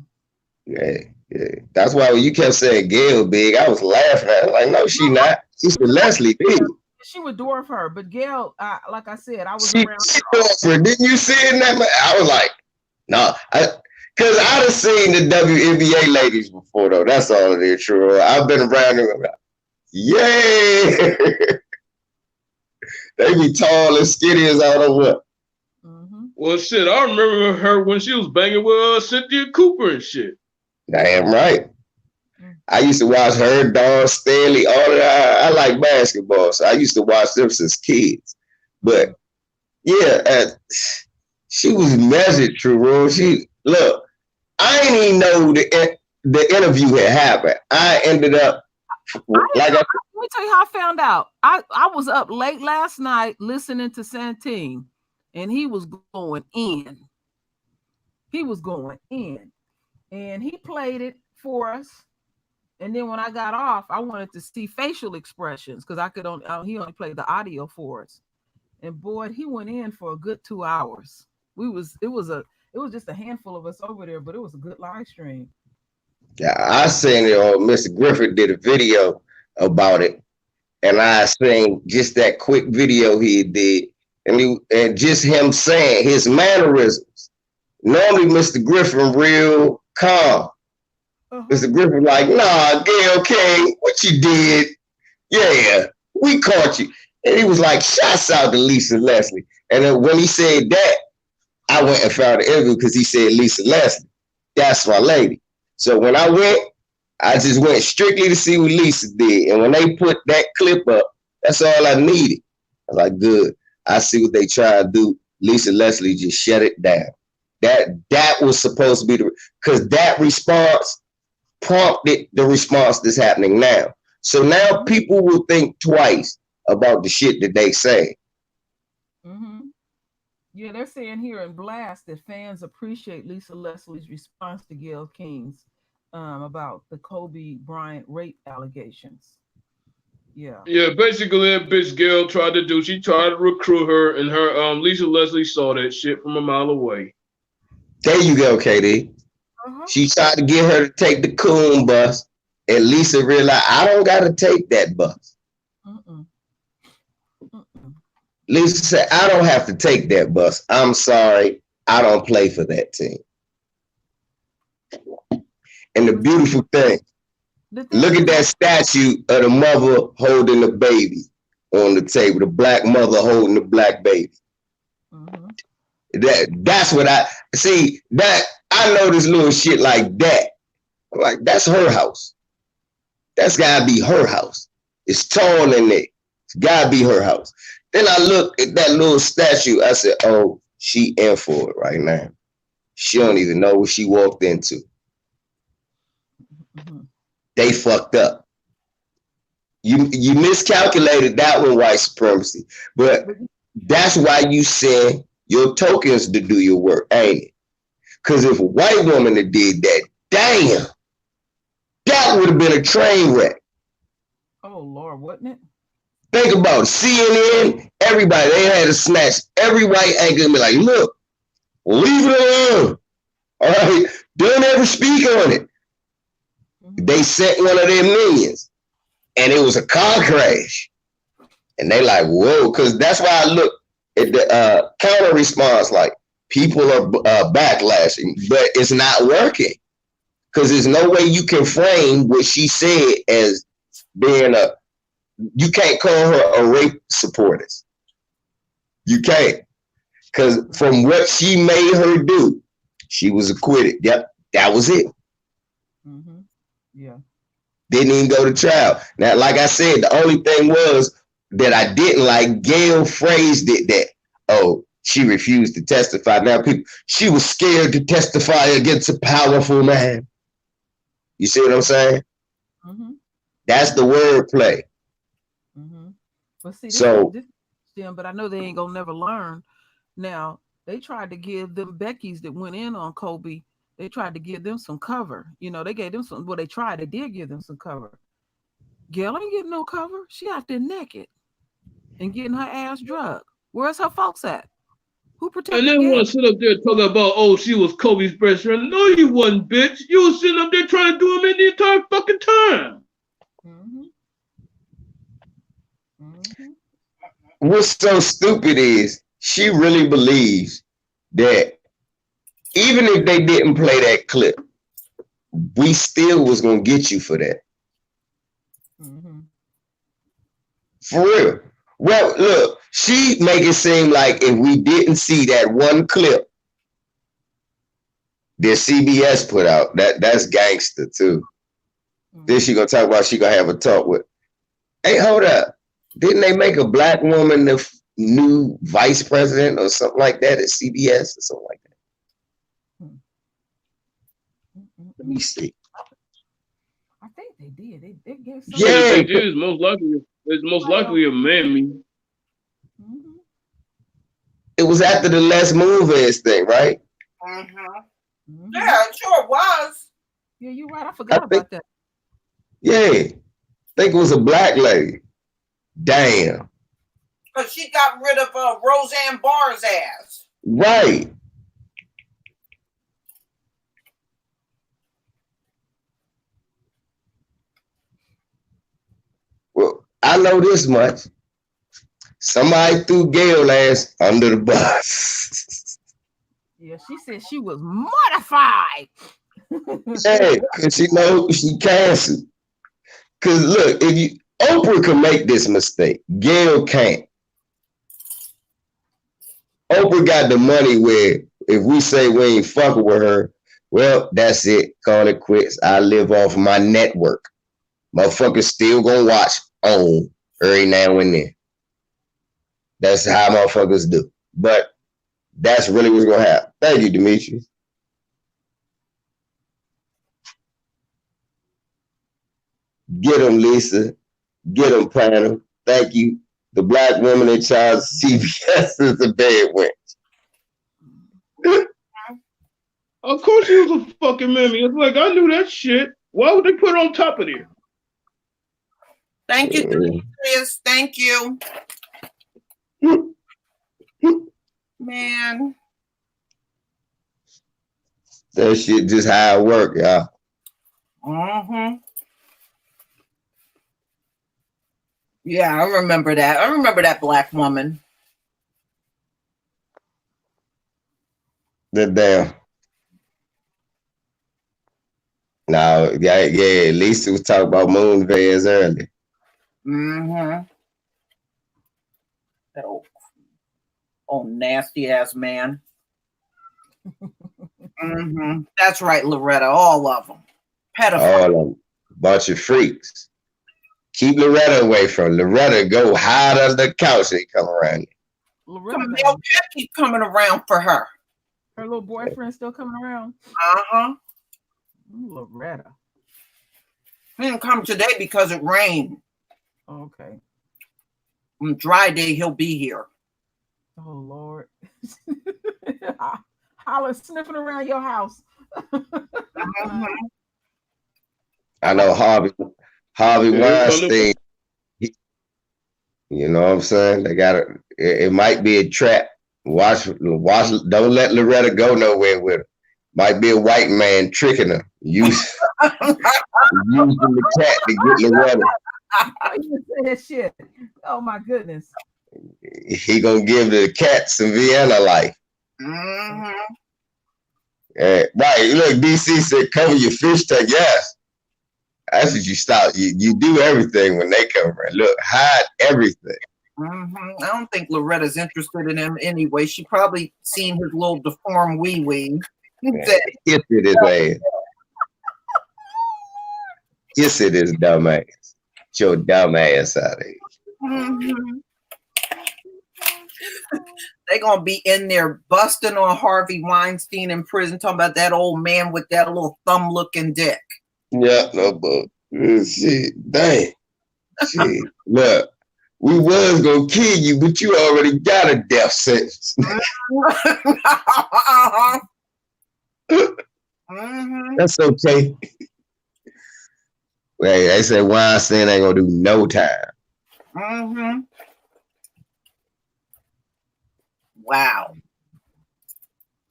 Yeah. That's why when you kept saying Gayle big, I was laughing at her. Like, no, she not. She's Leslie big. She would dwarf her, but Gayle, like I said, I was she dwarfed her. Didn't you see it in that? I was like, no, because I'd have seen the WNBA ladies before, though. That's all it is, true. I've been around them. Yay! They be tall and skinny as I don't know what. Well, shit, I remember her when she was banging with Cynthia Cooper and shit. Damn right. I used to watch her, Dawn Stanley, all of that. I like basketball, so I used to watch them since kids. But yeah, she was measured, True. Look, I didn't even know the interview had happened. I ended up let me tell you how I found out. I was up late last night listening to Santine, and he was going in. And he played it for us. And then when I got off, I wanted to see facial expressions because he only played the audio for us. And boy, he went in for a good 2 hours. It was just a handful of us over there, but it was a good live stream. Yeah, I seen it. Mr. Griffith did a video about it, and I seen just that quick video he did, and just him saying his mannerisms. Normally, Mr. Griffin real calm. Mr. Griffin like, nah, Gayle King, what you did? Yeah, we caught you. And he was like, shouts out to Lisa Leslie. And then when he said that, I went and found the interview because he said Lisa Leslie. That's my lady. So when I went, I just went strictly to see what Lisa did. And when they put that clip up, that's all I needed. I was like, good. I see what they try to do. Lisa Leslie just shut it down. That was supposed to be because that response prompted the response that's happening now. So now people will think twice about the shit that they say. Yeah, they're saying here in Blast that fans appreciate Lisa Leslie's response to Gayle King's about the Kobe Bryant rape allegations. Yeah. Yeah, basically that bitch Gayle tried to do. She tried to recruit her, and her Lisa Leslie saw that shit from a mile away. There you go, KD. Uh-huh. She tried to get her to take the coon bus, and Lisa realized I don't got to take that bus. Mm-mm. Mm-mm. Lisa said, I don't have to take that bus. I'm sorry. I don't play for that team. And the beautiful thing, look at that statue of the mother holding the baby on the table, the black mother holding the black baby. Mm-hmm. That's what I see. That I notice little shit like that. I'm like, that's her house. That's gotta be her house. It's tall in there. It's gotta be her house. Then I look at that little statue. I said, oh, she in for it right now. She don't even know what she walked into. Mm-hmm. They fucked up. You miscalculated that one, white supremacy. But that's why you send your tokens to do your work, ain't it? Because if a white woman had did that, damn, that would have been a train wreck. Oh Lord, wouldn't it? Think about it. CNN, everybody, they had to snatch every white anchor and be like, look, leave it alone. All right, don't ever speak on it. Mm-hmm. They sent one of their minions, and it was a car crash. And they like, whoa, because that's why I look at the counter response, like people are backlashing, but it's not working. Because there's no way you can frame what she said as being you can't call her a rape supporter. You can't. Because from what she made her do, she was acquitted. Yep, that was it. Mm-hmm. Yeah. Didn't even go to trial. Now, like I said, the only thing was that I didn't like, Gayle phrased it that, oh, she refused to testify. Now, she was scared to testify against a powerful man. You see what I'm saying? Mm-hmm. That's the wordplay. Mm-hmm. But see, this them, but I know they ain't gonna never learn. Now, they tried to give them Becky's that went in on Kobe. They tried to give them some cover. You know, they gave them some. Well, they did give them some cover. Gayle ain't getting no cover. She out there naked and getting her ass drugged. Where's her folks at? Who protected? And they want to sit up there talking about, oh, she was Kobe's best friend. No, you wasn't, bitch. You was sitting up there trying to do him in the entire fucking time. Mm-hmm. Mm-hmm. What's so stupid is she really believes that even if they didn't play that clip, we still was gonna get you for that. Mm-hmm. For real. Well, look, she make it seem like if we didn't see that one clip that CBS put out, that's gangster too. Mm-hmm. Then she gonna talk about she gonna have a talk with. Hey, hold up. Didn't they make a black woman the new vice president or something like that at CBS or something like that? Let me see. I think they did. They gave some. Yeah, they did. It's most likely a mammy. Mm-hmm. It was after the Les Moonves thing, right? Uh-huh. Mm-hmm. Yeah, it sure was. Yeah, you're right. I forgot about that. Yeah, I think it was a black lady. Damn. Because she got rid of Roseanne Barr's ass. Right. Well, I know this much. Somebody threw Gayle ass under the bus. Yeah, she said she was mortified. Yeah, because she knows she canceled. Because look, Oprah can make this mistake. Gayle can't. Oprah got the money where if we say we ain't fucking with her, well, that's it. Call it quits. I live off my network. Motherfuckers still gonna watch on every now and then. That's how motherfuckers do. But that's really what's gonna happen. Thank you, Demetrius. Get him, Lisa. Get him, Panel. Thank you. The black woman in charge of CBS is a bad witch. Of course he was a fucking mammy. It's like I knew that shit. Why would they put it on top of there? Thank you, Demetrius. Thank you. Man. That shit just how it work, y'all. Mm-hmm. Yeah, I remember that. I remember that black woman. The damn. No, yeah, Lisa was talking about moon vans earlier. Mm-hmm. That old nasty ass man. Mm-hmm. That's right, Loretta. All of them. Pedophile. All of them. Bunch of freaks. Keep Loretta away from Loretta. Go hide under the couch. They come around. Camille keep coming around for her. Her little boyfriend still coming around. Uh-huh. Loretta. He didn't come today because it rained. Okay. On a dry day, he'll be here. Oh Lord. Holler sniffing around your house. I know Harvey Weinstein. You know what I'm saying? They got it might be a trap. Watch, don't let Loretta go nowhere with her. Might be a white man tricking her. Using the cat to get Loretta. You said shit. Oh my goodness. He gonna give the cat some Vienna life. Mm-hmm. Right. Look, DC said cover your fish tank. Yes. That's what you stop. You do everything when they come around. Look, hide everything. Mm-hmm. I don't think Loretta's interested in him anyway. She probably seen his little deformed wee-wee. Kiss it his ass. Kiss it his dumb ass. Get your dumb ass out of here. Mm-hmm. They're going to be in there busting on Harvey Weinstein in prison, talking about that old man with that little thumb-looking dick. Yeah, no, but shit, dang. Shit, look, we was going to kill you, but you already got a death sentence. Mm-hmm. That's okay. Hey, they said Weinstein ain't going to do no time. Mm-hmm. Wow.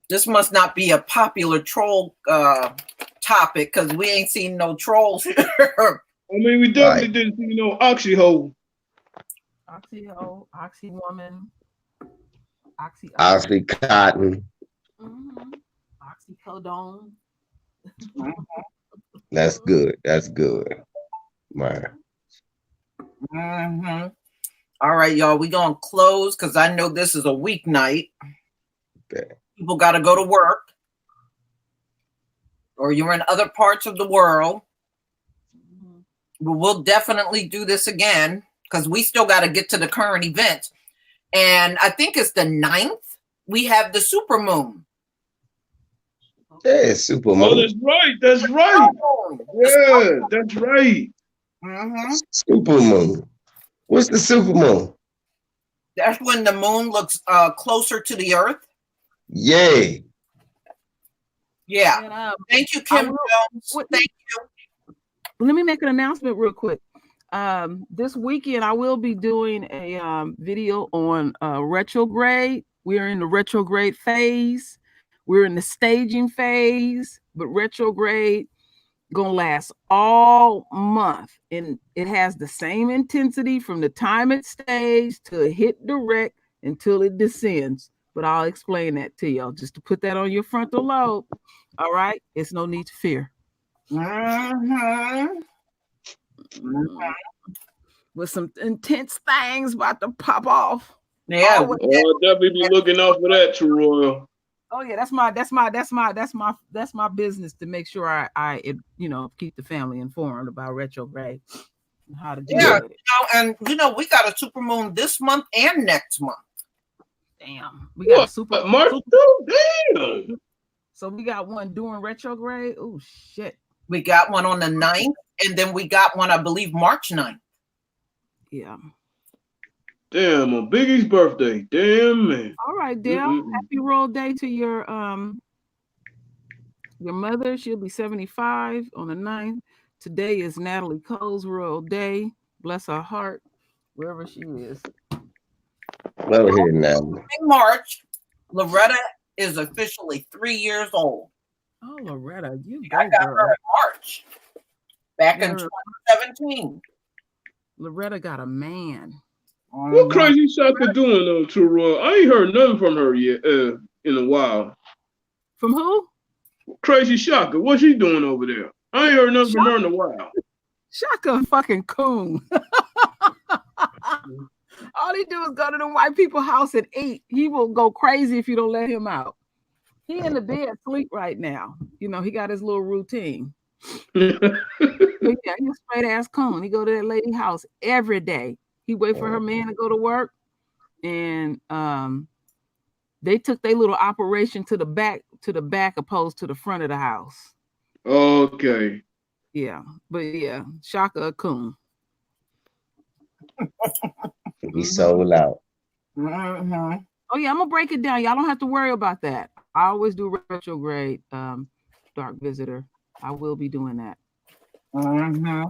This must not be a popular troll topic because we ain't seen no trolls here. I mean, we definitely didn't see no oxyhole. Oxyhole, oxywoman, Oxycontin. Mm-hmm. Oxycodone. That's good. That's good. Man. Mm-hmm. All right, y'all. We're going to close because I know this is a weeknight. Okay. People got to go to work. Or you're in other parts of the world. Mm-hmm. But we'll definitely do this again because we still got to get to the current event. And I think it's the 9th. We have the supermoon. Yeah, supermoon. Oh, that's right. That's right. Yeah, that's right. Mm-hmm. Supermoon. What's the supermoon? That's when the moon looks closer to the earth. Yay. Yeah. And, thank you, Kim Jones. Thank you. Let me make an announcement real quick. This weekend, I will be doing a video on retrograde. We're in the retrograde phase. We're in the staging phase, but retrograde gonna last all month, and it has the same intensity from the time it stays to it hit direct until it descends. But I'll explain that to y'all just to put that on your frontal lobe. All right, it's no need to fear. Mm-hmm. With some intense things about to pop off. Yeah, I'll definitely be looking out for that, True Royal. Oh yeah, that's my business to make sure I keep the family informed about retrograde and how to deal with it. And we got a supermoon this month and next month. Damn, we got a super March. Damn. So we got one during retrograde. Oh shit. We got one on the 9th, and then we got one, I believe, March 9th. Yeah. Damn, on Biggie's birthday. Damn, man. All right, Dale. Happy roll day to your Your mother, she'll be 75 on the 9th. Today is Natalie Cole's Royal Day. Bless her heart, wherever she is. Go ahead now. In March, Loretta is officially 3 years old. Oh, Loretta, you I go, got girl. her in March, back in Girl. 2017. Loretta got a man. What crazy Shaka doing though, True? I ain't heard nothing from her yet in a while. From who? Crazy Shaka, what's she doing over there? I ain't heard nothing from her in a while. Shaka a fucking coon. All he do is go to the white people house and eat. He will go crazy if you don't let him out. He in the bed asleep right now. You know, he got his little routine. But yeah, he's a straight ass coon. He go to that lady house every day. He wait for her man to go to work, and they took their little operation to the back opposed to the front of the house. Okay. Yeah, but yeah, Shaka a coon. He's sold out. Mm-hmm. Oh yeah, I'm gonna break it down. Y'all don't have to worry about that. I always do retrograde, Dark Visitor. I will be doing that. Mm-hmm.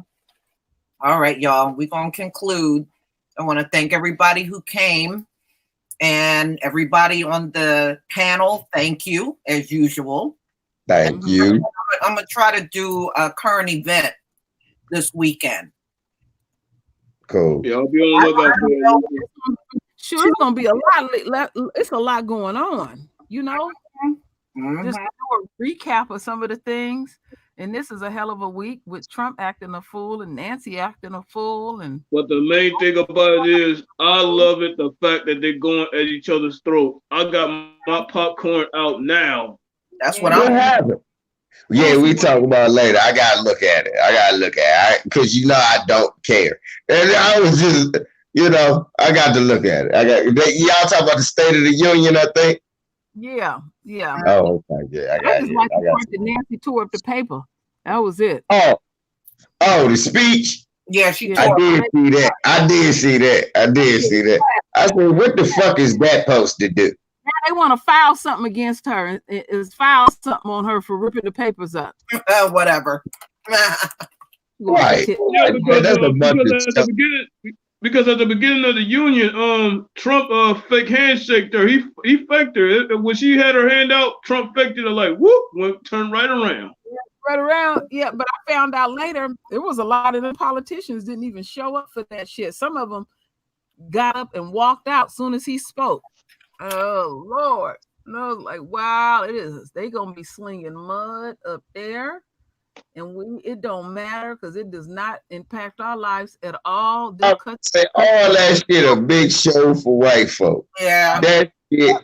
All right, y'all. We're gonna conclude. I want to thank everybody who came and everybody on the panel. Thank you, as usual. Thank you. I'm gonna try to do a current event this weekend. Cool. Yeah, I'll be on the lookout for it. Sure, it's gonna be a lot. It's a lot going on. You know, just do a recap of some of the things. And this is a hell of a week with Trump acting a fool and Nancy acting a fool. And but the main thing about it is, I love it, the fact that they're going at each other's throat. I got my popcorn out now. That's what What I'm. happened? Yeah, we talk about it later. I gotta look at it. Because I don't care. And I was just, I got to look at it. Y'all talk about the State of the Union, I think. yeah. Oh, okay. Yeah, I just like the part that Nancy tore up the paper. That was it. Oh, the speech. Yeah, she. I did see that. I said, what the fuck is that supposed to do? Now they want to file something against her. Is file something on her for ripping the papers up. Whatever. Right. Yeah, because at the beginning of the union, Trump fake handshaked her. He faked her. When she had her hand out, Trump faked it like whoop, turned right around. Right around, yeah. But I found out later there was a lot of the politicians didn't even show up for that shit. Some of them got up and walked out soon as he spoke. Oh Lord, and I was like, wow, it is. They gonna be slinging mud up there. And it don't matter because it does not impact our lives at all. I say all that shit a big show for white folk. Yeah. That shit,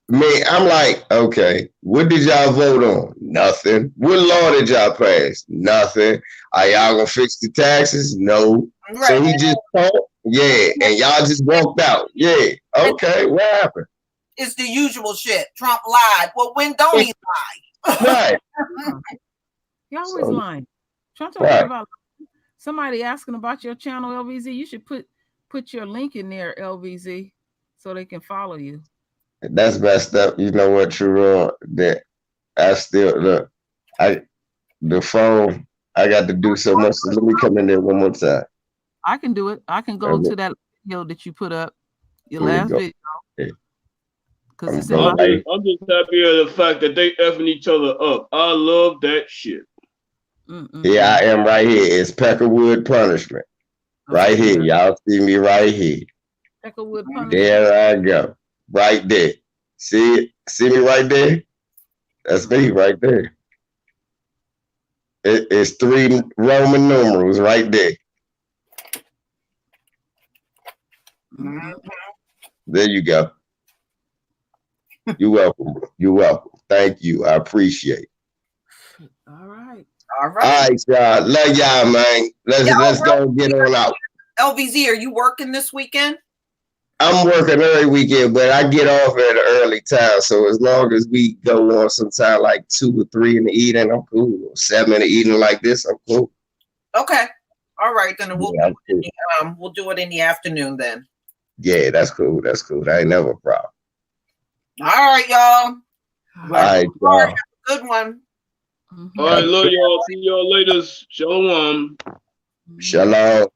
man, I'm like, okay, what did y'all vote on? Nothing. What law did y'all pass? Nothing. Are y'all gonna fix the taxes? No. Right. So he just talked, yeah, and y'all just walked out. Yeah. Okay, what happened? It's the usual shit. Trump lied. Well, when don't he lie? Right. You're always lying. Trump talking about somebody asking about your channel, LVZ. You should put your link in there, LVZ, so they can follow you. That's messed up. You know what, True? That I still look. The phone. I got to do so much. So let me come in there one more time. I can do it. I can go to that video that you put up. Your last video. I'm just happy at the fact that they effing each other up. I love that shit. Yeah, I am right here. It's Peckerwood Punishment. Right here. Y'all see me right here. Peckerwood Punishment. There I go. Right there. See it? See me right there? That's me right there. It's 3 Roman numerals right there. There you go. You're welcome. You're welcome. Thank you. I appreciate it. All right. All right, y'all. Love y'all, man. Let's go get on out. LVZ, are you working this weekend? I'm working every weekend, but I get off at an early time. So as long as we go on sometime like 2 or 3 in the evening, I'm cool. Or 7 in the evening like this, I'm cool. Okay. All right, then we'll do it in the afternoon then. Yeah, that's cool. That's cool. That ain't never a problem. All right, y'all. All right, y'all. Have a good one. All right, love y'all. See y'all later. Shalom. Shalom.